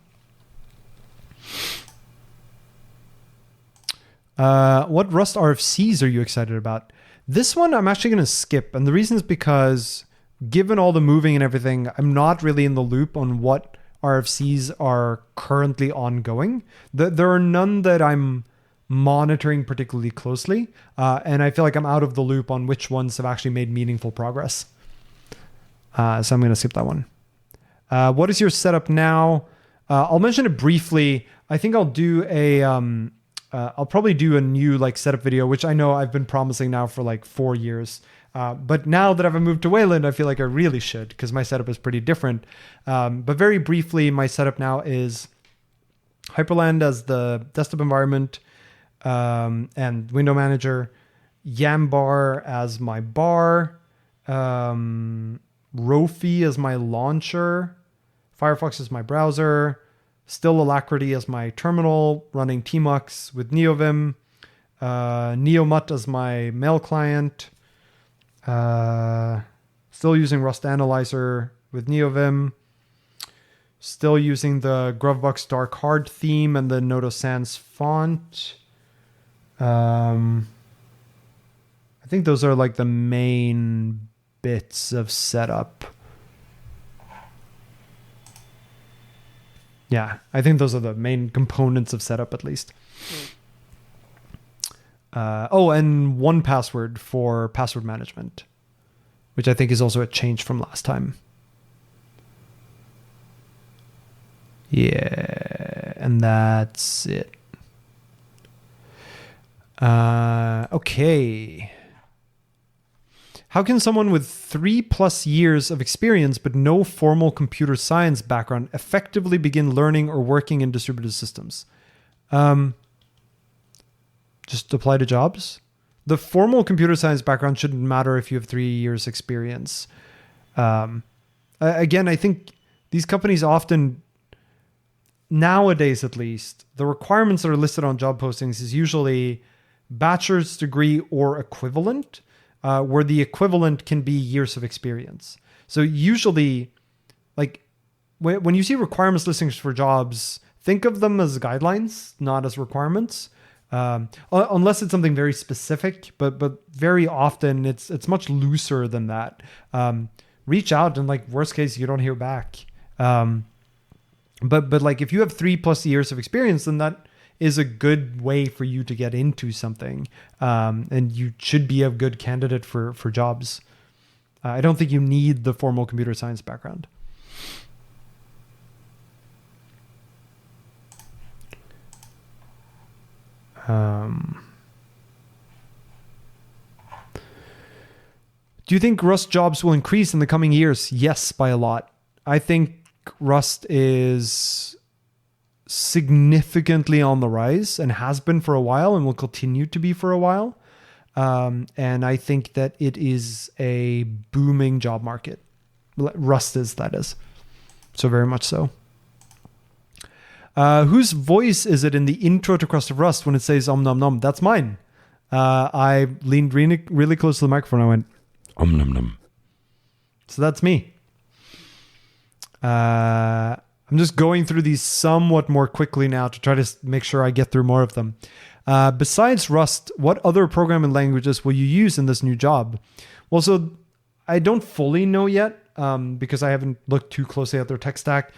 What Rust RFCs are you excited about? This one I'm actually going to skip. And the reason is because given all the moving and everything, I'm not really in the loop on what RFCs are currently ongoing. There are none that I'm monitoring particularly closely. And I feel like I'm out of the loop on which ones have actually made meaningful progress. So I'm going to skip that one. What is your setup now? I'll mention it briefly. I think I'll do I'll probably do a new like setup video, which I know I've been promising now for like 4 years. But now that I've moved to Wayland, I feel like I really should, because my setup is pretty different. But very briefly, my setup now is Hyperland as the desktop environment and window manager, Yambar as my bar, Rofi as my launcher, Firefox as my browser, Still Alacrity as my terminal, running Tmux with NeoVim, Neomut as my mail client, still using Rust Analyzer with NeoVim, still using the Grovebox Dark Hard theme and the Noto Sans font. I think those are like the main bits of setup. Yeah, I think those are the main components of setup, at least. And 1Password for password management, which I think is also a change from last time. Yeah, and that's it. Okay. How can someone with 3+ years of experience but no formal computer science background effectively begin learning or working in distributed systems? Just apply to jobs. The formal computer science background shouldn't matter if you have 3 years experience. Again, I think these companies often, nowadays at least, the requirements that are listed on job postings is usually bachelor's degree or equivalent, where the equivalent can be years of experience. So usually, like when you see requirements listings for jobs, think of them as guidelines, not as requirements. Unless it's something very specific, but very often it's much looser than that. Reach out, and like worst case, you don't hear back. But like if you have 3+ years of experience, then that is a good way for you to get into something. And you should be a good candidate for jobs. I don't think you need the formal computer science background. Do you think Rust jobs will increase in the coming years? Yes, by a lot. I think Rust is significantly on the rise and has been for a while and will continue to be for a while. And I think that it is a booming job market. Rust is, that is. So very much so. Whose voice is it in the intro to Crust of Rust when it says omnomnom? That's mine. I leaned really close to the microphone. I went, omnomnom. So that's me. I'm just going through these somewhat more quickly now to try to make sure I get through more of them. Besides Rust, what other programming languages will you use in this new job? Well, so I don't fully know yet because I haven't looked too closely at their tech stack.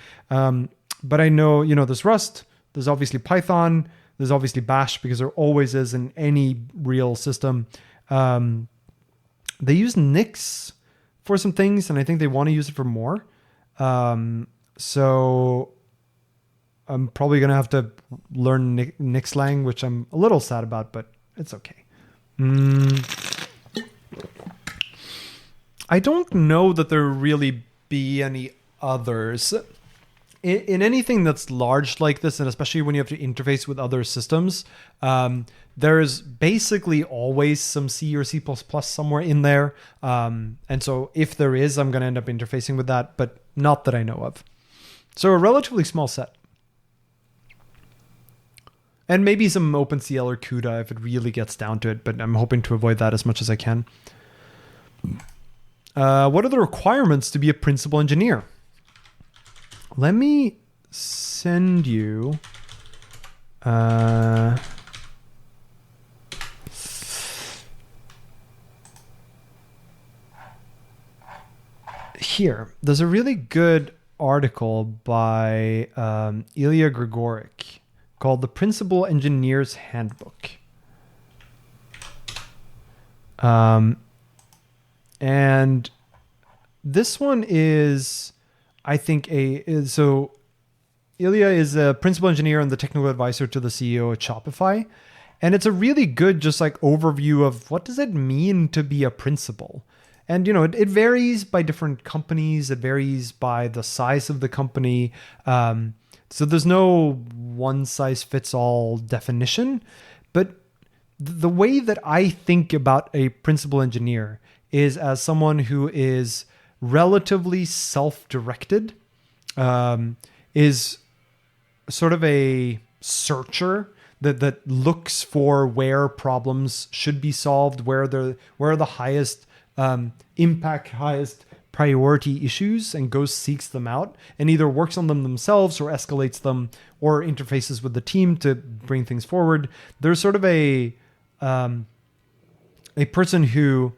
But I know, there's Rust, there's obviously Python, there's obviously Bash, because there always is in any real system. They use Nix for some things, and I think they want to use it for more. So I'm probably going to have to learn Nixlang, which I'm a little sad about, but it's okay. I don't know that there really be any others. In anything that's large like this, and especially when you have to interface with other systems, there is basically always some C or C++ somewhere in there. And so if there is, I'm going to end up interfacing with that, but not that I know of. So a relatively small set. And maybe some OpenCL or CUDA if it really gets down to it, but I'm hoping to avoid that as much as I can. What are the requirements to be a principal engineer? Let me send you here. There's a really good article by Ilya Grigorik called The Principal Engineer's Handbook. And this one is, I think, so Ilya is a principal engineer and the technical advisor to the CEO at Shopify. And it's a really good just like overview of what does it mean to be a principal? And, it varies by different companies. It varies by the size of the company. So there's no one size fits all definition. But the way that I think about a principal engineer is as someone who is relatively self-directed, is sort of a searcher that looks for where problems should be solved, where are the highest impact, highest priority issues, and goes seeks them out and either works on them themselves or escalates them or interfaces with the team to bring things forward. There's sort of a person who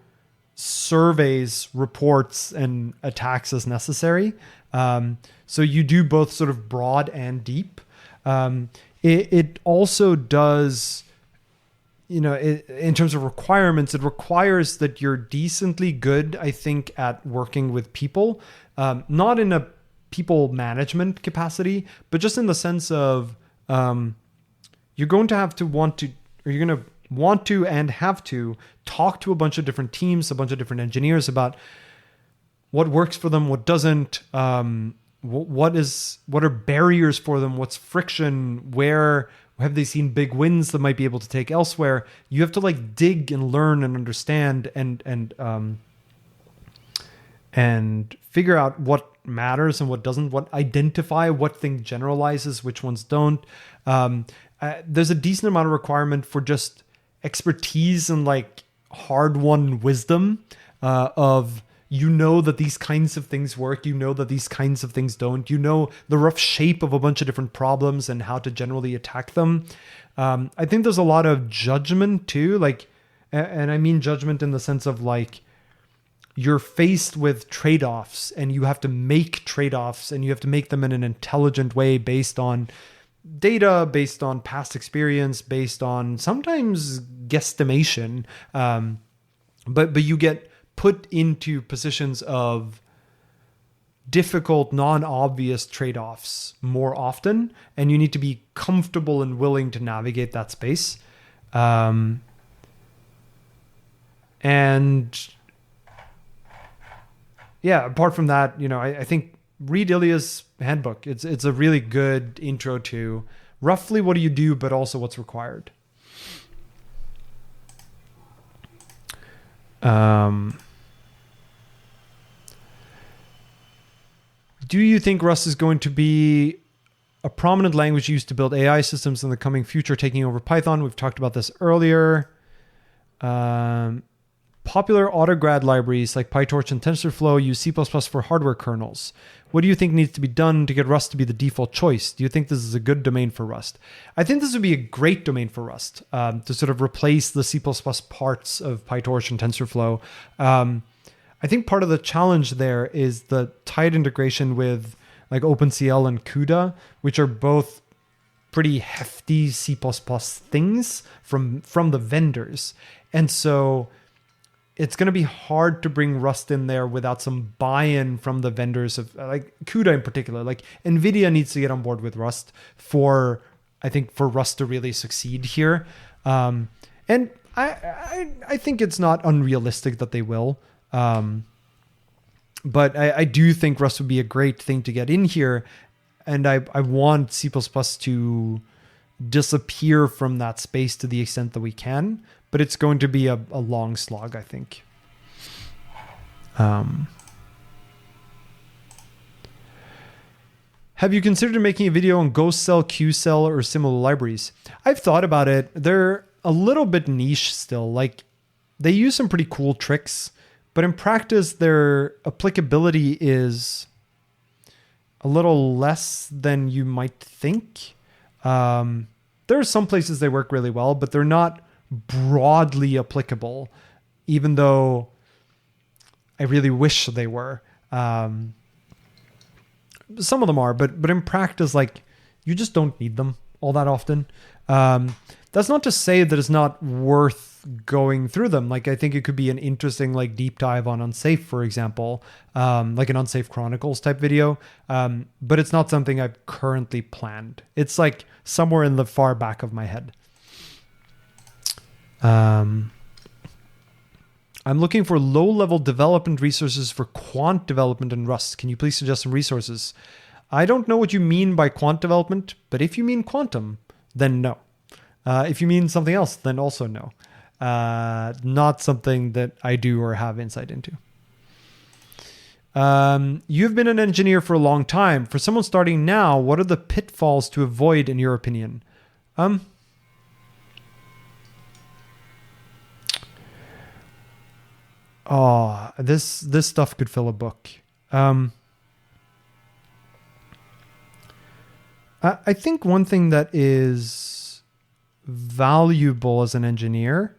surveys, reports, and attacks as necessary. So you do both sort of broad and deep. It also does, in terms of requirements, it requires that you're decently good, I think, at working with people, not in a people management capacity, but just in the sense of you're going to have to want to and have to talk to a bunch of different teams, a bunch of different engineers about what works for them, what doesn't, what are barriers for them, what's friction, where Have they seen big wins that might be able to take elsewhere? You have to like dig and learn and understand and figure out what matters and what doesn't, what identify what thing generalizes, which ones don't. There's a decent amount of requirement for just expertise and like hard-won wisdom of, you know, that these kinds of things work, you know that these kinds of things don't, you know the rough shape of a bunch of different problems and how to generally attack them. I think there's a lot of judgment too, like, and I mean judgment in the sense of like, you're faced with trade-offs and you have to make trade-offs and you have to make them in an intelligent way based on data, based on past experience, based on sometimes guesstimation. But you get put into positions of difficult, non-obvious trade-offs more often, and you need to be comfortable and willing to navigate that space. And yeah, apart from that, you know, I think read Ilya's handbook. It's a really good intro to roughly what do you do, but also what's required. Do you think Rust is going to be a prominent language used to build AI systems in the coming future, taking over Python? We've talked about this earlier. Popular autograd libraries like PyTorch and TensorFlow use C++ for hardware kernels. What do you think needs to be done to get Rust to be the default choice? Do you think this is a good domain for Rust? I think this would be a great domain for Rust, to sort of replace the C++ parts of PyTorch and TensorFlow. I think part of the challenge there is the tight integration with like OpenCL and CUDA, which are both pretty hefty C++ things from the vendors. And so it's going to be hard to bring Rust in there without some buy-in from the vendors of like CUDA in particular. Like NVIDIA needs to get on board with Rust for Rust to really succeed here. And I think it's not unrealistic that they will. But I do think Rust would be a great thing to get in here. And I want C++ to disappear from that space to the extent that we can. But it's going to be a long slog, I think. Have you considered making a video on qcell, qcell, or similar libraries? I've thought about it. They're a little bit niche still. Like, they use some pretty cool tricks, but in practice, their applicability is a little less than you might think. There are some places they work really well, but they're not broadly applicable, even though I really wish they were. Some of them are, but in practice, like, you just don't need them all that often. That's not to say that it's not worth going through them. Like, I think it could be an interesting, like, deep dive on Unsafe, for example, like an Unsafe Chronicles type video. But it's not something I've currently planned. It's like somewhere in the far back of my head. I'm looking for low-level development resources for quant development in Rust. Can you please suggest some resources? I don't know what you mean by quant development, but if you mean quantum, then no. If you mean something else, then also no. Not something that I do or have insight into. You've been an engineer for a long time. For someone starting now, what are the pitfalls to avoid in your opinion? This stuff could fill a book. I think one thing that is valuable as an engineer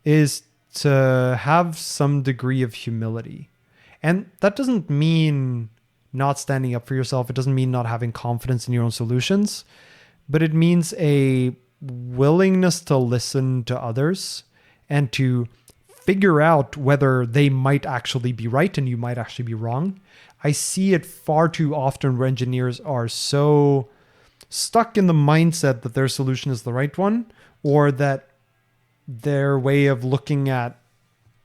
is to have some degree of humility. And that doesn't mean not standing up for yourself. It doesn't mean not having confidence in your own solutions, but it means a willingness to listen to others and to figure out whether they might actually be right and you might actually be wrong. I see it far too often where engineers are so stuck in the mindset that their solution is the right one, or that their way of looking at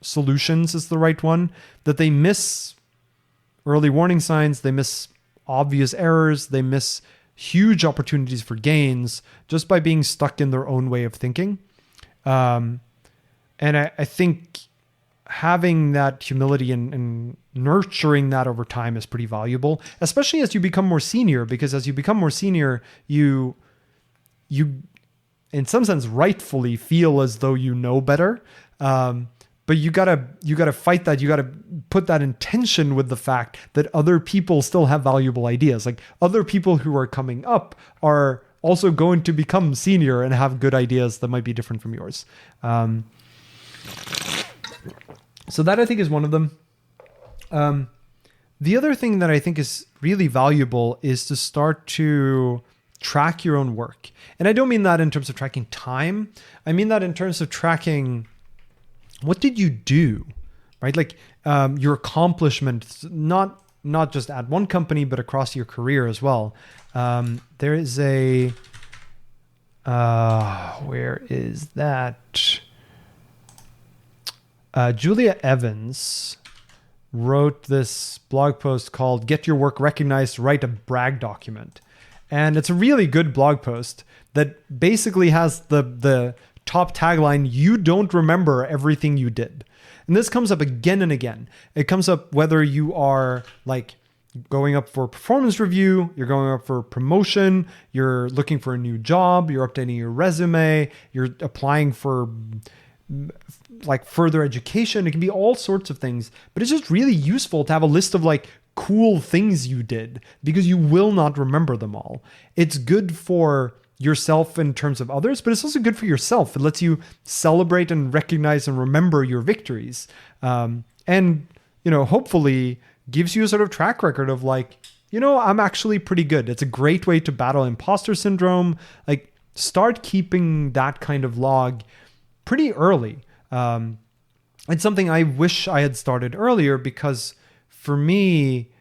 solutions is the right one, that they miss early warning signs, they miss obvious errors, they miss huge opportunities for gains just by being stuck in their own way of thinking. And I think having that humility and nurturing that over time is pretty valuable, especially as you become more senior, because as you become more senior, you in some sense rightfully feel as though you know better. But you gotta fight that. You gotta put that in tension with the fact that other people still have valuable ideas. Like other people who are coming up are also going to become senior and have good ideas that might be different from yours. So that I think is one of them. The other thing that I think is really valuable is to start to track your own work. And I don't mean that in terms of tracking time. I mean that in terms of tracking what did you do, right? Like your accomplishments, not just at one company, but across your career as well. There is a, where is that? Julia Evans wrote this blog post called Get Your Work Recognized, Write a Brag Document. And it's a really good blog post that basically has the top tagline, you don't remember everything you did. And this comes up again and again. It comes up whether you are like going up for performance review, you're going up for promotion, you're looking for a new job, you're updating your resume, you're applying for like further education. It can be all sorts of things, but it's just really useful to have a list of like cool things you did because you will not remember them all. It's good for yourself in terms of others, but it's also good for yourself. It lets you celebrate and recognize and remember your victories. And, hopefully gives you a sort of track record of like, I'm actually pretty good. It's a great way to battle imposter syndrome. Like start keeping that kind of log pretty early. It's something I wish I had started earlier because for me,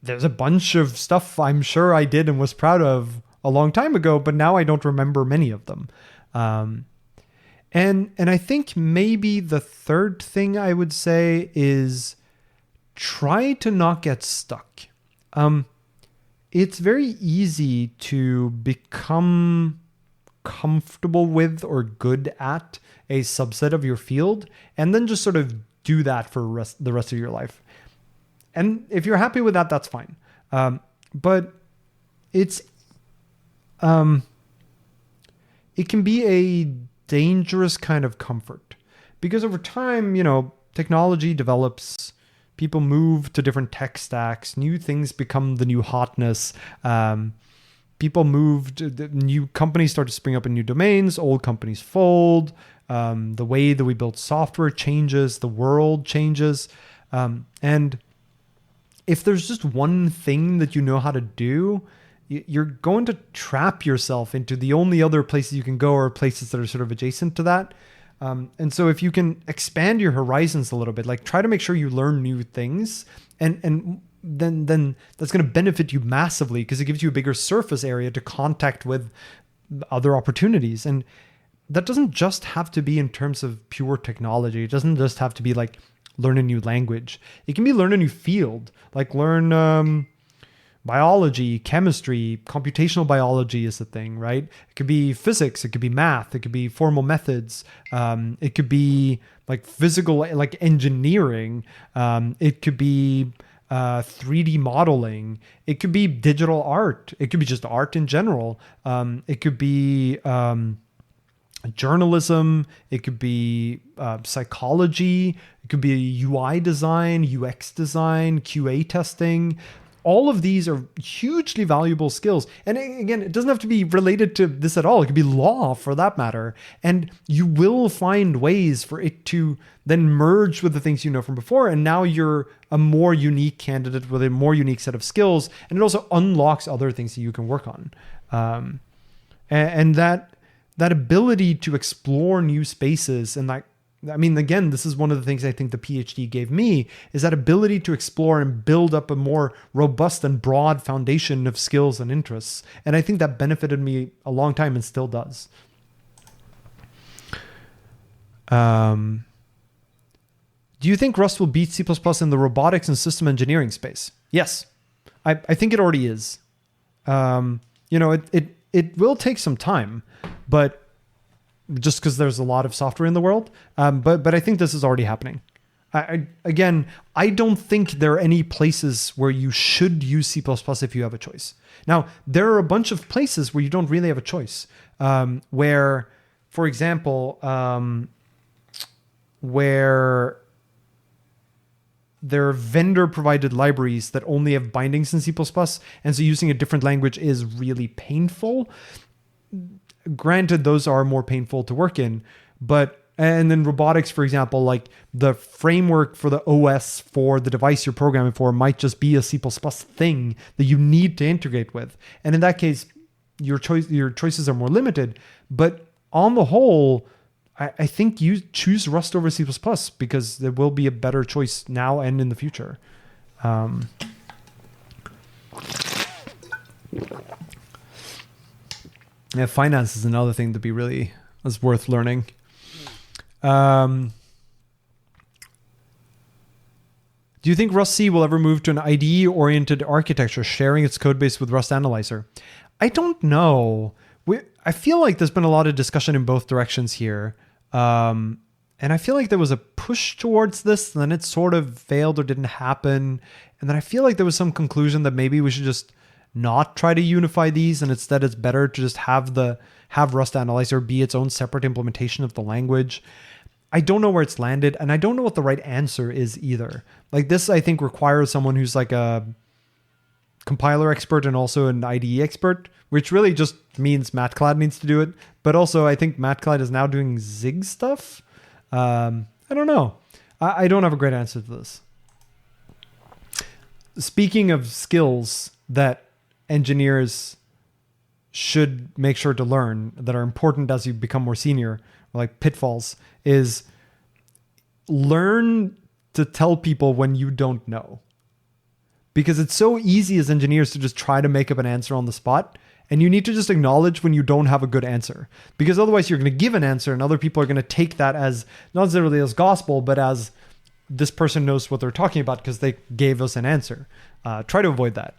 there's a bunch of stuff I'm sure I did and was proud of a long time ago, but now I don't remember many of them. And I think maybe the third thing I would say is try to not get stuck. It's very easy to become comfortable with or good at a subset of your field and then just sort of do that for the rest of your life. And if you're happy with that, that's fine. But it's it can be a dangerous kind of comfort because over time, technology develops, people move to different tech stacks, new things become the new hotness. People moved, new companies start to spring up in new domains, old companies fold. The way that we build software changes, the world changes. And if there's just one thing that you know how to do, you're going to trap yourself into the only other places you can go are places that are sort of adjacent to that. And so if you can expand your horizons a little bit, like try to make sure you learn new things and then that's going to benefit you massively because it gives you a bigger surface area to contact with other opportunities. And that doesn't just have to be in terms of pure technology. It doesn't just have to be like learn a new language. It can be learn a new field, like learn biology, chemistry, computational biology is the thing, right? It could be physics, it could be math, it could be formal methods, it could be like physical, like engineering, it could be 3D modeling, it could be digital art, it could be just art in general, it could be journalism, it could be psychology, it could be UI design, UX design, QA testing. All of these are hugely valuable skills. And again, it doesn't have to be related to this at all. It could be law for that matter. And you will find ways for it to then merge with the things you know from before. And now you're a more unique candidate with a more unique set of skills. And it also unlocks other things that you can work on. And that ability to explore new spaces and again, this is one of the things I think the PhD gave me is that ability to explore and build up a more robust and broad foundation of skills and interests. And I think that benefited me a long time and still does. Do you think Rust will beat C++ in the robotics and system engineering space? Yes, I think it already is. It will take some time, but just because there's a lot of software in the world. But I think this is already happening. I don't think there are any places where you should use C++ if you have a choice. Now, there are a bunch of places where you don't really have a choice. Where, for example, where there are vendor-provided libraries that only have bindings in C++, and so using a different language is really painful. Granted, those are more painful to work in, and then robotics, for example, like the framework for the OS for the device you're programming for might just be a C++ thing that you need to integrate with. And in that case, your choices are more limited. But on the whole, I think you choose Rust over C++ because there will be a better choice now and in the future. Finance is another thing that is worth learning. Do you think rustc will ever move to an IDE-oriented architecture, sharing its codebase with Rust Analyzer? I don't know. I feel like there's been a lot of discussion in both directions here. And I feel like there was a push towards this, and then it sort of failed or didn't happen. And then I feel like there was some conclusion that maybe we should just not try to unify these, and instead it's better to just have Rust Analyzer be its own separate implementation of the language. I don't know where it's landed, and I don't know what the right answer is either. Like this, I think, requires someone who's like a compiler expert and also an IDE expert, which really just means Matclad needs to do it. But also, I think Matclad is now doing Zig stuff. I don't know. I don't have a great answer to this. Speaking of skills that engineers should make sure to learn that are important as you become more senior, like pitfalls, is learn to tell people when you don't know. Because it's so easy as engineers to just try to make up an answer on the spot. And you need to just acknowledge when you don't have a good answer. Because otherwise you're going to give an answer and other people are going to take that as, not necessarily as gospel, but as this person knows what they're talking about because they gave us an answer. Try to avoid that.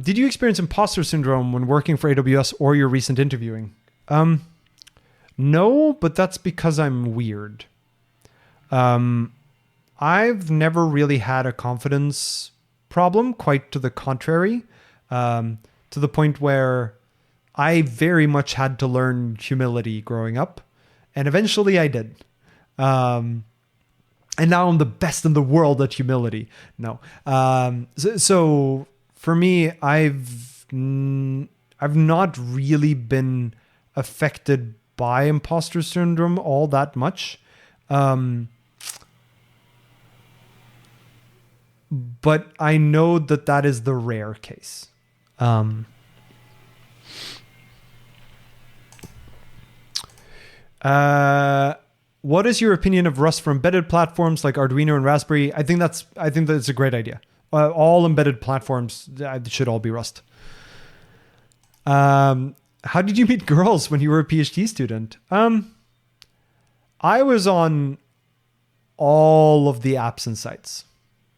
Did you experience imposter syndrome when working for AWS or your recent interviewing? No, but that's because I'm weird. I've never really had a confidence problem, quite to the contrary, to the point where I very much had to learn humility growing up, and eventually I did. And now I'm the best in the world at humility. No. So for me, I've not really been affected by imposter syndrome all that much. But I know that is the rare case. What is your opinion of Rust for embedded platforms like Arduino and Raspberry? I think that's a great idea. All embedded platforms should all be Rust. How did you meet girls when you were a PhD student? I was on all of the apps and sites,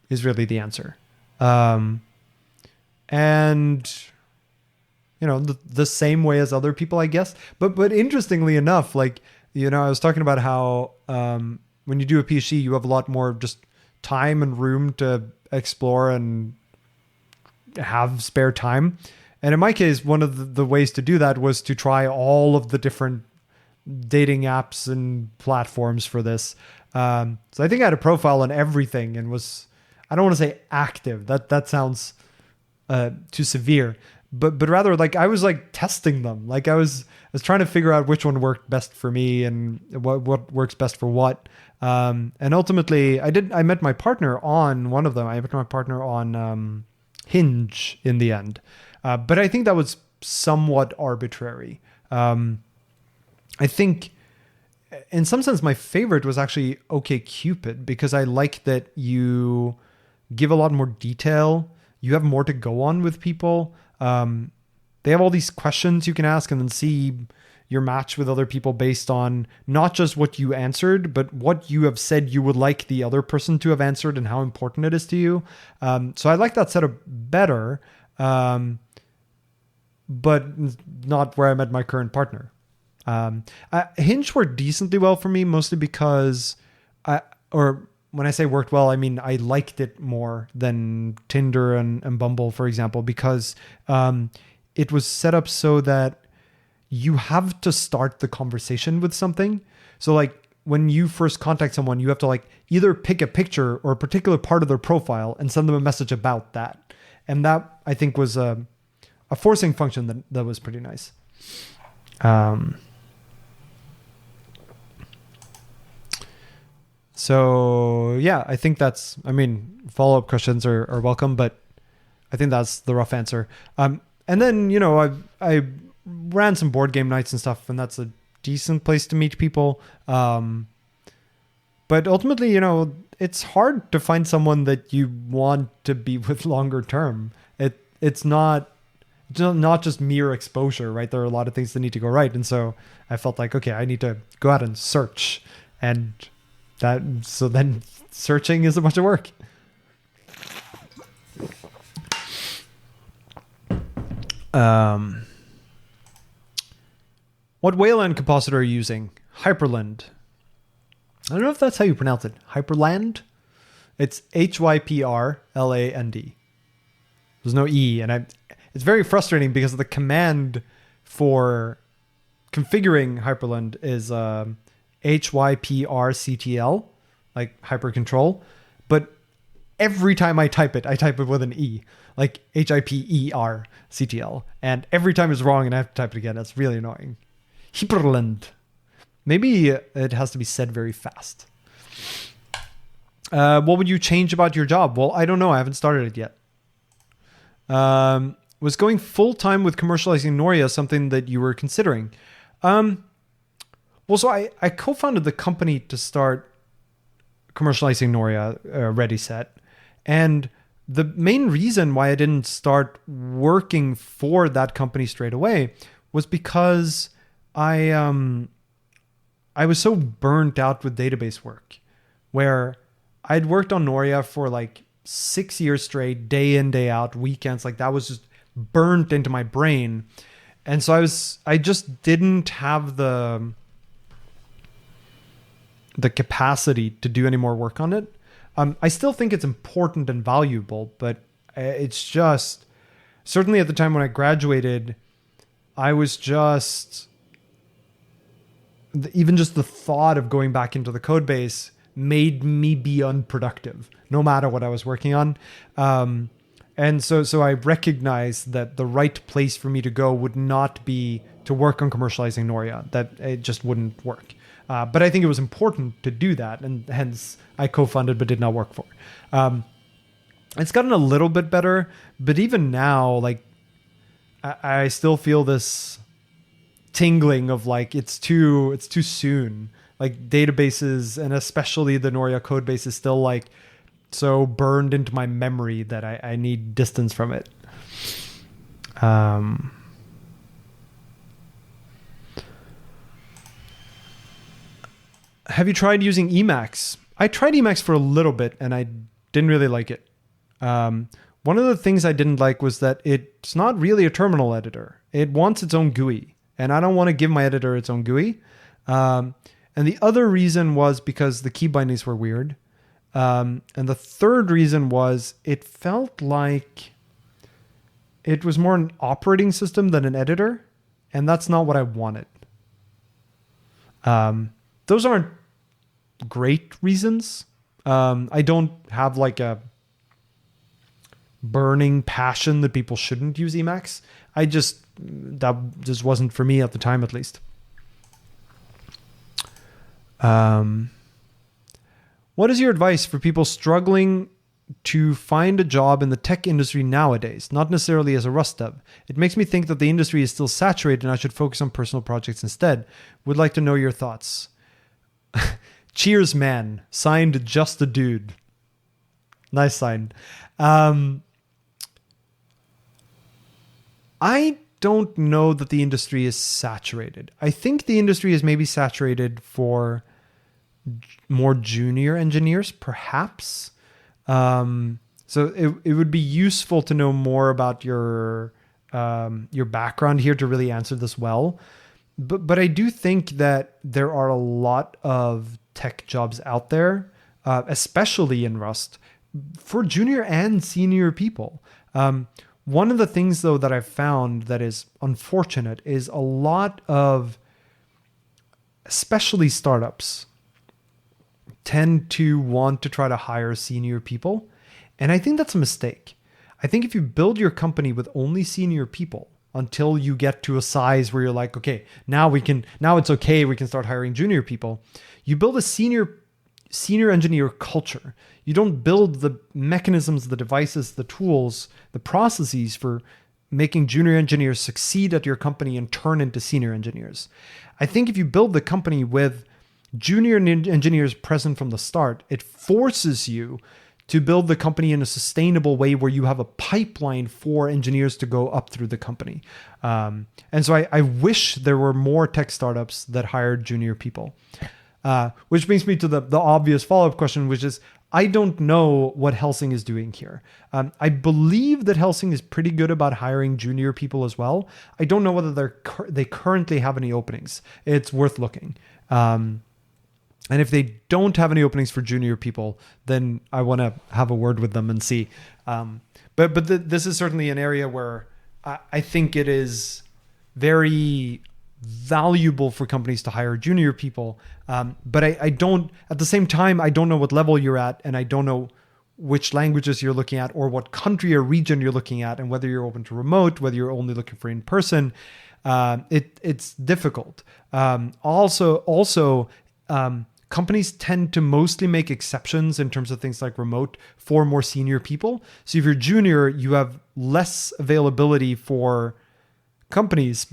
is really the answer. And the same way as other people, I guess. But interestingly enough, like, I was talking about how when you do a PhD, you have a lot more just time and room to explore and have spare time. And in my case, one of the ways to do that was to try all of the different dating apps and platforms for this. So I think I had a profile on everything and was, I don't want to say active. That sounds too severe. But rather, like, I was like testing them. Like I was trying to figure out which one worked best for me and what works best for what. And ultimately, I met my partner on one of them. I met my partner on Hinge in the end. But I think that was somewhat arbitrary. I think in some sense, my favorite was actually OkCupid because I like that you give a lot more detail. You have more to go on with people. They have all these questions you can ask and then see, your match with other people based on not just what you answered, but what you have said you would like the other person to have answered and how important it is to you. So I like that setup better, but not where I met my current partner. Hinge worked decently well for me, mostly because when I say worked well, I mean I liked it more than Tinder and Bumble, for example, because it was set up so that you have to start the conversation with something. So like when you first contact someone, you have to like either pick a picture or a particular part of their profile and send them a message about that. And that I think was a forcing function that was pretty nice. So yeah, I think follow-up questions are welcome, but I think that's the rough answer. And then, I ran some board game nights and stuff, and that's a decent place to meet people. But ultimately, it's hard to find someone that you want to be with longer term. It's not just mere exposure, right? There are a lot of things that need to go right. And so I felt like, okay, I need to go out and search. And so then searching is a bunch of work. What Wayland compositor are you using? Hyperland. I don't know if that's how you pronounce it. Hyperland? It's Hyprland. There's no E. And it's very frustrating because the command for configuring Hyperland is hyprctl, like hypercontrol. But every time I type it with an E, like hyperctl. And every time it's wrong and I have to type it again. That's really annoying. Hyperland. Maybe it has to be said very fast. What would you change about your job? Well, I don't know. I haven't started it yet. Was going full time with commercializing Noria something that you were considering? So I co-founded the company to start commercializing Noria, Ready Set. And the main reason why I didn't start working for that company straight away was because I was so burnt out with database work, where I'd worked on Noria for like 6 years straight, day in, day out, weekends. Like that was just burnt into my brain. And so I just didn't have the capacity to do any more work on it. I still think it's important and valuable, but it's just, certainly at the time when I graduated, I was just, even just the thought of going back into the code base made me be unproductive, no matter what I was working on. And so I recognized that the right place for me to go would not be to work on commercializing Noria, that it just wouldn't work. But I think it was important to do that, and hence I co-funded but did not work for. It's gotten a little bit better, but even now, like I still feel this tingling of like it's too soon. Like databases, and especially the Noria code base, is still like so burned into my memory that I need distance from it. Have you tried using Emacs? I tried Emacs for a little bit and I didn't really like it. One of the things I didn't like was that it's not really a terminal editor. It wants its own GUI, and I don't want to give my editor its own GUI. And the other reason was because the key bindings were weird. And the third reason was it felt like it was more an operating system than an editor, and that's not what I wanted. Those aren't great reasons. I don't have like a burning passion that people shouldn't use Emacs. That just wasn't for me at the time, at least. What is your advice for people struggling to find a job in the tech industry nowadays, not necessarily as a Rust dev? It makes me think that the industry is still saturated and I should focus on personal projects instead. Would like to know your thoughts. Cheers, man. Signed, Just a Dude. Nice sign. I don't know that the industry is saturated. I think the industry is maybe saturated for more junior engineers, perhaps. So it would be useful to know more about your background here to really answer this well. But I do think that there are a lot of tech jobs out there, especially in Rust, for junior and senior people. One of the things, though, that I've found that is unfortunate is a lot of, especially startups, tend to want to try to hire senior people. And I think that's a mistake. I think if you build your company with only senior people until you get to a size where you're like, okay, now it's okay, we can start hiring junior people. You build a senior engineer culture. You don't build the mechanisms, the devices, the tools, the processes for making junior engineers succeed at your company and turn into senior engineers. I think if you build the company with junior engineers present from the start, it forces you to build the company in a sustainable way where you have a pipeline for engineers to go up through the company. And so I wish there were more tech startups that hired junior people. Which brings me to the obvious follow-up question, which is, I don't know what Helsing is doing here. I believe that Helsing is pretty good about hiring junior people as well. I don't know whether they currently have any openings. It's worth looking. And if they don't have any openings for junior people, then I want to have a word with them and see. This is certainly an area where I think it is very valuable for companies to hire junior people. But I don't, at the same time, I don't know what level you're at, and I don't know which languages you're looking at or what country or region you're looking at, and whether you're open to remote, whether you're only looking for in-person. It's difficult. Companies tend to mostly make exceptions in terms of things like remote for more senior people. So if you're junior, you have less availability for companies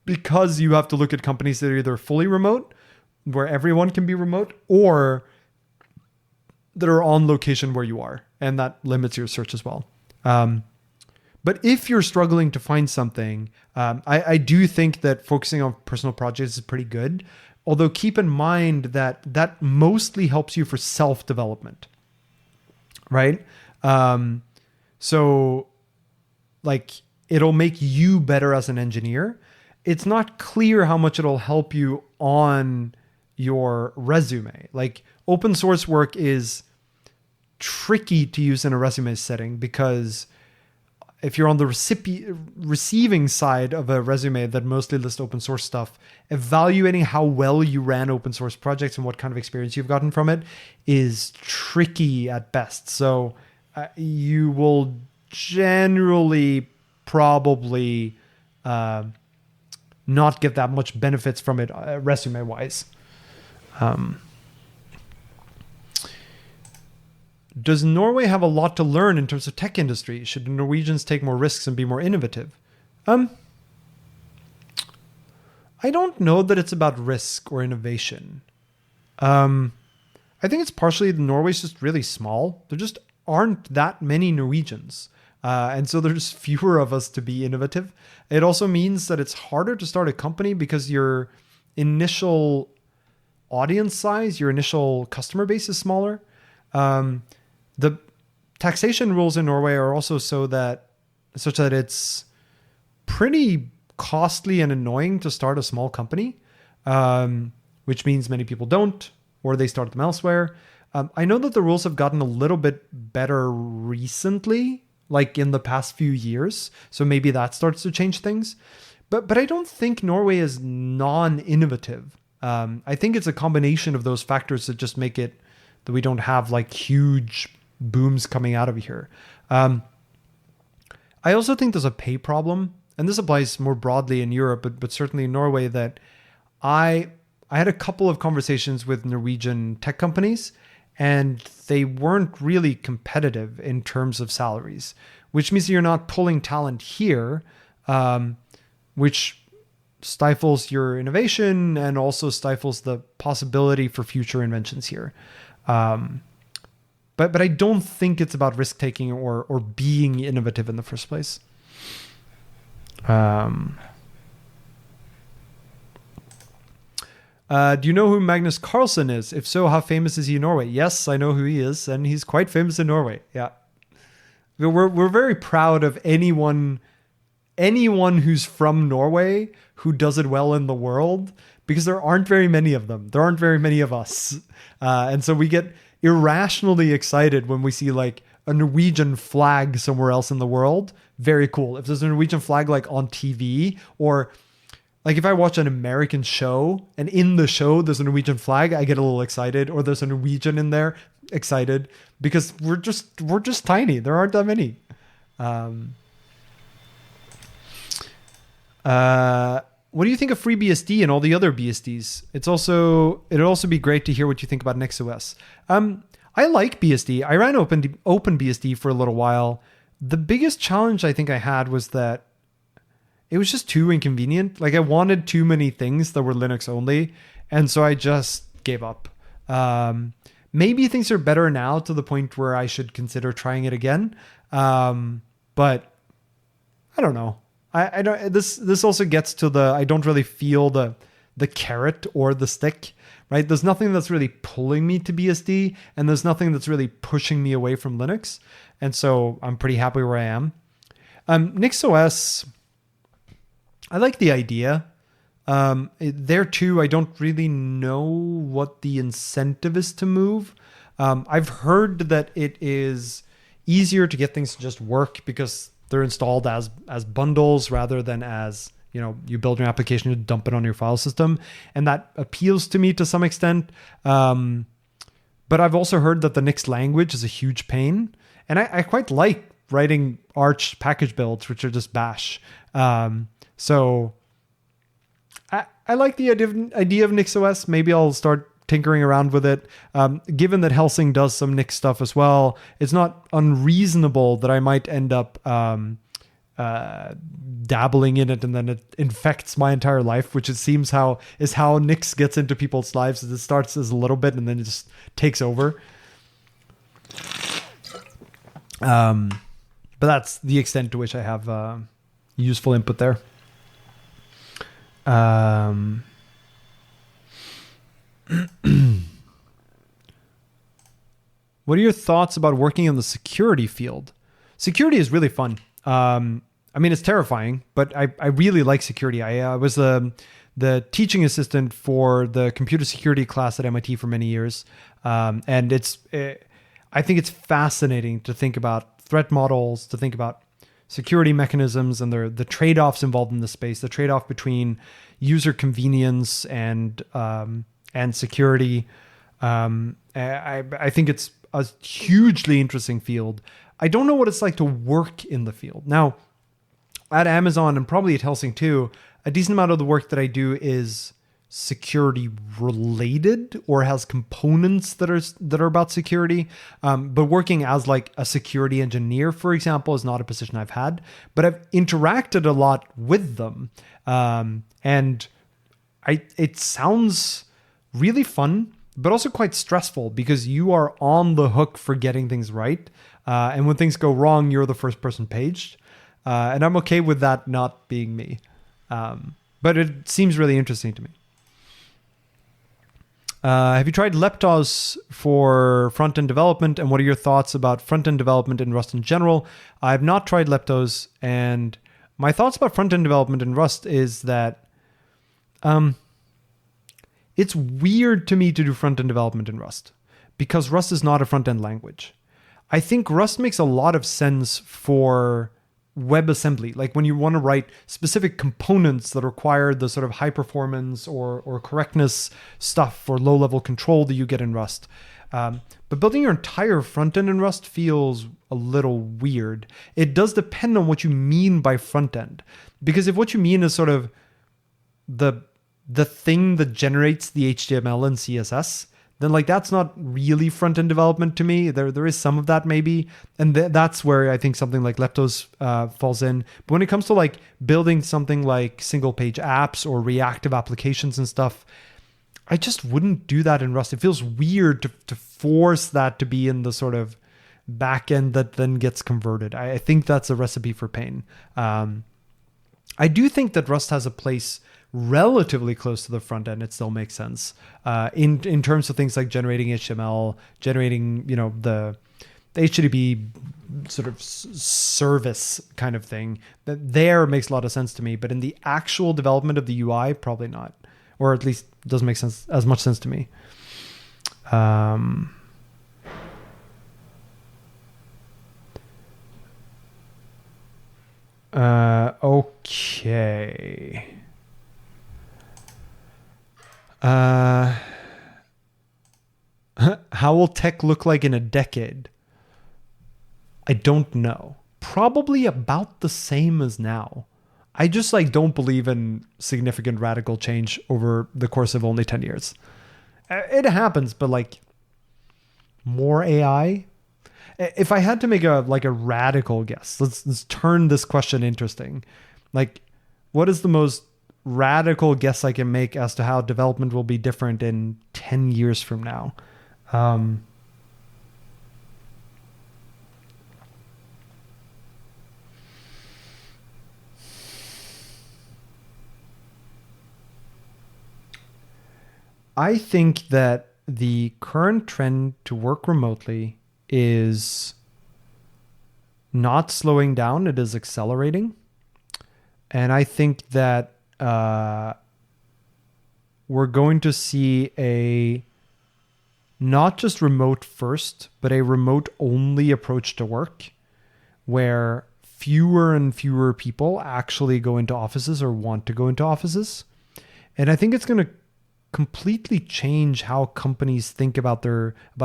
because you have to look at companies that are either fully remote, where everyone can be remote, or that are on location where you are. And that limits your search as well. But if you're struggling to find something, I do think that focusing on personal projects is pretty good. Although keep in mind that mostly helps you for self-development, right? So like it'll make you better as an engineer. It's not clear how much it'll help you on your resume. Like open source work is tricky to use in a resume setting because if you're on the receiving side of a resume that mostly lists open source stuff, evaluating how well you ran open source projects and what kind of experience you've gotten from it is tricky at best. So you will generally probably not get that much benefits from it resume-wise. Does Norway have a lot to learn in terms of tech industry? Should the Norwegians take more risks and be more innovative? I don't know that it's about risk or innovation. I think it's partially that Norway's just really small. There just aren't that many Norwegians. And so there's fewer of us to be innovative. It also means that it's harder to start a company because your initial audience size, your initial customer base is smaller. The taxation rules in Norway are also such that it's pretty costly and annoying to start a small company, which means many people don't, or they start them elsewhere. I know that the rules have gotten a little bit better recently, like in the past few years. So maybe that starts to change things. But I don't think Norway is non-innovative. I think it's a combination of those factors that just make it that we don't have like huge booms coming out of here. I also think there's a pay problem, and this applies more broadly in Europe, but certainly in Norway, that I had a couple of conversations with Norwegian tech companies, and they weren't really competitive in terms of salaries, which means you're not pulling talent here, which stifles your innovation and also stifles the possibility for future inventions here. But I don't think it's about risk taking or being innovative in the first place. Um, do you know who Magnus Carlsen is? If so, how famous is he in Norway? Yes, I know who he is, and he's quite famous in Norway. Yeah, we're very proud of anyone who's from Norway who does it well in the world, because there aren't very many of them. There aren't very many of us, and so we get irrationally excited when we see like a Norwegian flag somewhere else in the world. Very cool. If there's a Norwegian flag like on TV, or like if I watch an American show and in the show there's a Norwegian flag, I get a little excited, or there's a Norwegian in there, excited, because we're just tiny. There aren't that many. What do you think of FreeBSD and all the other BSDs? It'd also be great to hear what you think about NixOS. I like BSD. I ran OpenBSD for a little while. The biggest challenge I think I had was that it was just too inconvenient. Like I wanted too many things that were Linux only, and so I just gave up. Maybe things are better now to the point where I should consider trying it again. But I don't know. I don't. This also gets to I don't really feel the carrot or the stick. Right? There's nothing that's really pulling me to BSD, and there's nothing that's really pushing me away from Linux. And so I'm pretty happy where I am. NixOS, I like the idea. There too, I don't really know what the incentive is to move. I've heard that it is easier to get things to just work because they're installed as bundles rather than as, you build your application, you dump it on your file system. And that appeals to me to some extent. But I've also heard that the Nix language is a huge pain. And I quite like writing Arch package builds, which are just bash. So I like the idea of NixOS. Maybe I'll start tinkering around with it. Given that Helsing does some Nix stuff as well, it's not unreasonable that I might end up dabbling in it, and then it infects my entire life, which it seems is how Nix gets into people's lives. It starts as a little bit and then it just takes over. But that's the extent to which I have useful input there. What are your thoughts about working in the security field? Security is really fun. It's terrifying, but I really like security. I was the teaching assistant for the computer security class at MIT for many years. And I think it's fascinating to think about threat models, to think about security mechanisms and the trade-offs involved in the space, the trade-off between user convenience and security. I think it's a hugely interesting field. I don't know what it's like to work in the field. Now, at Amazon and probably at Helsing too, a decent amount of the work that I do is security related or has components that are about security. But working as like a security engineer, for example, is not a position I've had, but I've interacted a lot with them. And it sounds really fun, but also quite stressful because you are on the hook for getting things right. And when things go wrong, you're the first person paged. And I'm okay with that not being me. But it seems really interesting to me. Have you tried Leptos for front-end development? And what are your thoughts about front-end development in Rust in general? I have not tried Leptos. And my thoughts about front-end development in Rust is that it's weird to me to do front-end development in Rust because Rust is not a front-end language. I think Rust makes a lot of sense for WebAssembly, like when you want to write specific components that require the sort of high performance or correctness stuff or low level control that you get in Rust. But building your entire front end in Rust feels a little weird. It does depend on what you mean by front end, because if what you mean is sort of the thing that generates the HTML and CSS, then like that's not really front-end development to me. There is some of that maybe, and that's where I think something like Leptos falls in. But when it comes to like building something like single-page apps or reactive applications and stuff, I just wouldn't do that in Rust. It feels weird to force that to be in the sort of backend that then gets converted. I think that's a recipe for pain. I do think that Rust has a place relatively close to the front end. It still makes sense in terms of things like generating HTML, generating, the HTTP sort of service kind of thing. That there makes a lot of sense to me, but in the actual development of the UI, probably not, or at least doesn't make as much sense to me. Okay. How will tech look like in a decade? I don't know. Probably about the same as now. I just don't believe in significant radical change over the course of only 10 years. It happens, but more AI. If I had to make a radical guess, let's turn this question interesting. What is the most radical guess I can make as to how development will be different in 10 years from now? I think that the current trend to work remotely is not slowing down. It is accelerating. And I think that we're going to see a not just remote first, but a remote only approach to work where fewer and fewer people actually go into offices or want to go into offices. And I think it's going to completely change how companies think about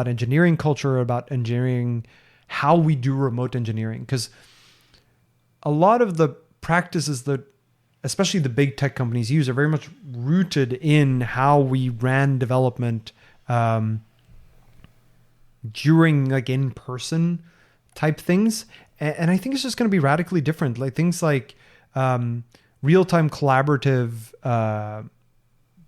engineering culture, about engineering, how we do remote engineering. Because a lot of the practices that especially the big tech companies use are very much rooted in how we ran development during in-person type things. And I think it's just going to be radically different. Things like real-time collaborative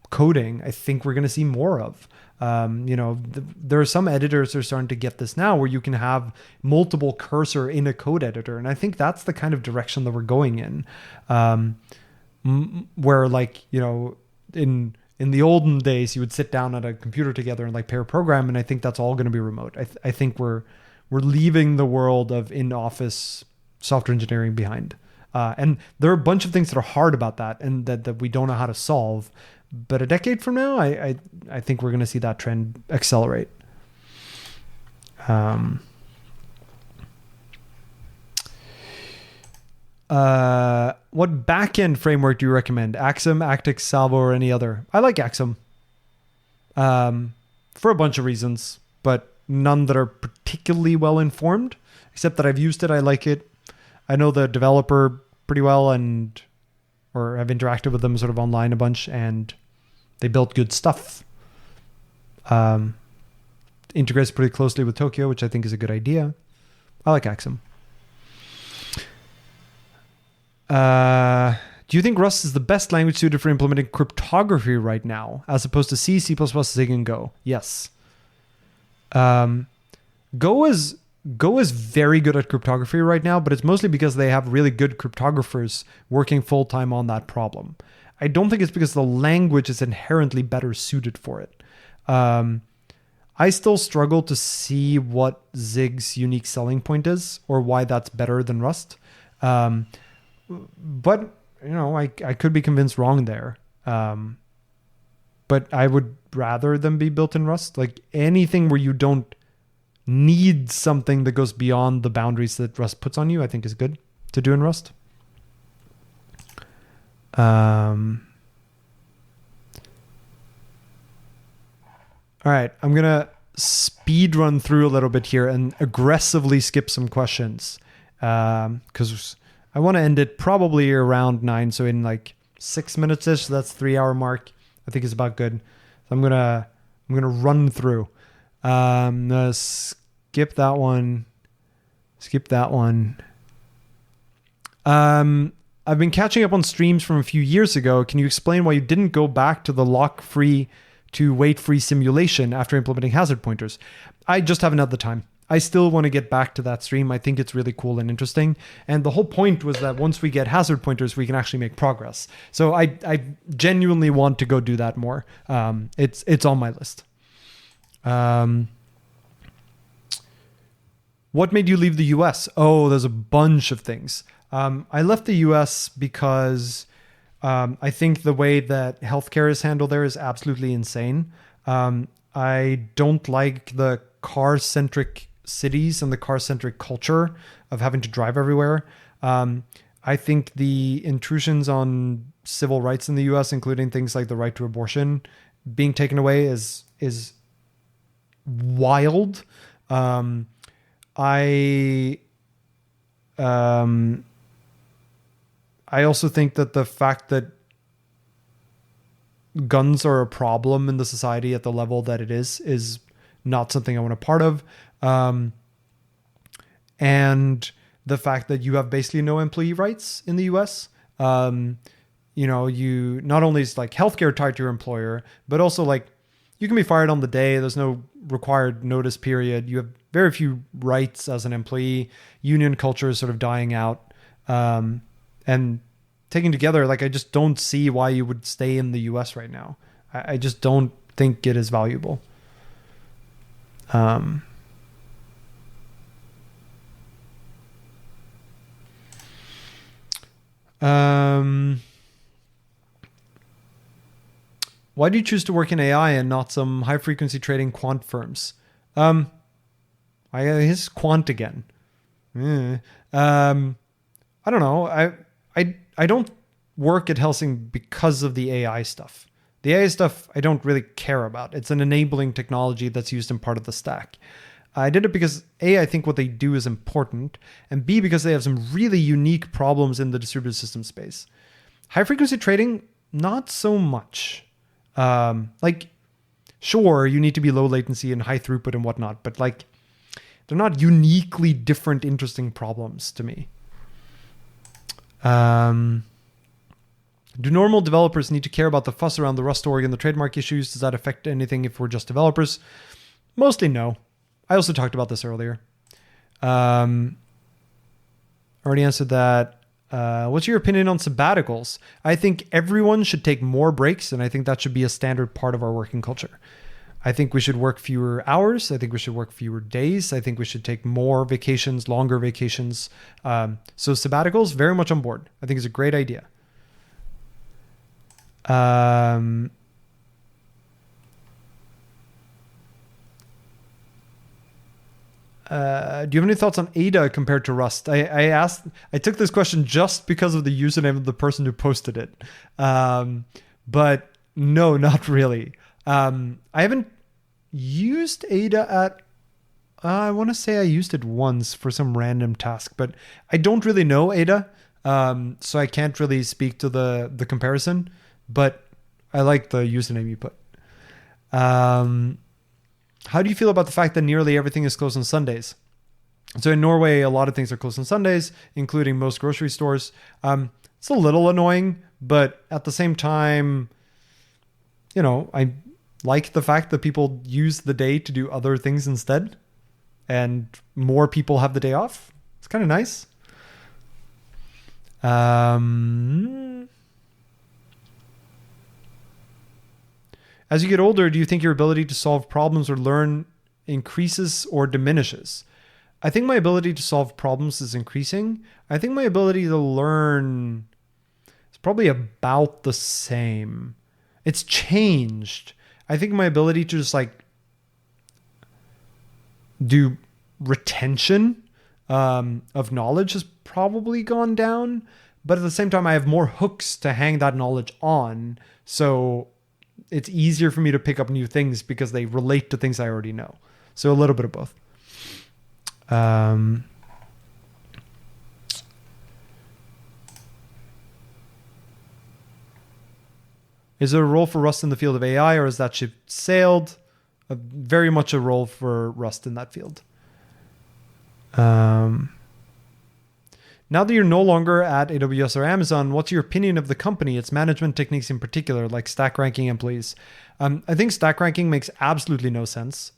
coding, I think we're going to see more of. There are some editors that are starting to get this now where you can have multiple cursor in a code editor. And I think that's the kind of direction that we're going in. Where in the olden days, you would sit down at a computer together and pair program. And I think that's all going to be remote. I think we're leaving the world of in-office software engineering behind. And there are a bunch of things that are hard about that and that we don't know how to solve. But a decade from now, I think we're going to see that trend accelerate. What backend framework do you recommend? Axum, Actix, Salvo, or any other? I like Axum for a bunch of reasons, but none that are particularly well informed, except that I've used it. I like it. I know the developer pretty well or have interacted with them sort of online a bunch, and they built good stuff. Integrates pretty closely with Tokyo, which I think is a good idea. I like Axum. Do you think Rust is the best language suited for implementing cryptography right now, as opposed to C, C++, Zig, and Go? Yes. Go is very good at cryptography right now, but it's mostly because they have really good cryptographers working full-time on that problem. I don't think it's because the language is inherently better suited for it. I still struggle to see what Zig's unique selling point is or why that's better than Rust. But, I could be convinced wrong there. But I would rather them be built in Rust. Anything where you don't need something that goes beyond the boundaries that Rust puts on you, I think is good to do in Rust. All right, I'm going to speed run through a little bit here and aggressively skip some questions because I want to end it probably around 9. So in 6 minutes-ish, so that's 3-hour mark. I think is about good. So I'm gonna run through. Skip that one. Skip that one. I've been catching up on streams from a few years ago. Can you explain why you didn't go back to the lock-free to wait-free simulation after implementing hazard pointers? I just haven't had the time. I still want to get back to that stream. I think it's really cool and interesting. And the whole point was that once we get hazard pointers, we can actually make progress. So I genuinely want to go do that more. It's on my list. What made you leave the US? Oh, there's a bunch of things. I left the US because I think the way that healthcare is handled there is absolutely insane. I don't like the car-centric cities and the car-centric culture of having to drive everywhere. I think the intrusions on civil rights in the US, including things like the right to abortion, being taken away is wild. I also think that the fact that guns are a problem in the society at the level that it is not something I want a part of. And the fact that you have basically no employee rights in the US. You not only is like healthcare tied to your employer, but also like you can be fired on the day. There's no required notice period. You have very few rights as an employee. Union culture is sort of dying out. And taken together, like I just don't see why you would stay in the US right now. I just don't think it is valuable. Why do you choose to work in AI and not some high frequency trading quant firms? His quant again. I don't know. I don't work at Helsing because of the AI stuff. The AI stuff I don't really care about. It's an enabling technology that's used in part of the stack. I did it because A, I think what they do is important, and B, because they have some really unique problems in the distributed system space. High frequency trading, not so much. Sure, you need to be low latency and high throughput and whatnot, but like, they're not uniquely different, interesting problems to me. Do normal developers need to care about the fuss around the Rust org and the trademark issues? Does that affect anything if we're just developers? Mostly no. I also talked about this earlier. Already answered that. What's your opinion on sabbaticals? I think everyone should take more breaks, and I think that should be a standard part of our working culture. I think we should work fewer hours. I think we should work fewer days. I think we should take more vacations, longer vacations. So sabbaticals, very much on board. I think it's a great idea. Do you have any thoughts on Ada compared to Rust? I took this question just because of the username of the person who posted it. But no, not really. I haven't used Ada at, I want to say I used it once for some random task, but I don't really know Ada. So I can't really speak to the comparison, but I like the username you put. How do you feel about the fact that nearly everything is closed on Sundays? So in Norway, a lot of things are closed on Sundays, including most grocery stores. It's a little annoying, but at the same time, I like the fact that people use the day to do other things instead, and more people have the day off. It's kind of nice. As you get older, do you think your ability to solve problems or learn increases or diminishes? I think my ability to solve problems is increasing. I think my ability to learn is probably about the same. It's changed. I think my ability to just do retention of knowledge has probably gone down. But at the same time, I have more hooks to hang that knowledge on. So it's easier for me to pick up new things because they relate to things I already know. So a little bit of both. Is there a role for Rust in the field of AI, or is that ship sailed? Very much a role for Rust in that field. Now that you're no longer at AWS or Amazon, what's your opinion of the company, its management techniques in particular, like stack ranking employees? I think stack ranking makes absolutely no sense.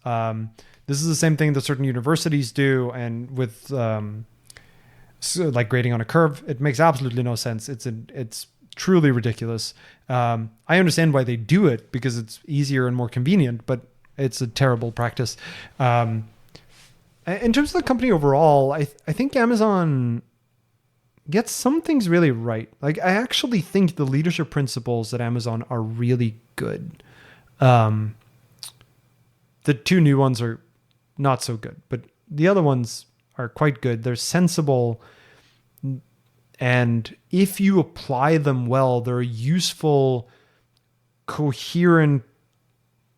This is the same thing that certain universities do, and with so like grading on a curve, it makes absolutely no sense. It's truly ridiculous. I understand why they do it because it's easier and more convenient, but it's a terrible practice. In terms of the company overall, I think Amazon gets some things really right. Like, I actually think the leadership principles at Amazon are really good. The two new ones are not so good, but the other ones are quite good. They're sensible, and if you apply them well, they're a useful, coherent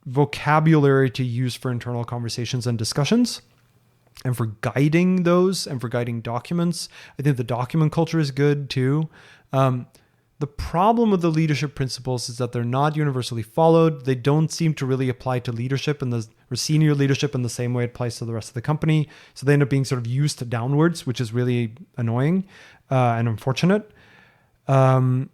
vocabulary to use for internal conversations and discussions, and for guiding those, and for guiding documents. I think the document culture is good too. The problem with the leadership principles is that they're not universally followed. They don't seem to really apply to leadership or senior leadership in the same way it applies to the rest of the company. So they end up being sort of used downwards, which is really annoying and unfortunate. But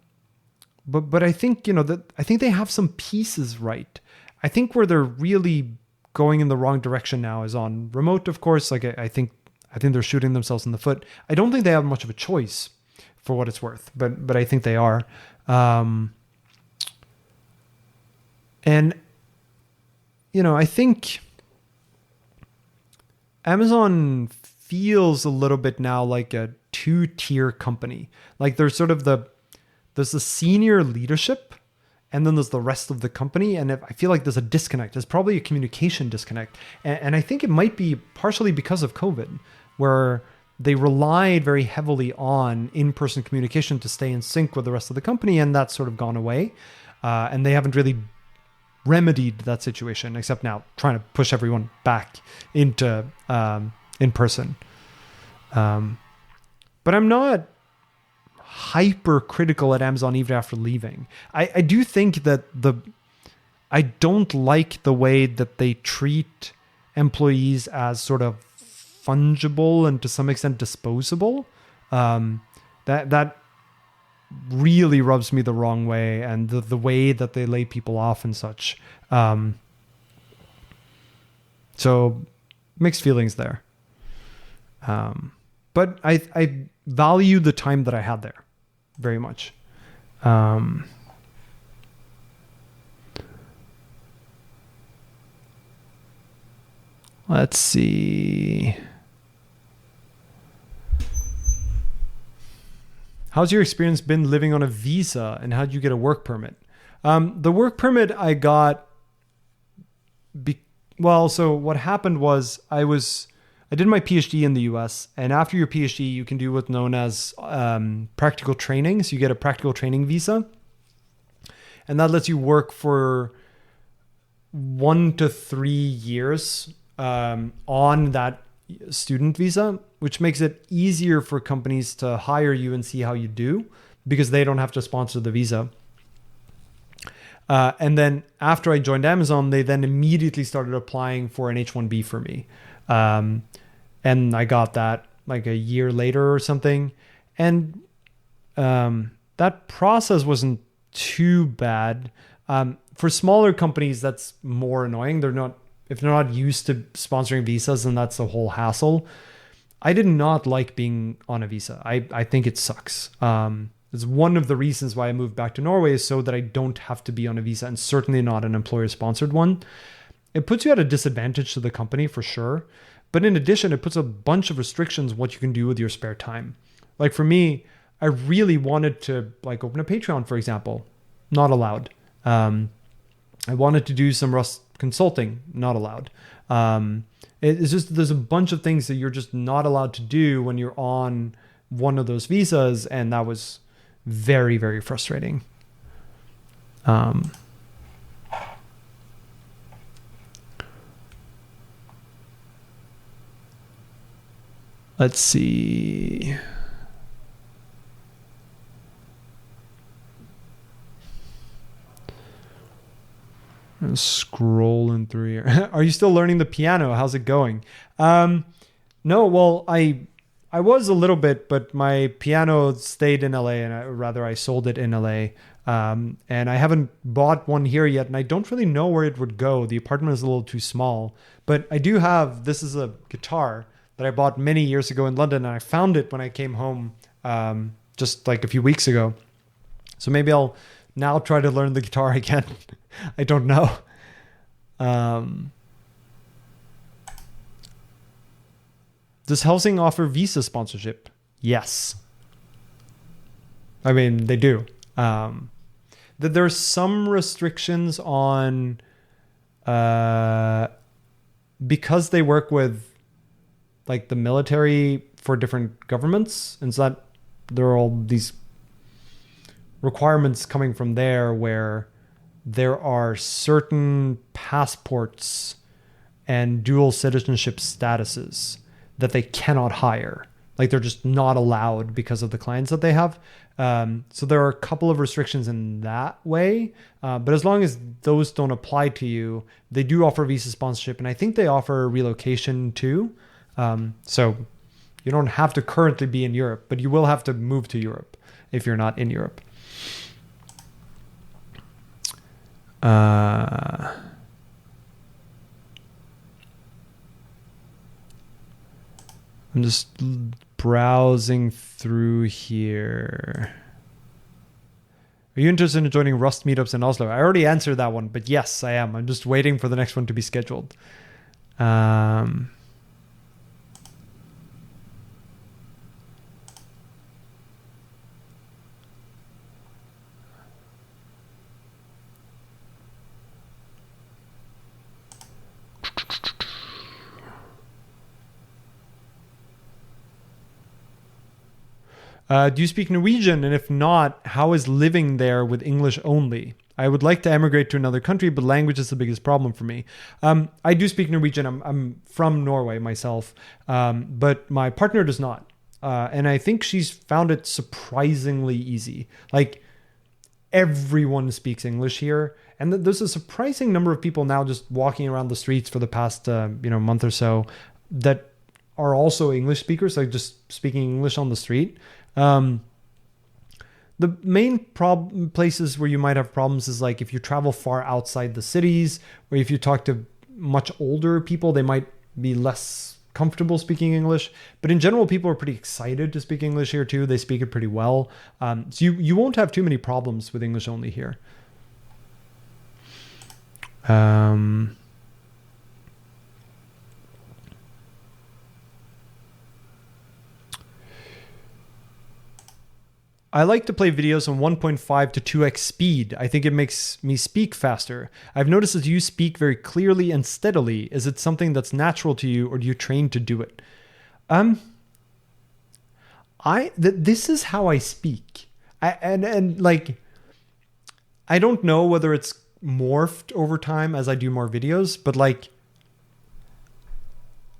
I think, I think they have some pieces right. I think where they're really going in the wrong direction now is on remote, of course. Like, I think they're shooting themselves in the foot. I don't think they have much of a choice, for what it's worth, but I think they are. And, I think Amazon feels a little bit now like a two-tier company. Like, there's sort of there's the senior leadership, and then there's the rest of the company. And I feel like there's a disconnect. There's probably a communication disconnect. And I think it might be partially because of COVID, where they relied very heavily on in-person communication to stay in sync with the rest of the company, and that's sort of gone away. And they haven't really remedied that situation, except now trying to push everyone back into in-person. But I'm not hyper-critical at Amazon even after leaving. I do think that I don't like the way that they treat employees as sort of fungible and to some extent disposable. That really rubs me the wrong way, and the way that they lay people off and such. So mixed feelings there. But I value the time that I had there very much. Let's see. How's your experience been living on a visa, and how did you get a work permit? The work permit I got, so what happened was I did my PhD in the US, and after your PhD, you can do what's known as practical training. So you get a practical training visa, and that lets you work for 1 to 3 years on that student visa, which makes it easier for companies to hire you and see how you do, because they don't have to sponsor the visa. And then after I joined Amazon, they then immediately started applying for an H-1B for me. And I got that like a year later or something. And that process wasn't too bad. For smaller companies, that's more annoying. If they're not used to sponsoring visas, then that's a whole hassle. I did not like being on a visa. I think it sucks. It's one of the reasons why I moved back to Norway, is so that I don't have to be on a visa, and certainly not an employer-sponsored one. It puts you at a disadvantage to the company for sure. But in addition, it puts a bunch of restrictions on what you can do with your spare time. Like for me, I really wanted to open a Patreon, for example. Not allowed. I wanted to do some Rust consulting. Not allowed. It's just, there's a bunch of things that you're just not allowed to do when you're on one of those visas. And that was very, very frustrating. Let's see. I'm scrolling through here. Are you still learning the piano? How's it going? No, well, I I was a little bit, but my piano stayed in LA, and I sold it in LA. And I haven't bought one here yet, and I don't really know where it would go. The apartment is a little too small, but I do have, this is a guitar that I bought many years ago in London, and I found it when I came home just like a few weeks ago. So maybe I'll now try to learn the guitar again. I don't know. Does Helsing offer Visa sponsorship? Yes. I mean, they do. There's some restrictions on because they work with like the military for different governments, and so that there are all these requirements coming from there where there are certain passports and dual citizenship statuses that they cannot hire. Like they're just not allowed because of the clients that they have. So there are a couple of restrictions in that way. But as long as those don't apply to you, they do offer visa sponsorship. And I think they offer relocation too. So you don't have to currently be in Europe, but you will have to move to Europe if you're not in Europe. I'm just browsing through here. Are you interested in joining Rust meetups in Oslo? I already answered that one, but yes, I am. I'm just waiting for the next one to be scheduled. Do you speak Norwegian? And if not, how is living there with English only? I would like to emigrate to another country, but language is the biggest problem for me. I do speak Norwegian. I'm from Norway myself, but my partner does not. And I think she's found it surprisingly easy. Like everyone speaks English here. And there's a surprising number of people now just walking around the streets for the past month or so that are also English speakers, like just speaking English on the street. The main places where you might have problems is like if you travel far outside the cities, or if you talk to much older people, they might be less comfortable speaking English. But in general, people are pretty excited to speak English here too. They speak it pretty well. So you won't have too many problems with English only here. I like to play videos on 1.5 to 2x speed. I think it makes me speak faster. I've noticed that you speak very clearly and steadily. Is it something that's natural to you, or do you train to do it? This is how I speak. I don't know whether it's morphed over time as I do more videos, but like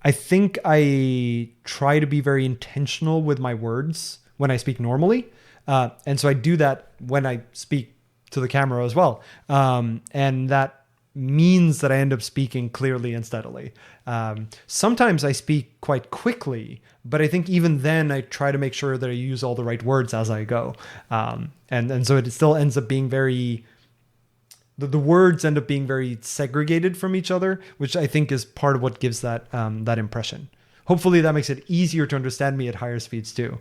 I think I try to be very intentional with my words when I speak normally. And so I do that when I speak to the camera as well. And that means that I end up speaking clearly and steadily. Sometimes I speak quite quickly, but I think even then I try to make sure that I use all the right words as I go. And so it still ends up being very... The words end up being very segregated from each other, which I think is part of what gives that that impression. Hopefully that makes it easier to understand me at higher speeds too.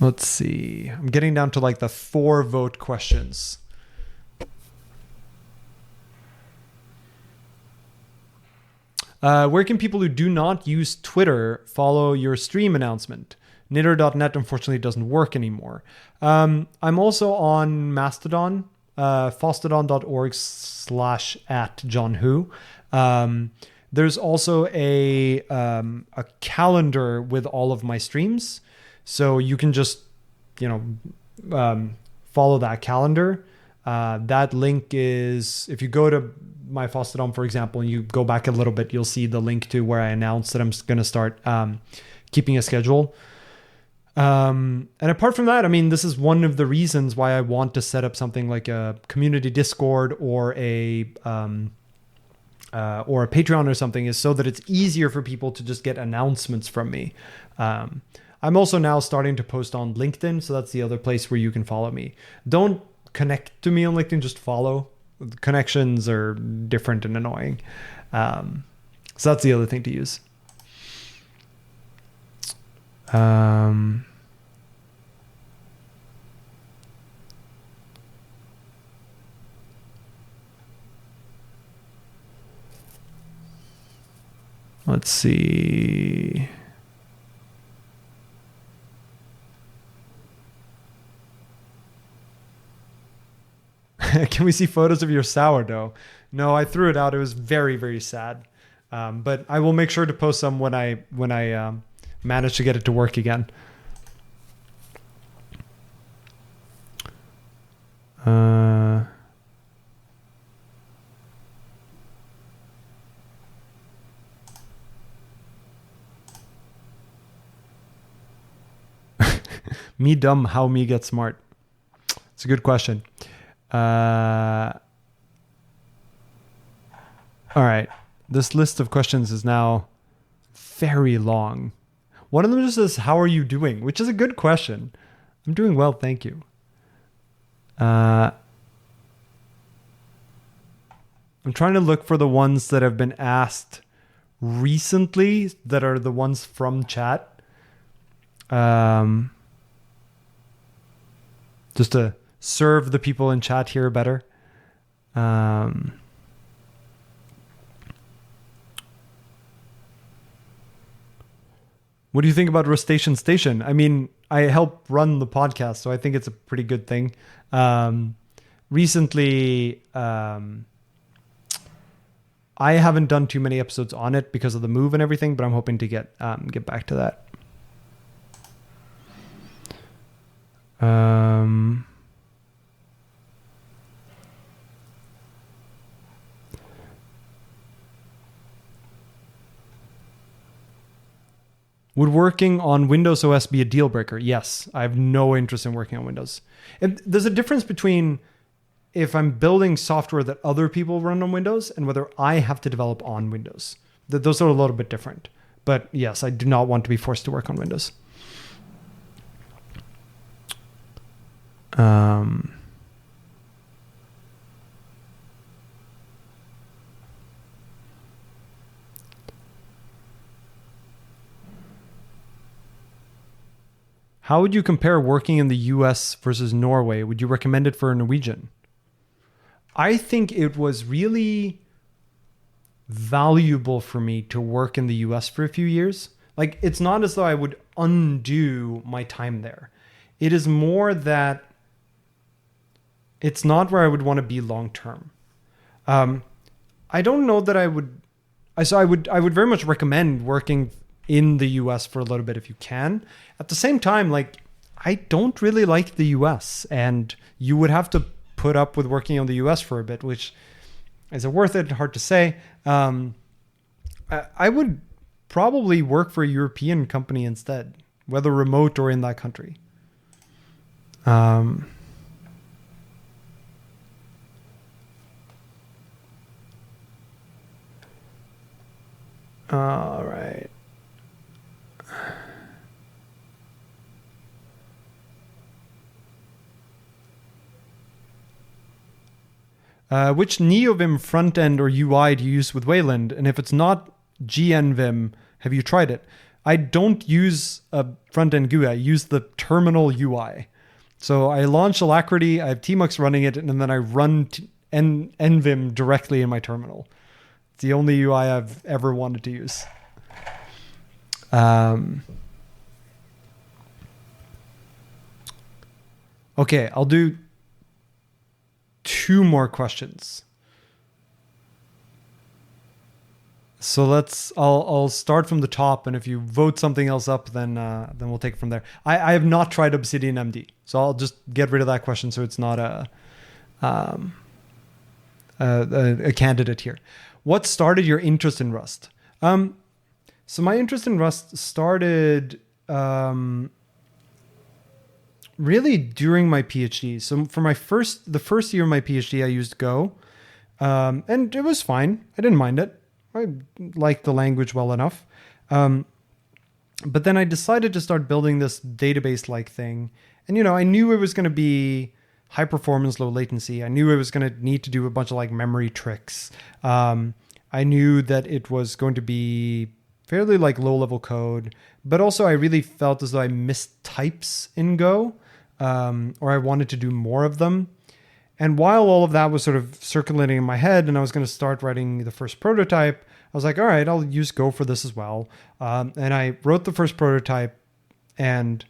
Let's see. I'm getting down to like the 4 vote questions. Where can people who do not use Twitter follow your stream announcement? Knitter.net unfortunately doesn't work anymore. I'm also on Mastodon, fosstodon.org/@JohnWho. There's also a calendar with all of my streams. So you can just, follow that calendar. That link is, if you go to my Fosstodon, for example, and you go back a little bit, you'll see the link to where I announced that I'm going to start keeping a schedule. And apart from that, I mean, this is one of the reasons why I want to set up something like a community Discord or a Patreon or something, is so that it's easier for people to just get announcements from me. I'm also now starting to post on LinkedIn, so that's the other place where you can follow me. Don't connect to me on LinkedIn, just follow. Connections are different and annoying. So that's the other thing to use. Let's see. Can we see photos of your sourdough? No, I threw it out. It was very, very sad. But I will make sure to post some when I manage to get it to work again. Me dumb, how me get smart? It's a good question. All right. This list of questions is now very long. One of them just says, how are you doing? Which is a good question. I'm doing well, thank you. I'm trying to look for the ones that have been asked recently that are the ones from chat. Just to serve the people in chat here better. What do you think about Rustation Station? I mean, I help run the podcast, so I think it's a pretty good thing. Recently, I haven't done too many episodes on it because of the move and everything, but I'm hoping to get back to that. Would working on Windows OS be a deal breaker? Yes, I have no interest in working on Windows. And there's a difference between if I'm building software that other people run on Windows and whether I have to develop on Windows. Those are a little bit different. But yes, I do not want to be forced to work on Windows. How would you compare working in the US versus Norway? Would you recommend it for a Norwegian? I think it was really valuable for me to work in the US for a few years. Like, it's not as though I would undo my time there. It is more that it's not where I would want to be long term. I don't know that I would. So I would very much recommend working in the US for a little bit if you can. At the same time, like, I don't really like the US, and you would have to put up with working on the US for a bit, which is it worth it? Hard to say. I would probably work for a European company instead, whether remote or in that country. All right. Which NeoVim front-end or UI do you use with Wayland? And if it's not GNVim, have you tried it? I don't use a front-end GUI. I use the terminal UI. So I launch Alacrity, I have Tmux running it, and then I run NVim directly in my terminal. It's the only UI I've ever wanted to use. Okay, I'll do 2 more questions. So I'll start from the top, and if you vote something else up, then we'll take it from there. I have not tried Obsidian MD, so I'll just get rid of that question so it's not a candidate here. What started your interest in Rust? So my interest in Rust started really during my PhD. So for the first year of my PhD, I used Go, and it was fine. I didn't mind it. I liked the language well enough. But then I decided to start building this database-like thing. And, I knew it was going to be high performance, low latency. I knew I was going to need to do a bunch of memory tricks. I knew that it was going to be fairly low level code, but also I really felt as though I missed types in Go, or I wanted to do more of them. And while all of that was sort of circulating in my head and I was going to start writing the first prototype, I was like, all right, I'll use Go for this as well. And I wrote the first prototype and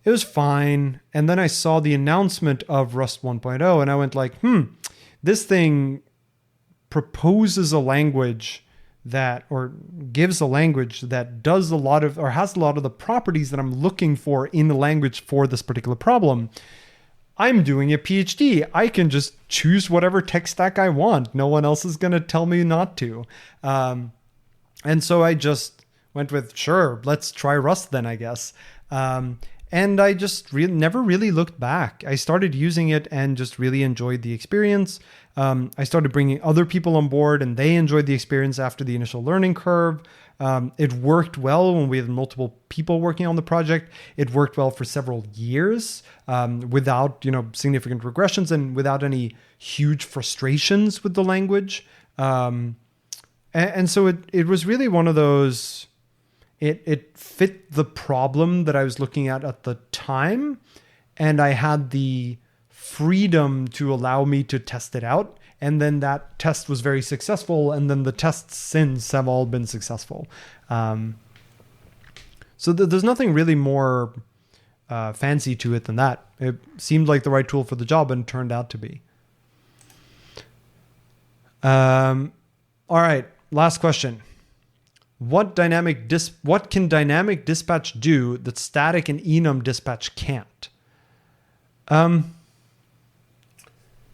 it was fine. And then I saw the announcement of Rust 1.0 and I went like, this thing proposes a language or gives a language that does a lot of, or has a lot of the properties that I'm looking for in the language for this particular problem. I'm doing a PhD. I can just choose whatever tech stack I want. No one else is going to tell me not to. And so I just went with, sure, let's try Rust then, I guess. And I just never really looked back. I started using it and just really enjoyed the experience. I started bringing other people on board and they enjoyed the experience after the initial learning curve. It worked well when we had multiple people working on the project. It worked well for several years without, significant regressions and without any huge frustrations with the language. And so it was really one of those, it fit the problem that I was looking at the time. And I had the freedom to allow me to test it out. And then that test was very successful. And then the tests since have all been successful. So there's nothing really more fancy to it than that. It seemed like the right tool for the job and turned out to be. All right, last question. What can dynamic dispatch do that static and enum dispatch can't?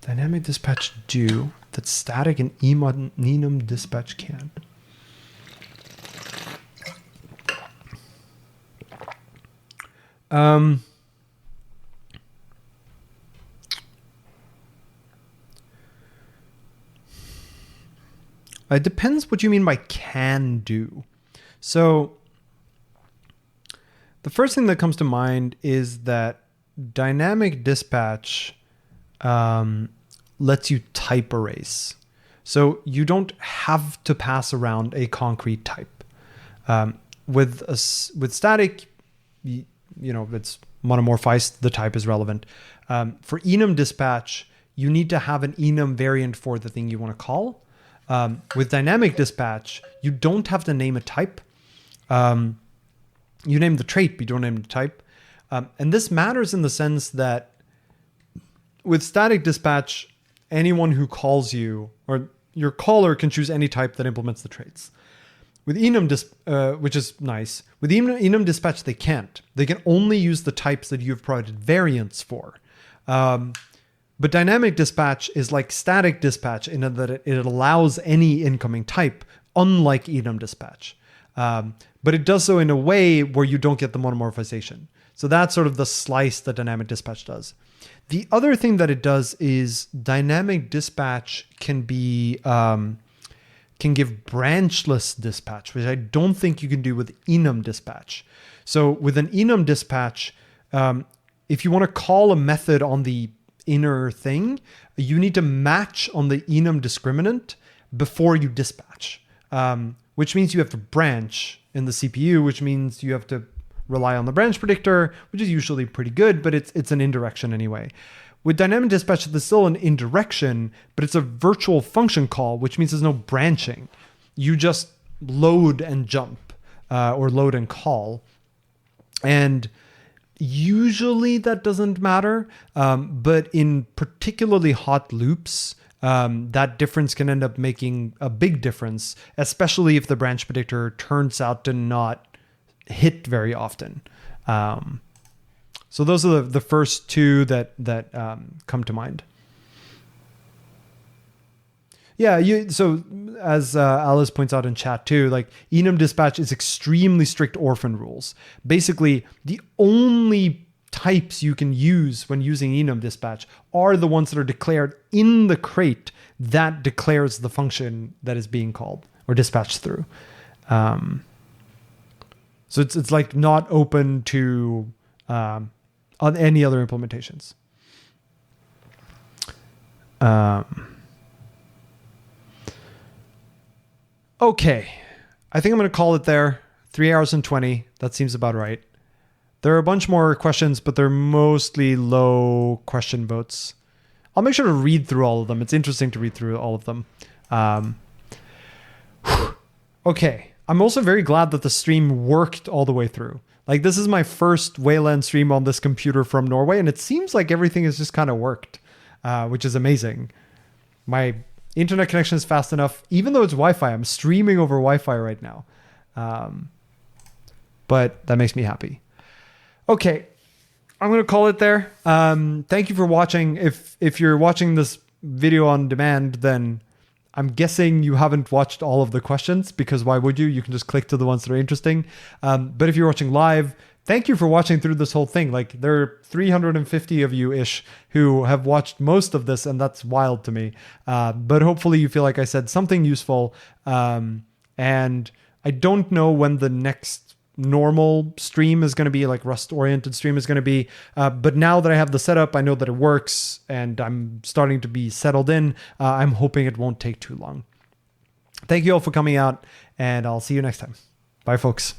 Dynamic dispatch do that static and enum dispatch can't. It depends what you mean by can do. So the first thing that comes to mind is that dynamic dispatch lets you type erase. So you don't have to pass around a concrete type. With static, it's monomorphized, the type is relevant. For enum dispatch, you need to have an enum variant for the thing you want to call. With dynamic dispatch, you don't have to name a type. You name the trait, but you don't name the type. And this matters in the sense that with static dispatch, anyone who calls you, or your caller can choose any type that implements the traits. With enum, which is nice, with enum dispatch, they can't. They can only use the types that you've provided variants for. But dynamic dispatch is like static dispatch in that it allows any incoming type, unlike enum dispatch. But it does so in a way where you don't get the monomorphization. So that's sort of the slice that dynamic dispatch does. The other thing that it does is dynamic dispatch can give branchless dispatch, which I don't think you can do with enum dispatch. So with an enum dispatch, if you want to call a method on the inner thing, you need to match on the enum discriminant before you dispatch, which means you have to branch in the CPU, which means you have to rely on the branch predictor, which is usually pretty good, but it's an indirection anyway. With dynamic dispatch, there's still an indirection, but it's a virtual function call, which means there's no branching. You just load and jump, or load and call. And usually that doesn't matter, but in particularly hot loops, that difference can end up making a big difference, especially if the branch predictor turns out to not hit very often. So those are the first two that come to mind. Yeah, so as Alice points out in chat too, like enum dispatch is extremely strict orphan rules. Basically, the only types you can use when using enum dispatch are the ones that are declared in the crate that declares the function that is being called or dispatched through. So it's like not open to on any other implementations. Okay, I think I'm going to call it there. 3 hours and 20. That seems about right. There are a bunch more questions, but they're mostly low question votes. I'll make sure to read through all of them. It's interesting to read through all of them. Okay. I'm also very glad that the stream worked all the way through. Like, this is my first Wayland stream on this computer from Norway, and it seems like everything has just kind of worked, which is amazing. My internet connection is fast enough, even though it's Wi-Fi. I'm streaming over Wi-Fi right now. But that makes me happy. Okay, I'm going to call it there. Thank you for watching. If you're watching this video on demand, then I'm guessing you haven't watched all of the questions, because why would you? You can just click to the ones that are interesting. But if you're watching live, thank you for watching through this whole thing. Like, there are 350 of you-ish who have watched most of this, and that's wild to me. But hopefully you feel like I said something useful. And I don't know when the next normal stream is going to be, like Rust-oriented stream is going to be. But now that I have the setup, I know that it works, and I'm starting to be settled in. I'm hoping it won't take too long. Thank you all for coming out, and I'll see you next time. Bye, folks.